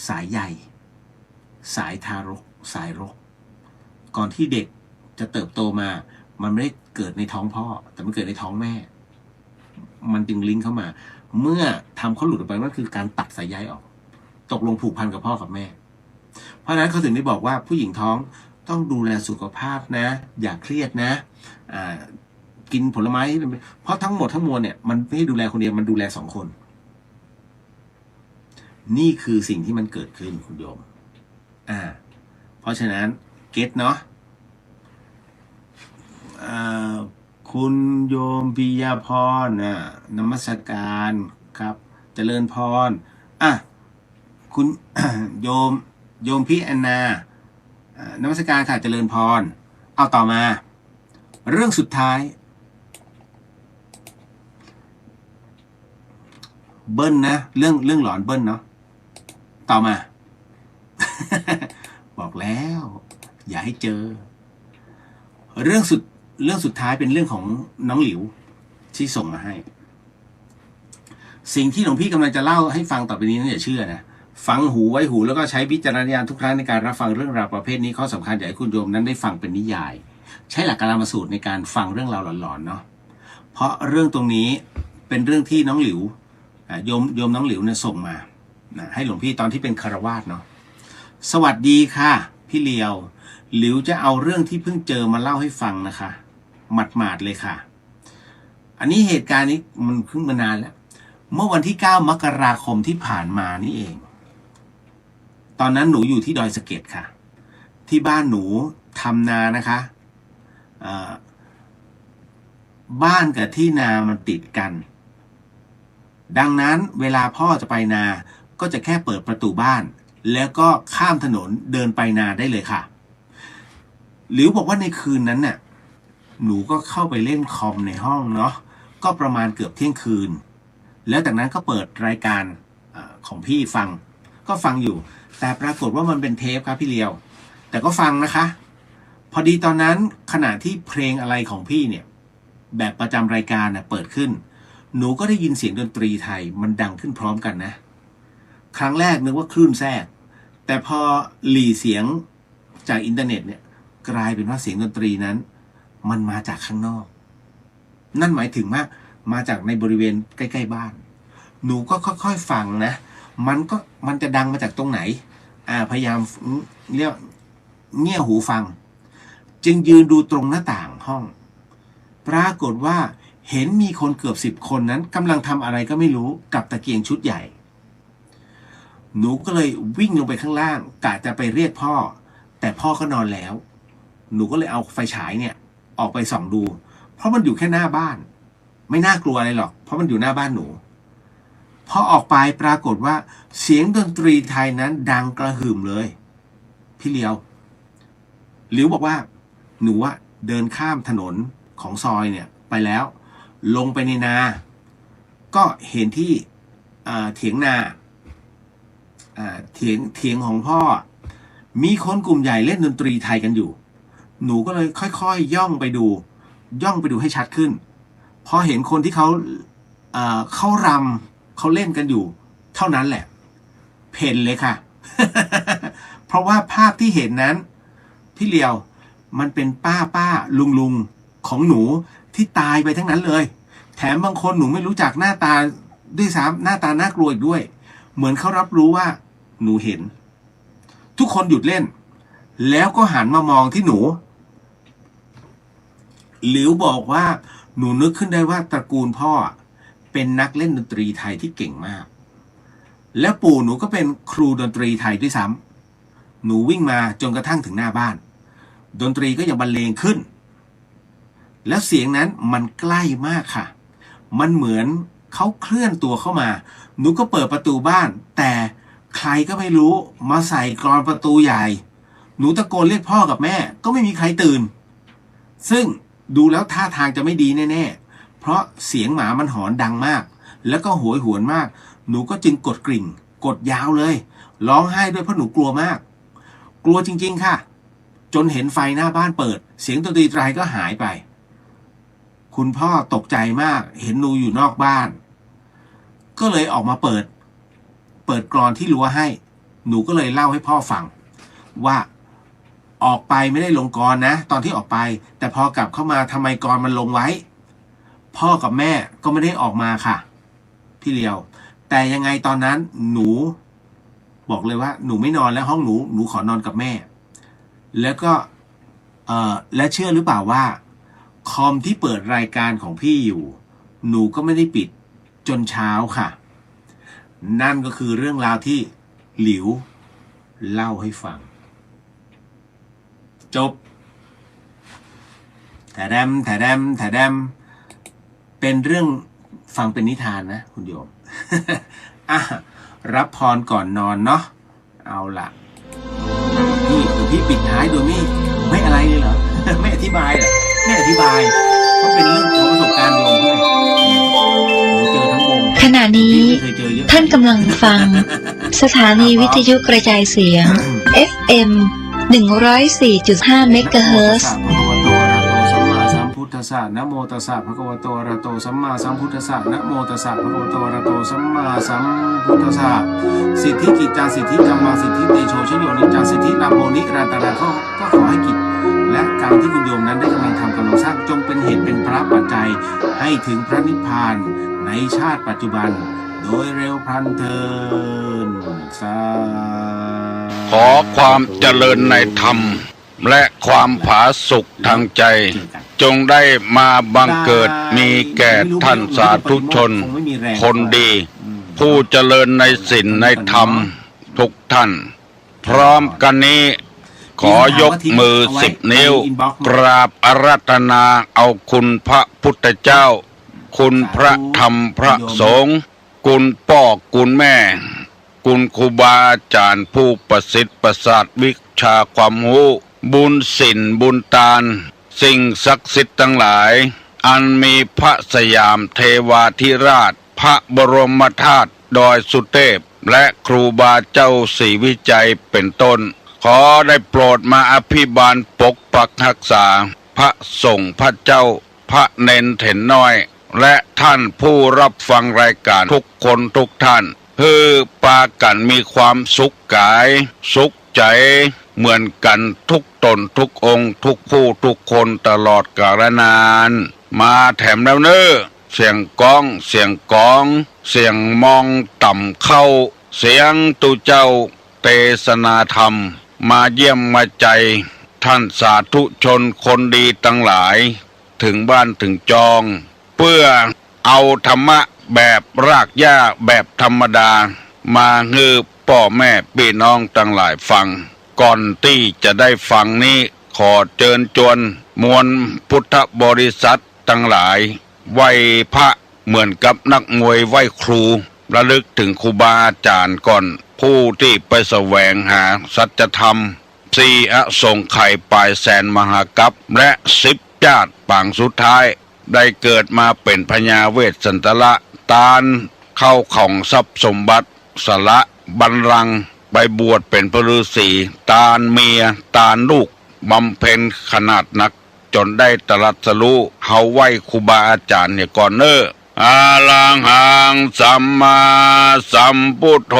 สายใยสายทารกสายรกก่อนที่เด็กจะเติบโตมามันไม่ได้เกิดในท้องพ่อแต่มันเกิดในท้องแม่มันจึงลิงก์เข้ามาเมื่อทำเขาหลุดออกไปนั่นคือการตัดสายใยออกตกลงผูกพันกับพ่อกับแม่เพราะฉะนั้นเขาถึงได้บอกว่าผู้หญิงท้องต้องดูแลสุขภาพนะอย่าเครียดนะกินผลไม้เพราะทั้งหมดทั้งมวลเนี่ยมันไม่ได้ดูแลคนเดียวมันดูแล2 คนนี่คือสิ่งที่มันเกิดขึ้นคุณโยมเพราะฉะนั้นเก็ตเนาะคุณโยมปิยาพรนมัสการครับเจริญพรคุณ โยมพี่แอนนานมัสการค่ะเจริญพรเอาต่อมาเรื่องสุดท้ายเบิ้ลนะเรื่องหลอนเบิ้ลเนาะต่อมา บอกแล้วอย่าให้เจอเรื่องสุดท้ายเป็นเรื่องของน้องหลิวที่ส่งมาให้สิ่งที่หลวงพี่กำลังจะเล่าให้ฟังต่อไปนี้นะอย่าเชื่อนะฟังหูไว้หูแล้วก็ใช้วิจารณญาณทุกครั้งในการรับฟังเรื่องราวประเภทนี้ข้อสำคัญอยากให้คุณโยมนั้นได้ฟังเป็นนิยายใช้หลักการมาสูตรในการฟังเรื่องราวหลอนๆเนาะเพราะเรื่องตรงนี้เป็นเรื่องที่น้องหลิวโยมน้องหลิวเนี่ยส่งมาให้หลวงพี่ตอนที่เป็นคฤหัสถ์เนาะสวัสดีค่ะพี่เลียวหลิวจะเอาเรื่องที่เพิ่งเจอมาเล่าให้ฟังนะคะหมาดๆเลยค่ะอันนี้เหตุการณ์นี้มันเพิ่งมานานแล้วเมื่อวันที่9 มกราคมที่ผ่านมานี่เองตอนนั้นหนูอยู่ที่ดอยสะเก็ดค่ะที่บ้านหนูทำนานะคะบ้านกับที่นามันติดกันดังนั้นเวลาพ่อจะไปนาก็จะแค่เปิดประตูบ้านแล้วก็ข้ามถนนเดินไปนาได้เลยค่ะ หลิวบอกว่าในคืนนั้นน่ะหนูก็เข้าไปเล่นคอมในห้องเนาะก็ประมาณเกือบเที่ยงคืนแล้วจากนั้นก็เปิดรายการของพี่ฟังก็ฟังอยู่แต่ปรากฏว่ามันเป็นเทปครับพี่เลียวแต่ก็ฟังนะคะพอดีตอนนั้นขณะที่เพลงอะไรของพี่เนี่ยแบบประจำรายการเปิดขึ้นหนูก็ได้ยินเสียงดนตรีไทยมันดังขึ้นพร้อมกันนะครั้งแรกนึกว่าคลื่นแทรกแต่พอหลีเสียงจากอินเทอร์เน็ตเนี่ยกลายเป็นว่าเสียงดนตรีนั้นมันมาจากข้างนอกนั่นหมายถึงว่ามาจากในบริเวณใกล้ๆบ้านหนูก็ค่อยๆฟังนะมันจะดังมาจากตรงไหนพยายามเรียกเงี่ยหูฟังจึงยืนดูตรงหน้าต่างห้องปรากฏว่าเห็นมีคนเกือบ10 คนนั้นกำลังทำอะไรก็ไม่รู้กับตะเกียงชุดใหญ่หนูก็เลยวิ่งลงไปข้างล่างกะจะไปเรียกพ่อแต่พ่อก็นอนแล้วหนูก็เลยเอาไฟฉายเนี่ยออกไปส่องดูเพราะมันอยู่แค่หน้าบ้านไม่น่ากลัวอะไรหรอกเพราะมันอยู่หน้าบ้านหนูพอออกไปปรากฏว่าเสียงดนตรีไทยนั้นดังกระหึ่มเลยพี่เลียวหลิวบอกว่าหนูเดินข้ามถนนของซอยเนี่ยไปแล้วลงไปในนาก็เห็นที่เถียงนาเถียงของพ่อมีคนกลุ่มใหญ่เล่นดนตรีไทยกันอยู่หนูก็เลยค่อยๆย่องไปดูให้ชัดขึ้นพอเห็นคนที่เขารำเขาเล่นกันอยู่เท่านั้นแหละเพ่นเลยค่ะ เพราะว่าภาพที่เห็นนั้นพี่เลียวมันเป็นป้าลุงของหนูที่ตายไปทั้งนั้นเลยแถมบางคนหนูไม่รู้จักหน้าตาด้วยซ้ำหน้าตาน่ากลัวอีกด้วยเหมือนเขารับรู้ว่าหนูเห็นทุกคนหยุดเล่นแล้วก็หันมามองที่หนูหลิวบอกว่าหนูนึกขึ้นได้ว่าตระกูลพ่อเป็นนักเล่นดนตรีไทยที่เก่งมากและปู่หนูก็เป็นครูดนตรีไทยด้วยซ้ำหนูวิ่งมาจนกระทั่งถึงหน้าบ้านดนตรีก็ยังบรรเลงขึ้นแล้วเสียงนั้นมันใกล้มากค่ะมันเหมือนเขาเคลื่อนตัวเข้ามาหนูก็เปิดประตูบ้านแต่ใครก็ไม่รู้มาใส่กลอนประตูใหญ่หนูตะโกนเรียกพ่อกับแม่ก็ไม่มีใครตื่นซึ่งดูแล้วท่าทางจะไม่ดีแน่ๆเพราะเสียงหมามันหอนดังมากแล้วก็โหยหวนมากหนูก็จึงกดกริ่งกดยาวเลยร้องไห้ด้วยเพราะหนูกลัวมากกลัวจริงๆค่ะจนเห็นไฟหน้าบ้านเปิดเสียงดนตรีไทยก็หายไปคุณพ่อตกใจมากเห็นหนูอยู่นอกบ้านก็เลยออกมาเปิดกลอนที่รั้วให้หนูก็เลยเล่าให้พ่อฟังว่าออกไปไม่ได้ลงกลนะตอนที่ออกไปแต่พอกลับเข้ามาทำไมกลมันลงไว้พ่อกับแม่ก็ไม่ได้ออกมาค่ะพี่เลียวแต่ยังไงตอนนั้นหนูบอกเลยว่าหนูไม่นอนแล้วห้องหนูขอนอนกับแม่แล้วก็และเชื่อหรือเปล่าว่าคอมที่เปิดรายการของพี่อยู่หนูก็ไม่ได้ปิดจนเช้าค่ะนั่นก็คือเรื่องราวที่หลิวเล่าให้ฟังจบแถดมเป็นเรื่องฟังเป็นนิทานนะคุณโยม รับพรก่อนนอนเนาะเอาล่ะพี่ปิดท้ายโดยไม่อะไรเลยเหรอ ไม่อธิบายเหรอไม่อธิบายเพราะเป็นเรื่องของประสบการณ์โยมด้วยเจอทั้งวงขณะนี้ท่านกำลังฟังสถานีวิทยุกระจายเสียง FM 104.5 เมกะเฮิรตซ์ตัสสะนะโมตัสสะภะคะวะโตอะระหะโตสัมมาสัมพุทธัสสะนะโมตัสสะภะคะวะโตอะระหะโตสัมมาสัมพุทธัสสะสิทธิกิจจาสิทธิกรรมสิทธิเตโชชโยนิจจสิทธินามโมนิรันตระก็ขอให้กิจและกรรมที่คุณโยมนั้นได้กำลังทำกำลังสร้างจงเป็นเหตุเป็นพระปัจจัยให้ถึงพระนิพพานในชาติปัจจุบันโดยเร็วพลันเทินสาขอความเจริญในธรรมและความผาสุกทางใจจงได้มาบังเกิดมีแก่ท่านสาธุชนคนดีผู้เจริญในศีลในธรรมทุกท่านพร้อมกันนี้ขอยกมือ10 นิ้วกราบอาราธนาเอาคุณพระพุทธเจ้าคุณพระธรรมพระสงฆ์คุณพ่อคุณแม่คุณครูบาอาจารย์ผู้ประสิทธิ์ประสาทวิชาความรู้ บุญศีลบุญทาน สิ่งศักดิ์สิทธิ์ทั้งหลาย อันมีพระสยามเทวาธิราช พระบรมธาตุดอยสุเทพ และครูบาเจ้าศรีวิจัยเป็นต้น ขอได้โปรดมาอภิบาลปกปักรักษา พระสงฆ์พระเจ้า พระเนนเถนน้อย และท่านผู้รับฟังรายการทุกคนทุกท่านเพื่อปากันมีความสุขกาย สุขใจ เหมือนกันทุกตนทุกองค์ทุกผู้ทุกคนตลอดกาลนาน มาแถมแล้วเนอเสียงก้องเสียงกอง เสียงมองต่ำเข้า เสียงตุเจ้าเทศนาธรรม มาเยี่ยมมาใจ ท่านสาธุชนคนดีตั้งหลาย ถึงบ้านถึงจอง เพื่อเอาธรรมะแบบรากหญ้าแบบธรรมดา มาฮือพ่อแม่พี่น้องตั้งหลายฟัง ก่อนที่จะได้ฟังนี้ขอเชิญชวนมวลพุทธบริษัททั้งหลายไหว้พระเหมือนกับนักมวยไหว้ครู ระลึกถึงครูบาอาจารย์ก่อน ผู้ที่ไปแสวงหาสัจธรรมสี่อสงไขยปลายแสนมหากัปและ10 ชาติปางสุดท้าย ได้เกิดมาเป็นพญาเวสสันตละตาลเข้าของทรัพย์สมบัติสละบัลลังก์ไปบวชเป็นพระฤาษีตาลเมียตาลลูกบำเพ็ญขนาดนัก จนได้ตรัสรู้เฮาไหว้ครูบาอาจารย์เนี่ยก่อนเนออาลังหังสัมมาสัมพุทโธ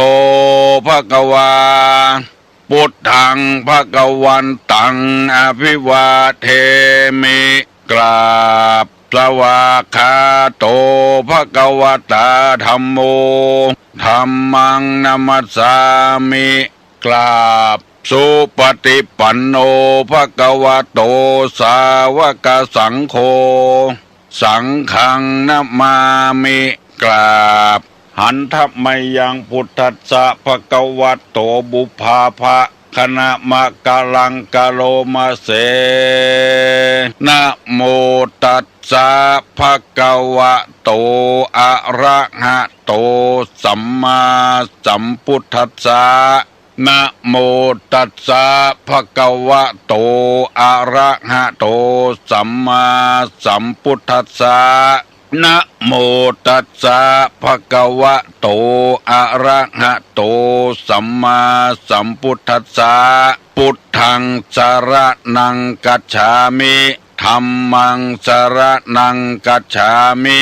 ภควาพุทธังภวันตังอภิวาเทมิกราบสวากขาโตภควตาธัมโมธัมมังนัมสสามิกราบสุปฏิปันโนภควโตสาวกสังโฆสังฆังนะมามิกราบหันทัพไมยังพุทธัสสะภควโตบุพาภะคณะมะกะลังกะโลมาเสนะโมตัสสะภะคะวะโตอะระหะโตสัมมาสัมพุทธัสสะนะโมตัสสะภะคะวะโตอะระหะโตสัมมาสัมพุทธัสสะนะโมตัสสะภะคะวะโตอะระหะโตสัมมาสัมพุทธัสสะพุทธังสรณังกัจฉามิธัมมังสรณังกัจฉามิ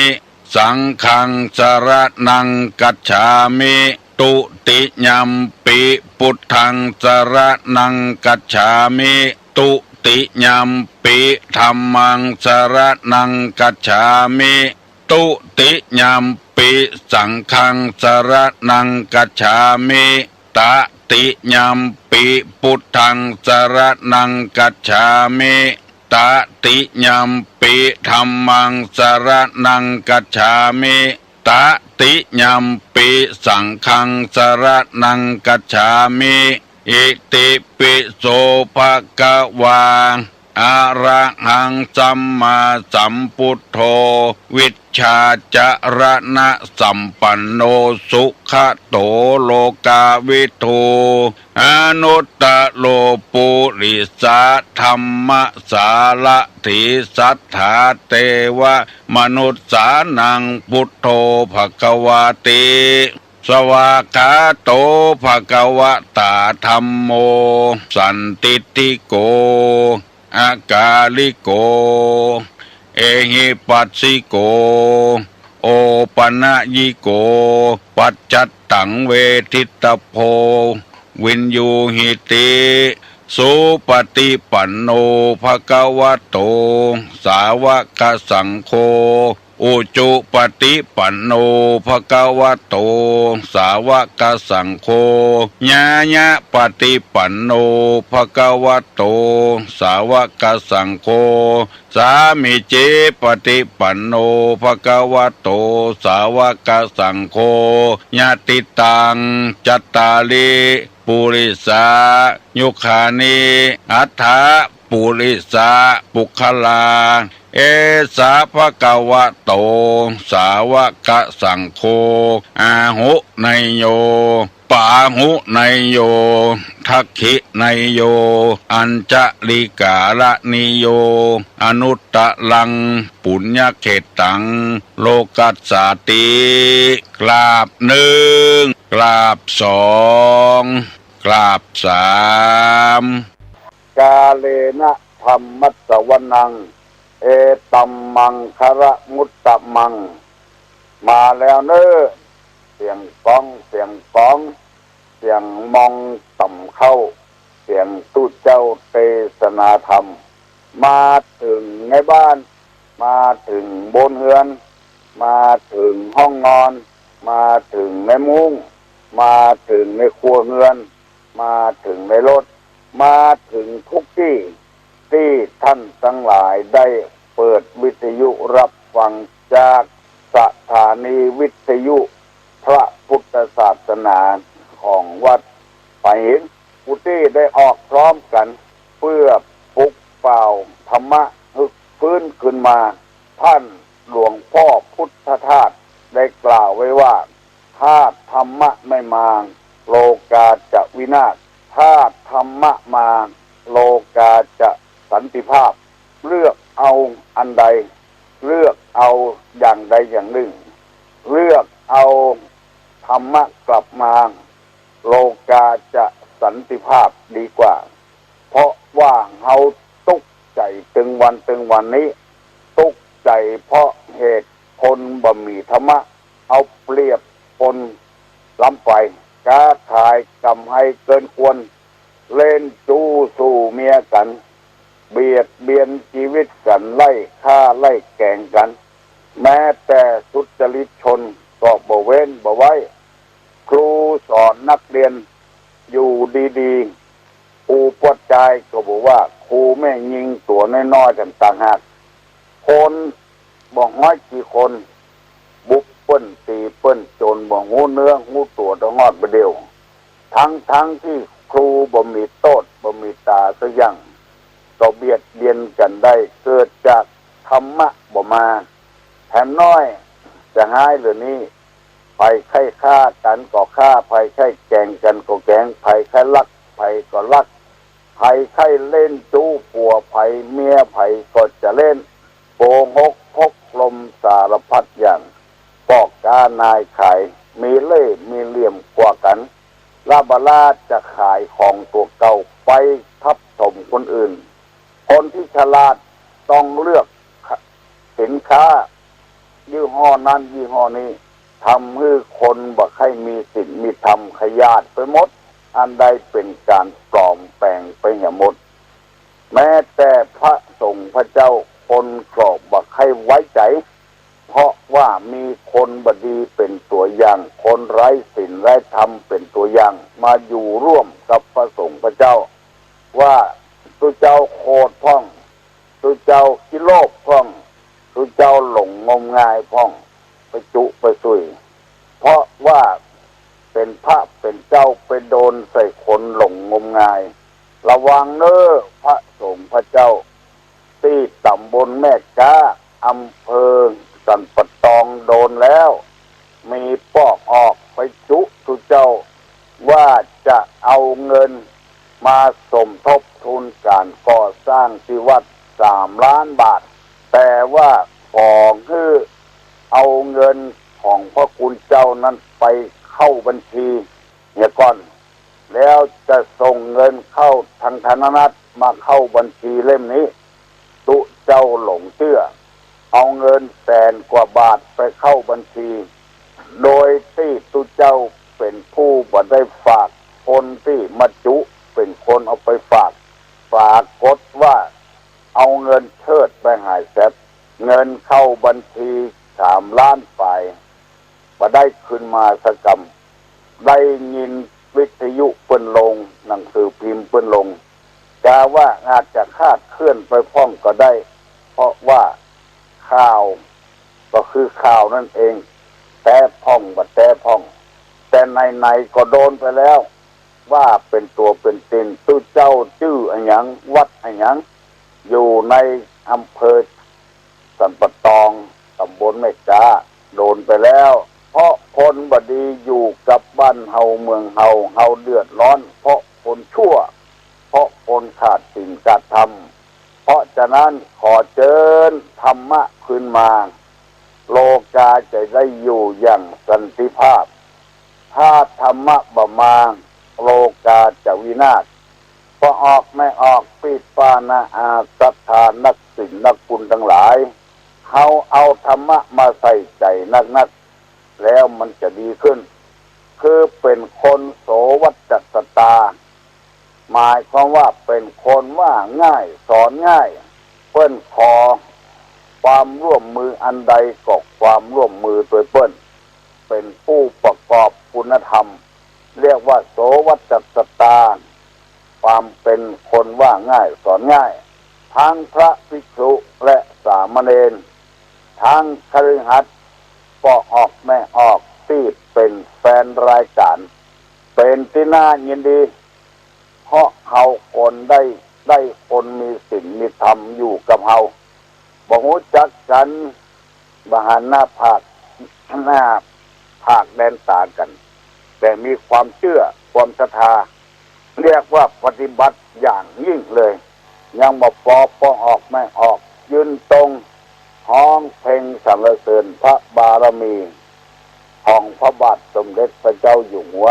สังฆังสรณังกัจฉามิตุติยัมปิพุทธังสรณังกัจฉามิตุติยัมปิธัมมังสรณังกัจฉามิตุติยัมปิสังฆังสรณังกัจฉามิตติยัมปิพุทธังสรณังกัจฉามิตติยัมปิธัมมังสรณังกัจฉามิตติยัมปิสังฆังสรณังกัจฉามิอิติปิโสภะคะวาอะระหังสัมมาสัมพุทโธวิชชาจรณะสัมปันโนสุขโตโลกาวิทูอนุตตโลปุริสาธรรมสารถิสัทธาเตวะมนุษสานังพุทโธภควาติสวากขาโตภควตาธัมโมสันติติโกอากาลิโกเอหิปัสสิโกโอปนะยิโกปัจจัตตังเวทิตโพวินยูหิติสุปฏิปันโนภควโตสาวกสังโฆอุจุปฏิปันโนภควโตสาวกสังโฆญาญะปฏิปันโนภควโตสาวกสังโฆสามิเจปฏิปันโนภควโตสาวกสังโฆญาติตังจัตตาลิปุริสายุคานิอัฏฐปุริสาปุคลาเอสาภะคะวะโตสาวกสังโฆอาหุนยโย ปาหุไนโยทักขิไนโยอัญจลิกาละนิโยอนุตตะลังปุญญเขตังโลกัสสาติกราบหนึ่งกราบสองกราบสามกาเลนะธรรมัสสวนังเอตัมมังคะมุตตะมังมาแล้วเน้อเสียงกองเสียงมองต่ำเข้าเสียงตู้เจ้าเทศนาธรรมมาถึงในบ้านมาถึงบนเรือนมาถึงห้องนอนมาถึงในมุ้งมาถึงในครัวเรือนมาถึงในรถมาถึงทุกที่ที่ท่านทั้งหลายได้เปิดวิทยุรับฟังจากสถานีวิทยุพระพุทธศาสนาของวัดป่าหินผู้ที่ได้ออกพร้อมกันเพื่อปลุกเป่าธรรมะฮึกฟื้นขึ้นมาท่านหลวงพ่อพุทธทาสได้กล่าวไว้ว่าถ้าธรรมะไม่มาโลกาจะวินาศถ้าธรรมะมาโลกาจะสันติภาพเลือกเอาอันใดเลือกเอาอย่างใดอย่างหนึ่งเลือกเอาธรรมะกลับมาโลกาจะสันติภาพดีกว่าเพราะว่าเฮาตุกใจตึงวันนี้ตุกใจเพราะเหตุคนบ่มีธรรมะเอาเปรียบคนล้ำไปค้าขายกำให้เกินควรเล่นจู้สู่เมียกันเบียดเบียนชีวิตกันไล่ฆ่าไล่แกงกันแม้แต่สุจริตชนก็บ่เว้นบ่ไว้ครูสอนนักเรียนอยู่ดีๆครูปวดใจก็บอกว่าครูแม่ยิงตัวน้อยๆต่างหากคนบอกน้อยกี่คนบุกเปิ้นตีเปิ้นโจรบ่งูเนื้องูตัวตะงอดบ่เดียวทั้งที่ครูบ่มีโทษบ่มีตาซะยังก็เบียดเบียนกันได้เกิดจากธรรมะบ่มาแถมน้อยจะหายหรือนี่ไผไข้ฆ่ากันก็ฆ่าไผไข้แกงกันก็แกงไผไข้ลักไผก็ลักไผไข้เล่นจู้ปัวไผเมียไผก็จะเล่นโกหกพกลมสารพัดอย่างปอกกานายขายมีเล่ห์มีเหลี่ยมกว่ากันลาบลาจะขายของตัวเก่าไปทับถมคนอื่นคนที่ฉลาดต้องเลือกสินค้ายี่ห้อนั้นยี่ห้อนี้ทำให้คนบ่ให้มีสินมีธรรมขยาดไปหมดอันใดเป็นการปลอมแปลงไปอย่างหมดแม้แต่พระสงฆ์พระเจ้าคนก็บ่ให้ไว้ใจเพราะว่ามีคนบดีเป็นตัวอย่างคนไร้ศีลไร้ธรรมเป็นตัวอย่างมาอยู่ร่วมกับพระสงฆ์พระเจ้าว่าตัวเจ้าโคตรพ่องตัวเจ้ากิโลภพ่องตัวเจ้าหลงงมงายพ่องไปจุไปสุยเพราะว่าเป็นพระเป็นเจ้าไปโดนใส่คนหลงงมงายระวังเน้อพระสงฆ์พระเจ้าที่ตำบลแม่กาอำเภอสันปะตองโดนแล้วมีปอกออกไปจุตุเจ้าว่าจะเอาเงินมาสมทบทุนการก่อสร้างที่วัด3 ล้านบาทแต่ว่าของคือเอาเงินของพระคุณเจ้านั้นไปเข้าบัญชีเนี่ยก่อนแล้วจะส่งเงินเข้าทางธนาคารมาเข้าบัญชีเล่มนี้ตุเจ้าหลงเชื่อเอาเงิน100,000 กว่าบาทไปเข้าบัญชีโดยที่ตุเจ้าเป็นผู้บ่ได้ฝากคนที่มาจุเป็นคนเอาไปฝากกดว่าเอาเงินเชิดไปหายแสบเงินเข้าบัญชี3 ล้านฝ่ายบ่ได้ขึ้นมาสักกำได้ยินวิทยุเปิ้นลงหนังสือพิมพ์เปิ้นลงกาว่าอาจจะคาดเคลื่อนไปพ้องก็ได้เพราะว่าข่าวก็คือข่าวนั่นเองแต่พ้องบ่แต่พ้องแต่ในก็โดนไปแล้วว่าเป็นตัวเป็นตนตู้เจ้าชื่ออะไรหยังวัดอะไรหยังอยู่ในอำเภอสันปะตองตำบลแม่กาโดนไปแล้ว เพราะคนบดีอยู่กับบ้านเฮาเมืองเฮาเดือดร้อนเพราะคนชั่วเพราะคนขาดศีลขาดธรรมเพราะฉะนั้นขอเชิญธรรมะขึ้นมาโลกาจะได้อยู่อย่างสันติภาพถ้าธรรมะบ่มาโลกาจะวินาศพอออกไม่ออกปิดปานาอาศรัทธานักศีลนักบุญทั้งหลายเขาเอาธรรมะมาใส่ใจนักแล้วมันจะดีขึ้นคือเป็นคนโสวัจจตาหมายความว่าเป็นคนว่าง่ายสอนง่ายเปิ้นขอความร่วมมืออันใดก็ความร่วมมือโดยเปิ้นเป็นผู้ประกอบคุณธรรมเรียกว่าโสวัจจตาความเป็นคนว่าง่ายสอนง่ายทั้งพระภิกษุและสามเณรทั้งคฤหัสถ์ก็ออกแม่ออกที่เป็นแฟนรายการเป็นที่น่ายินดีเพราะเฮาคนได้คนมีศีลมีธรรมอยู่กับเฮาบ่ฮู้จักกันบ่หันหน้าผากแดนตากันแต่มีความเชื่อความศรัทธาเรียกว่าปฏิบัติอย่างยิ่งเลยยังบ่พอออกไม่ออกยืนตรงห้องเพลงสรรเสริญพระบารมีของพระบาทสมเด็จพระเจ้าอยู่หัว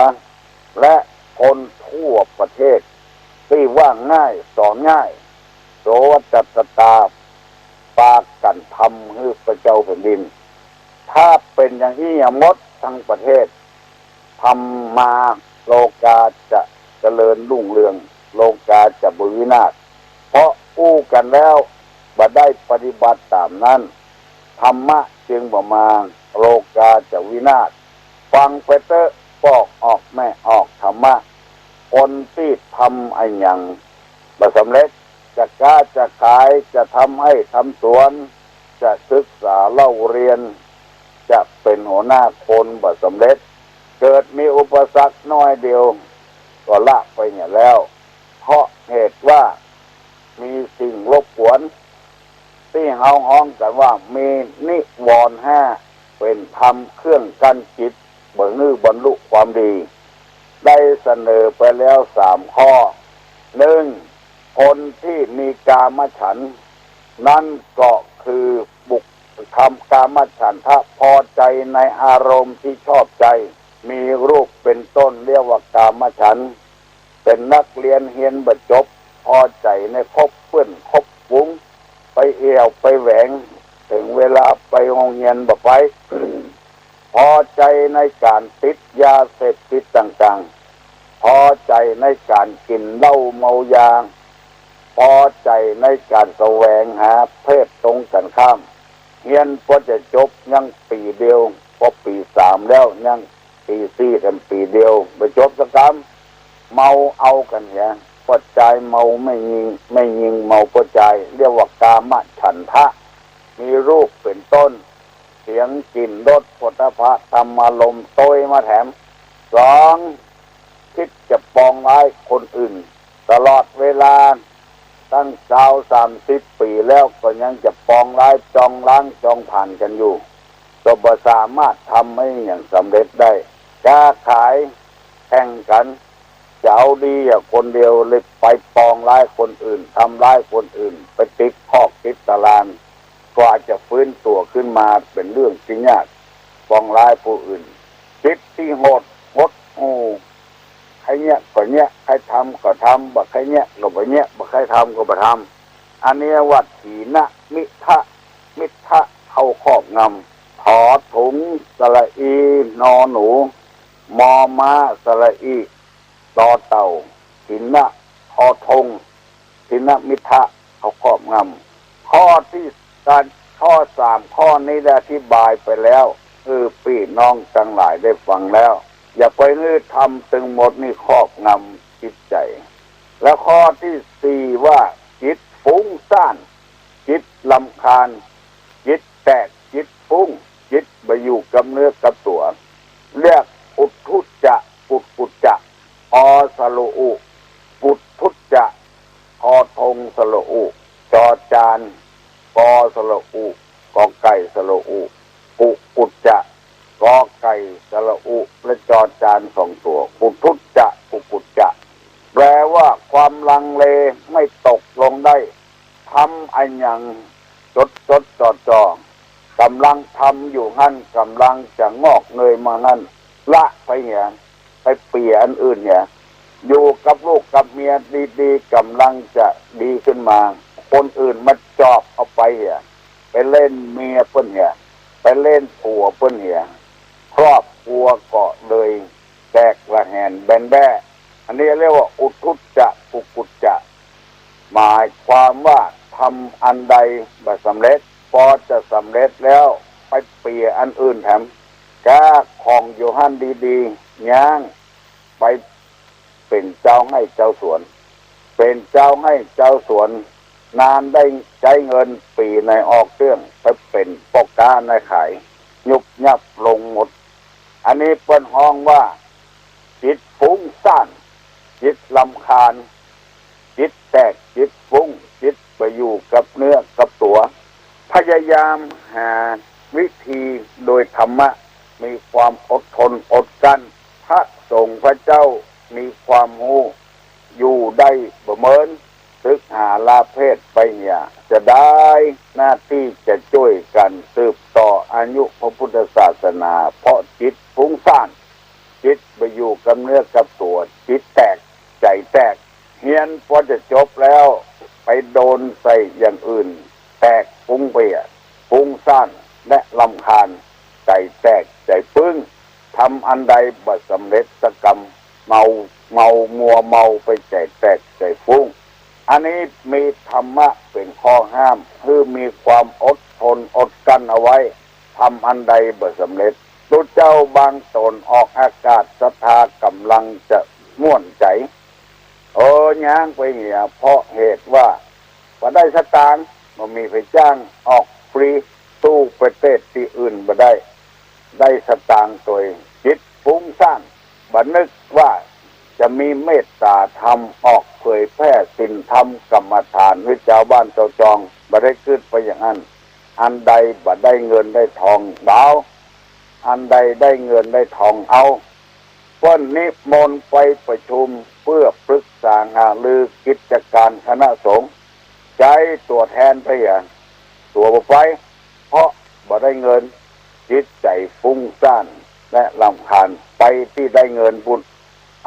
และคนทั่วประเทศที่ว่าง่ายสอนง่ายโสวัจจตาปากกันทำให้พระเจ้าแผ่นดินถ้าเป็นอย่างนี้หมดทั้งประเทศทำมาโลกาจะเจริญรุ่งเรืองโลกาจะบวินาศเพราะอู้กันแล้วบ่ได้ปฏิบัติตามนั้นธรรมะจึงบ่มาโลกาจะวินาศฟังไปเตอะบอกออกแม่ออกธรรมะคนที่ทำไอ้หยังบ่สำเร็จจะกล้าจะขายจะทำให้ทำสวนจะศึกษาเล่าเรียนจะเป็นหัวหน้าคนบ่สำเร็จเกิดมีอุปสรรคน้อยเดียวก็ละไปเนี่ยแล้วเพราะเหตุว่ามีสิ่งรบกวนที่เฮาฮ้องกันว่ามีนิวรณ์ห้าเป็นธรรมเครื่องกั้นจิตบรรลุความดีได้เสนอไปแล้ว3 ข้อ 1. คนที่มีกามฉันท์นั่นก็คือบุคทำกามฉันทะพอใจในอารมณ์ที่ชอบใจมีรูปเป็นต้นเรียกว่ากามฉันท์เป็นนักเรียนเรียนบ่จบพอใจในคบเพื่อนคบฟุ้งไปเอี่ยวไปแหวงถึงเวลาไปโรงเรียนบ่ไป พอใจในการติดยาเสพติดต่างๆพอใจในการกินเหล้าเมายาพอใจในการแสวงหาเพศตรงกันข้ามเรียนพอจะจบยังปีเดียวพอปี3แล้วยังปี4กันปีเดียวไปจบสักคำเมาเอากันเนี่ยพอใจเมาไม่ยิงเมาพอใจเรียกว่ากามฉันทะมีรูปเป็นต้นเสียงกลิ่นรสโผฏฐัพพะธรรมารมณ์โตยมาแถม 2. คิดจะปองร้ายคนอื่นตลอดเวลาตั้ง30 ปีแล้วก็ยังจะปองร้ายจองล้างจองผ่านกันอยู่ก็บ่สามารถทำให้อย่างสำเร็จได้ค้าขายแข่งกันจะเอาดีอย่างคนเดียวเลยไปปองร้ายคนอื่นทำร้ายคนอื่นไปติดคอกติดตารางกว่าจะฟื้นตัวขึ้นมาเป็นเรื่องที่ยากปองร้ายผู้อื่นจิตที่โหดใครเนี่ยก็เนี่ยใครทำก็ทำบ่ใครเนี่ยก็บ่เนี่ยบ่ใครทำก็บ่ทำอันนี้วัดถีนะมิทะเข้าครอบงำถอถุงสระอีนอหนูมอม้าสระอีต่อเต่าถินะทอทงถินะมิทะเข้าครอบงำข้อที่ข้อ3ข้อนี้ได้อธิบายไปแล้วพี่น้องทั้งหลายได้ฟังแล้วอย่าไปนึกทำตึงหมดนี่ครอบงำจิตใจแล้วข้อที่4ว่าจิตฟุ้งซ่านจิตรำคาญจิตแตกจิตฟุ้งจิตไปอยู่กับเนื้อกับตัวเรียกอุทธุจะปุจจะอสโลอุปุทธุจะทอทงสโลอุจอจานกอสโลอุกอไก่สโลอุปุจจะกอไก่ ก่สระอุและจอจานสองตัวปุถุจจะปุกุจจะแปลว่าความลังเลไม่ตกลงได้ทำอันยังจดจ่อกำลังทำอยู่หั่นกำลังจะงอกเงยมาหั่นละไปเนี่ยไปเปลี่ยนอันอื่นเนี่ยอยู่กับลูกกับเมียดีๆกำลังจะดีขึ้นมาคนอื่นมาจอบเอาไปเนี่ยไปเล่นเมียเพิ่นเนี่ยไปเล่นผัวเพิ่นเนี่ยครอบครัวก็เลยแตกระแหนแบนแบ้อันนี้เรียกว่าอุทุจจะปุกุจจะหมายความว่าทำอันใดบ่สำเร็จพอจะสำเร็จแล้วไปเปลี่ยนอันอื่นแถมแก้ของอยู่หั่นดีๆย่างไปเป็นเจ้าให้เจ้าสวนเป็นเจ้าให้เจ้าสวนนานได้ใช้เงินปีในออกเครื่องไปเป็นปกกาในขายยุบยับลงหมดอันนี้เป็นห้องว่าจิตฟุ้งซ่านจิตรำคาญจิตแตกจิตฟุ้งจิตไปอยู่กับเนื้อกับตัวพยายามหาวิธีโดยธรรมะมีความอดทนอดกั้นพระสงฆ์พระเจ้ามีความรู้อยู่ได้บ่เหมือนศึกหาลาเพศไปเนี่ยจะได้หน้าที่จะช่วยกันสืบต่ออายุพระพุทธศาสนาเพราะจิตฟุ้งซ่านจิตไปอยู่กับเนื้อกับตัวจิตแตกใจแตกเฮียนพอจะจบแล้วไปโดนใส่อย่างอื่นแตกฟุ้งเปียฟุ้งซ่านและรำคาญใจแตกใจปึ้งทำอันใดบ่สำเร็จสักกรรมเมามัวเมาไปใจแตกใจฟุ้งอันนี้มีธรรมะเป็นข้อห้ามคือมีความอดทนอดกั้นเอาไว้ทำอันใดบ่สำเร็จตุเจ้าบางตนออกอากาศศรัทธากำลังจะม่วนใจย่างไปเหี่ยเพราะเหตุว่าได้สตางค์มันมีไปจ้างออกฟรีสู้ประเทศที่อื่นบ่ได้สตางค์ตัวจิตฟุ้งซ่านบันึกว่าจะมีเมตตาธรรมออกเผยแพร่ศีลธรรมกรรมฐานวิชาบ้านเจ้าจองบ่ได้ขึ้นไปอย่างนั้นอันใดบ่ได้เงินได้ทองดาวอันใดได้เงินได้ทองเอาเพิ่นนิมนต์ไปประชุมเพื่อปรึกษาหารือกิจการคณะสงฆ์ใจตัวแทนไปอย่างตัวบ่ไปเพราะบ่ได้เงินจิตใจฟุ้งซ่านและรำคาญไปที่ได้เงินบุญ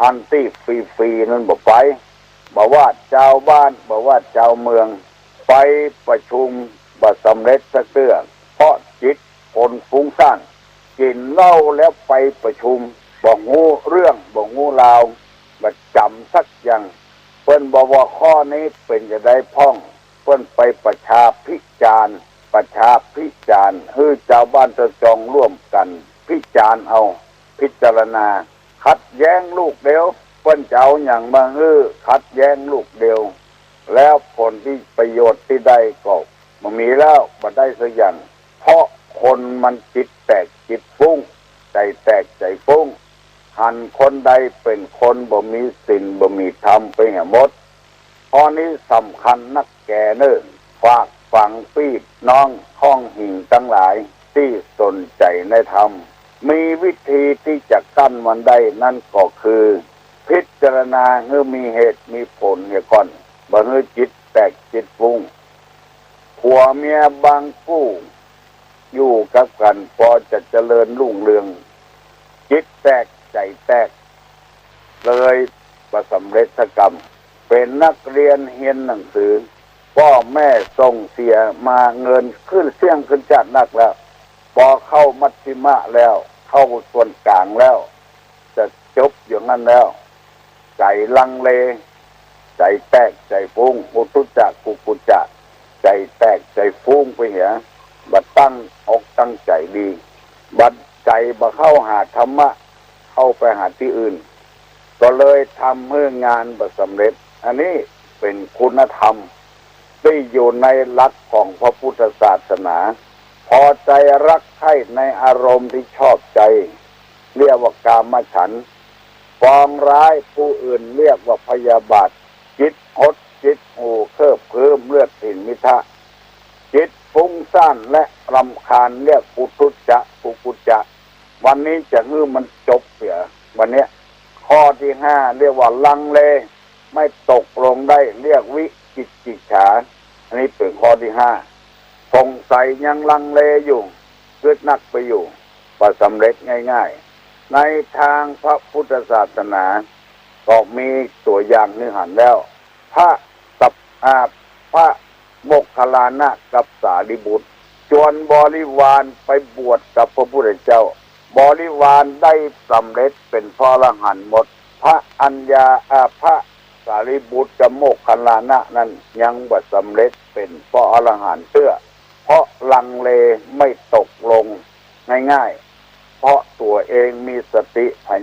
อันที่ฟรีๆนั้นบ่ไปบ่ว่าเจ้าบ้านบ่ว่าเจ้าเมืองไปประชุมบ่สำเร็จสักเรื่องเพราะจิตคนฟุ้งซ่านกินเหล้าแล้วไปประชุมบ่ฮู้เรื่องบ่ฮู้ราวบ่จำสักอย่างเพิ่นบอกว่าข้อนี้เป็นจะได้พ้องเพิ่นไปประชาพิจารณ์ให้ชาวบ้านจะจองร่วมกันพิจารณ์เอาพิจารณาขัดแย้งลูกเดียวเพิ่นจะเอาอย่างมาขัดแย้งลูกเดียวแล้วผลที่ประโยชน์ที่ได้ก็มันมีแล้วบ่ได้สักอย่างเพราะคนมันจิตแตกจิตฟุ้งใจแตกใจฟุ้งหันคนใดเป็นคนบ่มีศีลบ่มีธรรมไปหมดข้อนี้สำคัญนักแก่เนิ่นฝากฝังพี่น้องข้องหิ่งทั้งหลายที่สนใจในธรรมมีวิธีที่จะกั้นมันได้นั่นก็คือพิจารณาให้มีเหตุมีผลเนี่ยก่อนบ่ให้จิตแตกจิตฟุ้งผัวเมียบางคู่อยู่กับกันพอจะเจริญรุ่งเรืองจิตแตกใจแตกเลยประสำเร็จกรรมเป็นนักเรียนเรียนหนังสือพ่อแม่ส่งเสียมาเงินขึ้นเสี่ยงขึ้นจัดนักแล้วพอเข้ามัธยมะแล้วเข้าส่วนกลางแล้วจะจบอย่างนั้นแล้วใจลังเลใจแตกใจฟุ้งอุทุจักกุกุจักใจแตกใจฟุ้งไปเหียบัดตั้งอกตั้งใจดีบัดใจบ่เข้าหาธรรมะเข้าไปหาที่อื่นก็เลยทำให้งานบ่สำเร็จอันนี้เป็นคุณธรรมที่อยู่ในหลักของพระพุทธศาสนาพอใจรักใคร่ในอารมณ์ที่ชอบใจเรียกว่ากามฉันท์ปองร้ายผู้อื่นเรียกว่าพยาบาทจิตหดจิตหูเคิบเคิมเลือดถิ่นมิทะจิตฟุ้งซ่านและรำคาญเรียกปุถุจจะปุกุจจะ วันนี้จะฮื้อมันจบเสียวันเนี้ยข้อที่ห้าเรียกว่าลังเลไม่ตกลงได้เรียกวิจิกิจฉาอันนี้เป็นข้อที่ห้าสงสัยยังลังเลอยู่เกิดนักไปอยู่ประสำเร็จง่ายๆในทางพระพุทธศาสนาก็มีตัวอย่างเนื้อหันแล้วพระโมคคัลลานะกับสารีบุตรชวนบริวารไปบวชกับพระพุทธเจ้าบริวารได้สำเร็จเป็นพระอรหันต์หมดพระพระสารีบุตรกับโมคคัลลานะนั้นยังบ่สำเร็จเป็นพระอรหันต์เพราะลังเลไม่ตกลงง่ายๆเพราะตัวเองมีสติปัญ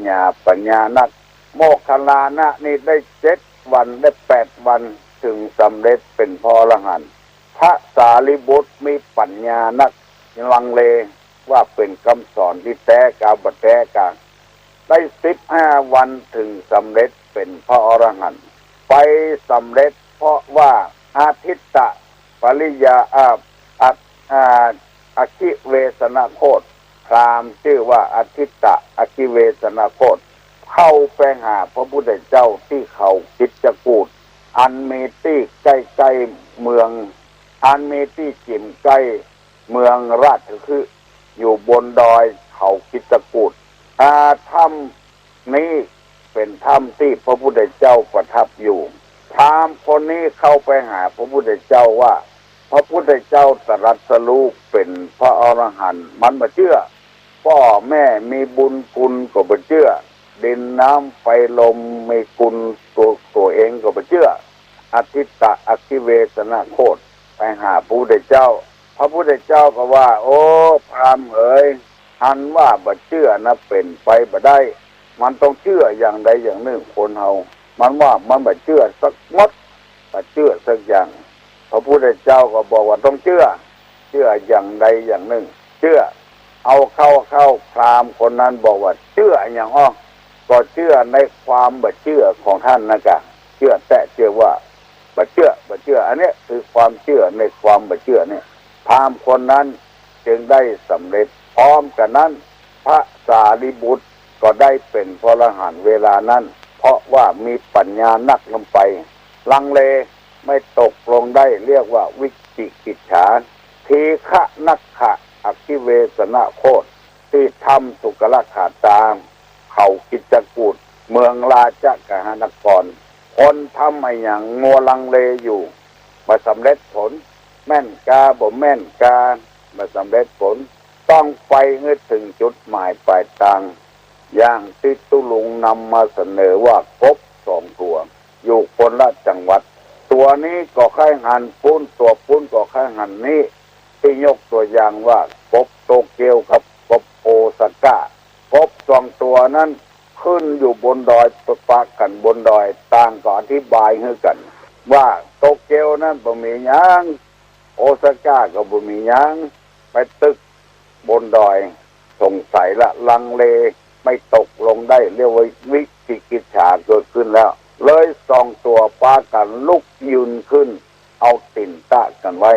ญานักโมคคัลลานะนี่ได้7 วันได้8 วันถึงสำเร็จเป็นพระอรหันต์พระสารีบุตรมีปัญญานักลังเลว่าเป็นคำสอนที่แท้กาบ่แท้กาได้15 วันถึงสำเร็จเป็นพระอรหันต์ไปสำเร็จเพราะว่าอาทิตตะปริยาอคิเวสนโคตพราหมณ์ชื่อว่าอาทิตตะอคิเวสนโคตเข้าไปหาพระพุทธเจ้าที่เขาคิดจกูฏอันมีที่ใกล้ๆเมืองอันมีที่จิ่มใกล้เมืองราชคืออยู่บนดอยเขาคิดจกูฏถ้ำนี้เป็นถ้ำที่พระพุทธเจ้าประทับอยู่พราหมณ์คนนี้เข้าไปหาพระพุทธเจ้าว่าพระพุทธเจ้าตรัสรู้เป็นพระอรหันต์มันบ่เชื่อพ่อแม่มีบุญคุณก็บ่เชื่อดินน้ำไฟลมมีคุณตัวเองก็บ่เชื่ออาทิตตะอคิเวสนโคตไปหาพระพุทธเจ้าพระพุทธเจ้าก็ว่าโอ้พราหมณ์เอ๋ยอันว่าบ่เชื่อนะเป็นไปบ่ได้มันต้องเชื่ออย่างใดอย่างหนึ่งคนเฮามันว่ามันบ่เชื่อสักมดบ่เชื่อสักอย่างพระพุทธเจ้าก็บอกว่าต้องเชื่ออย่างใดอย่างหนึ่งเชื่อเอาเข้าพราหมณ์คนนั้นบอกว่าเชื่ออย่างก็เชื่อในความบ่เชื่อของท่านนะกะเชื่อแต่เชื่อว่าบ่เชื่ออันนี้คือความเชื่อในความบ่เชื่อเนี่ยพราหมณ์คนนั้นจึงได้สำเร็จพร้อมกันนั้นพระสารีบุตรก็ได้เป็นพระอรหันต์เวลานั้นเพราะว่ามีปัญญานักลงไปลังเลไม่ตกลงได้เรียกว่าวิจิกิจฉาทีฆะนักขะอคิเวสนโคตที่ทำสุกลขาตามเขาคิดจกูฏเมืองราชกหานครคนทำอะไรอย่างงัวลังเลอยู่มาสำเร็จผลแม่นกาบ่แม่นกามาสำเร็จผลต้องไปให้ถึงจุดหมายปลายทางอย่างที่ตุลุงนำมาเสนอว่ากบ2 ตัวอยู่คนละจังหวัดตัวนี้ก็ค่ายหันปุ้นตัวปุ้นก็ค่ายหันนี้ที่ยกตัวอย่างว่ากบโตเกียวกับกบโอซาก้ากบ2 ตัวนั้นขึ้นอยู่บนดอยปะกันบนดอยต่างก็อธิบายให้กันว่าโตเกียวนั้นบ่มีหยังโอซาก้าก็บ่มีหยังไปตึกบนดอยสงสัยละลังเลไม่ตกลงได้เรียกว่าวิจิกิจฉาเกิดขึ้นแล้วเลย2 ตัวปากันลุกยืนขึ้นเอาติ่นตะกันไว้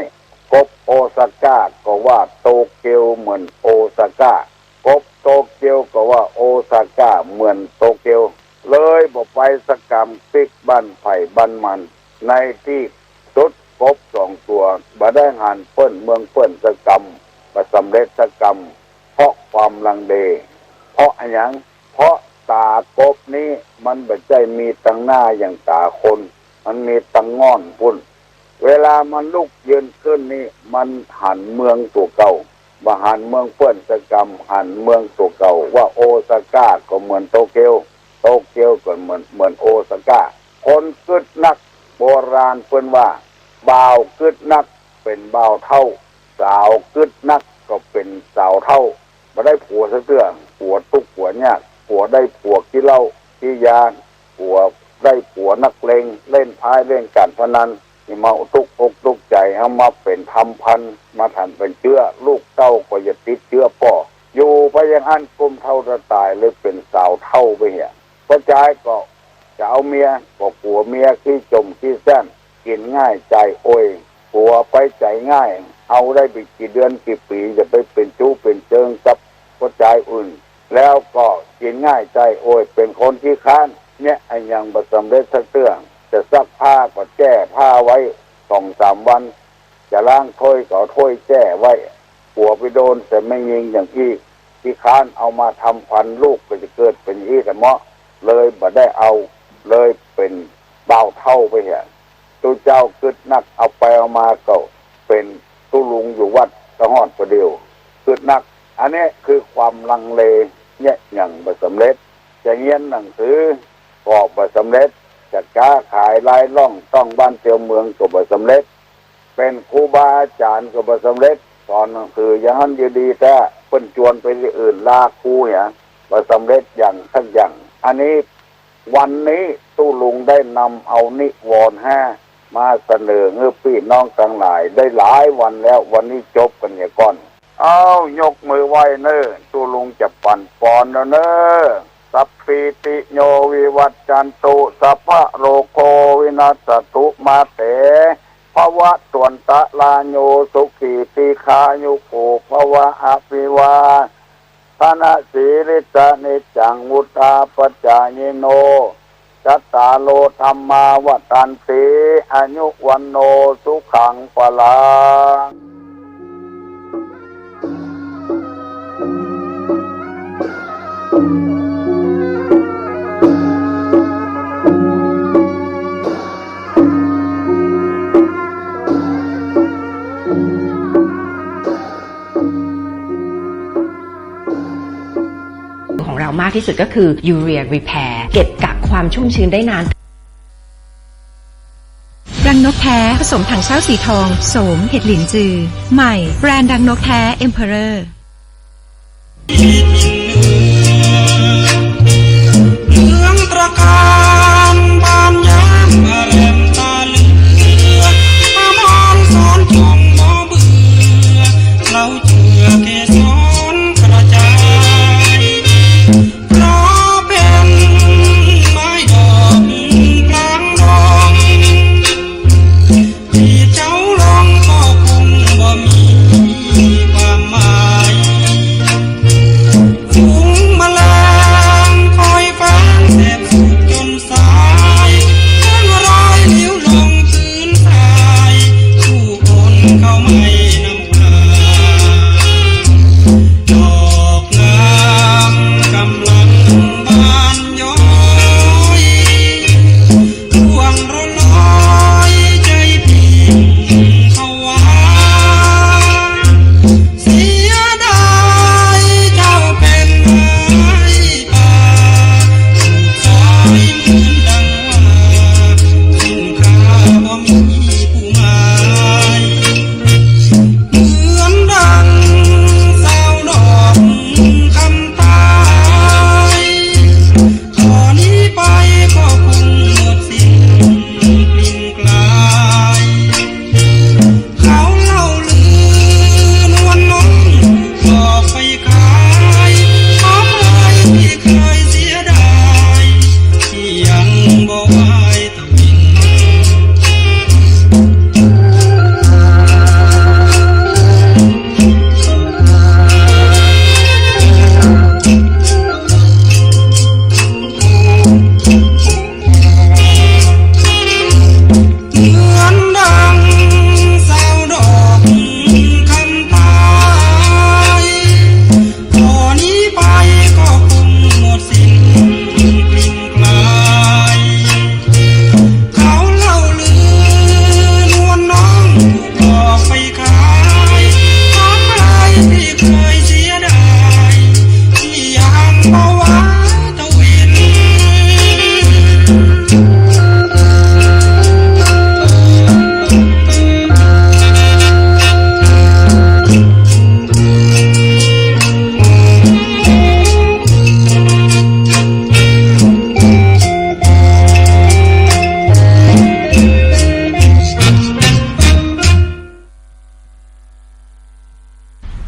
กบโอซาก้าก็ว่าโตเกียวเหมือนโอซาก้ากบโตเกียวก็ว่าโอซาก้าเหมือนโตเกียวเลยบอกไปสกรรมปิกบ้านไผ่บ้านมันในที่สุดกบ2 ตัวบ่ได้หันเปิ้นเมืองเปิ้นสกรรมบ่สำเร็จสกรรมเพราะความลังเลเพราะอะไรอย่างเพราะตากบนี้มันบ่ใช่มีตั้งหน้าอย่างตาคนมันมีตั้งง่อนพุ่นเวลามันลุกยืนขึ้นนี่มันหันเมืองตัวเก่าบ่หันเมืองเปิ้นสกรรมหันเมืองตัวเก่าว่าโอซาก้าก็เหมือนโตเกียวก็เหมือนโอซาก้าคนกึดนักโบราณเพิ่นว่าบ่าวกึดนักเป็นบ่าวเท่าสาวกึดนักก็เป็นสาวเท่าบ่ได้ผัวซะเตื้อผัวทุกข์ผัวยากผัวได้ผัวขี้เหล้าขี้ยาผัวได้ผัวนักเลงเล่นพายเล่นการพนันนี่มาทุกข์อกทุกข์ใจเอามาเป็นทำพันมาทันเป็นเชื้อลูกเต้าก็อย่าติดเชื้อพ่ออยู่ไปอย่างอันกุมเท่าจะตายเลยเป็นสาวเท่าไปเหี้ยกระจายก็จะเอาเมียก็ผัวเมียขี้จมขี้แซนกินง่ายใจโอยผัวไปใจง่ายเอาได้ไปกี่เดือนกี่ปีจะไปเป็นจู้เป็นเจิงกับกระจายอื่น แล้วก็กินง่ายใจโอ้ยเป็นคนที่ค้านเนี่ยไอ้ยังบ่สำเร็จสักเรื่องจะซักผ้าก็แก้ผ้าไว้2-3 วันจะล้างถ้วยก็เอาถ้วยแก้ไว้หัวไปโดนแต่ไม่ยิงอย่างที่ค้านเอามาทำพันลูกก็จะเกิดเป็นอีกแต่เหมาะเลยบ่ได้เอาเลยเป็นเบาเท่าไปเห็นตัวเจ้าคึดนักเอาไปเอามาก็เป็นตู้ลุงอยู่วัดกระหอดประเดียวคึดนักอันนี้คือความลังเลเนี่ยอย่างบ่สำเร็จจะเรียนหนังสือก็บ่สำเร็จจะค้าขายรายล่องต้องบ้านเตียวเมืองก็บ่สำเร็จเป็นครูบาอาจารย์ก็บ่สำเร็จสอนหนังสืออย่างนั้นดีๆแต่เพิ่นชวนไปอื่นลาครูเนี่ยบ่สำเร็จอย่างทั้งอย่างอันนี้วันนี้ตู้ลุงได้นำเอานิวรณ์5มาเสนอเงือพี่น้องทั้งหลายได้หลายวันแล้ววันนี้จบกันเนี่ยก่อนเอายกมือไหว้เน้อตู้ลุงจะปั่นปอนแล้วเน้อสัพพิติโยวิวัจจันตุสัพพะโรโควินาศตุมาเตภวะตวนตะลาโยสุขีติคายุโกภวะอภิวาธนาสีริสะนิจังวุธาปัจจายโนจัตตาโลธรรมาวตันติอายุวันโนสุขังปลัง ของเรามากที่สุดก็คือ Urea Repair เก็บกักความชุ่มชื้นได้นานรังนกแท้ผสมถังเช่าสีทองโสมเห็ดหลินจือใหม่แบรนด์รังนกแท้ Emperorเหลืองตระการบานยามแหลมตาเหลือมามองสอนจงบ่เบื่อเราเชื่อเกสรกระจายเพราะเป็นไม้ดอกกลางดงที่เจ้าลองก็คงบ่มีความหมายฝูงแมลงคอยฟังแสบสุดจนสายทั้งรอยลิ้วลงพื้นทรายผู้คนเขาไม่นำพาดอกงามกำลังบานย้อยร่วงระลอยใจพิมเขาว่า เสียดายเจ้าเป็นไม้ป่าถูกซอยเหมือนดังว่าสิ้นค่าบ่มีผู้หมายเหมือนดังสาวดอกคำตายตอนนี้ไปก็คงหมดสิ้นกลิ่นกลาย เขาเล่าลือนวลน้องบอกไปขายหอมเลยที่เคยเสียดายที่ยังบ่ไหวตะวิน เหมือนดังสาวดอกคำตายตอนนี้ไปก็คงหมดสิ้นกลิ่นกลาย เขาเล่าลือนวลน้องบอกไปขายหอมไรที่เคยเสียดายที่ยังบ่ไหวตะวิน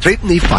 ทริปนี้ไฟ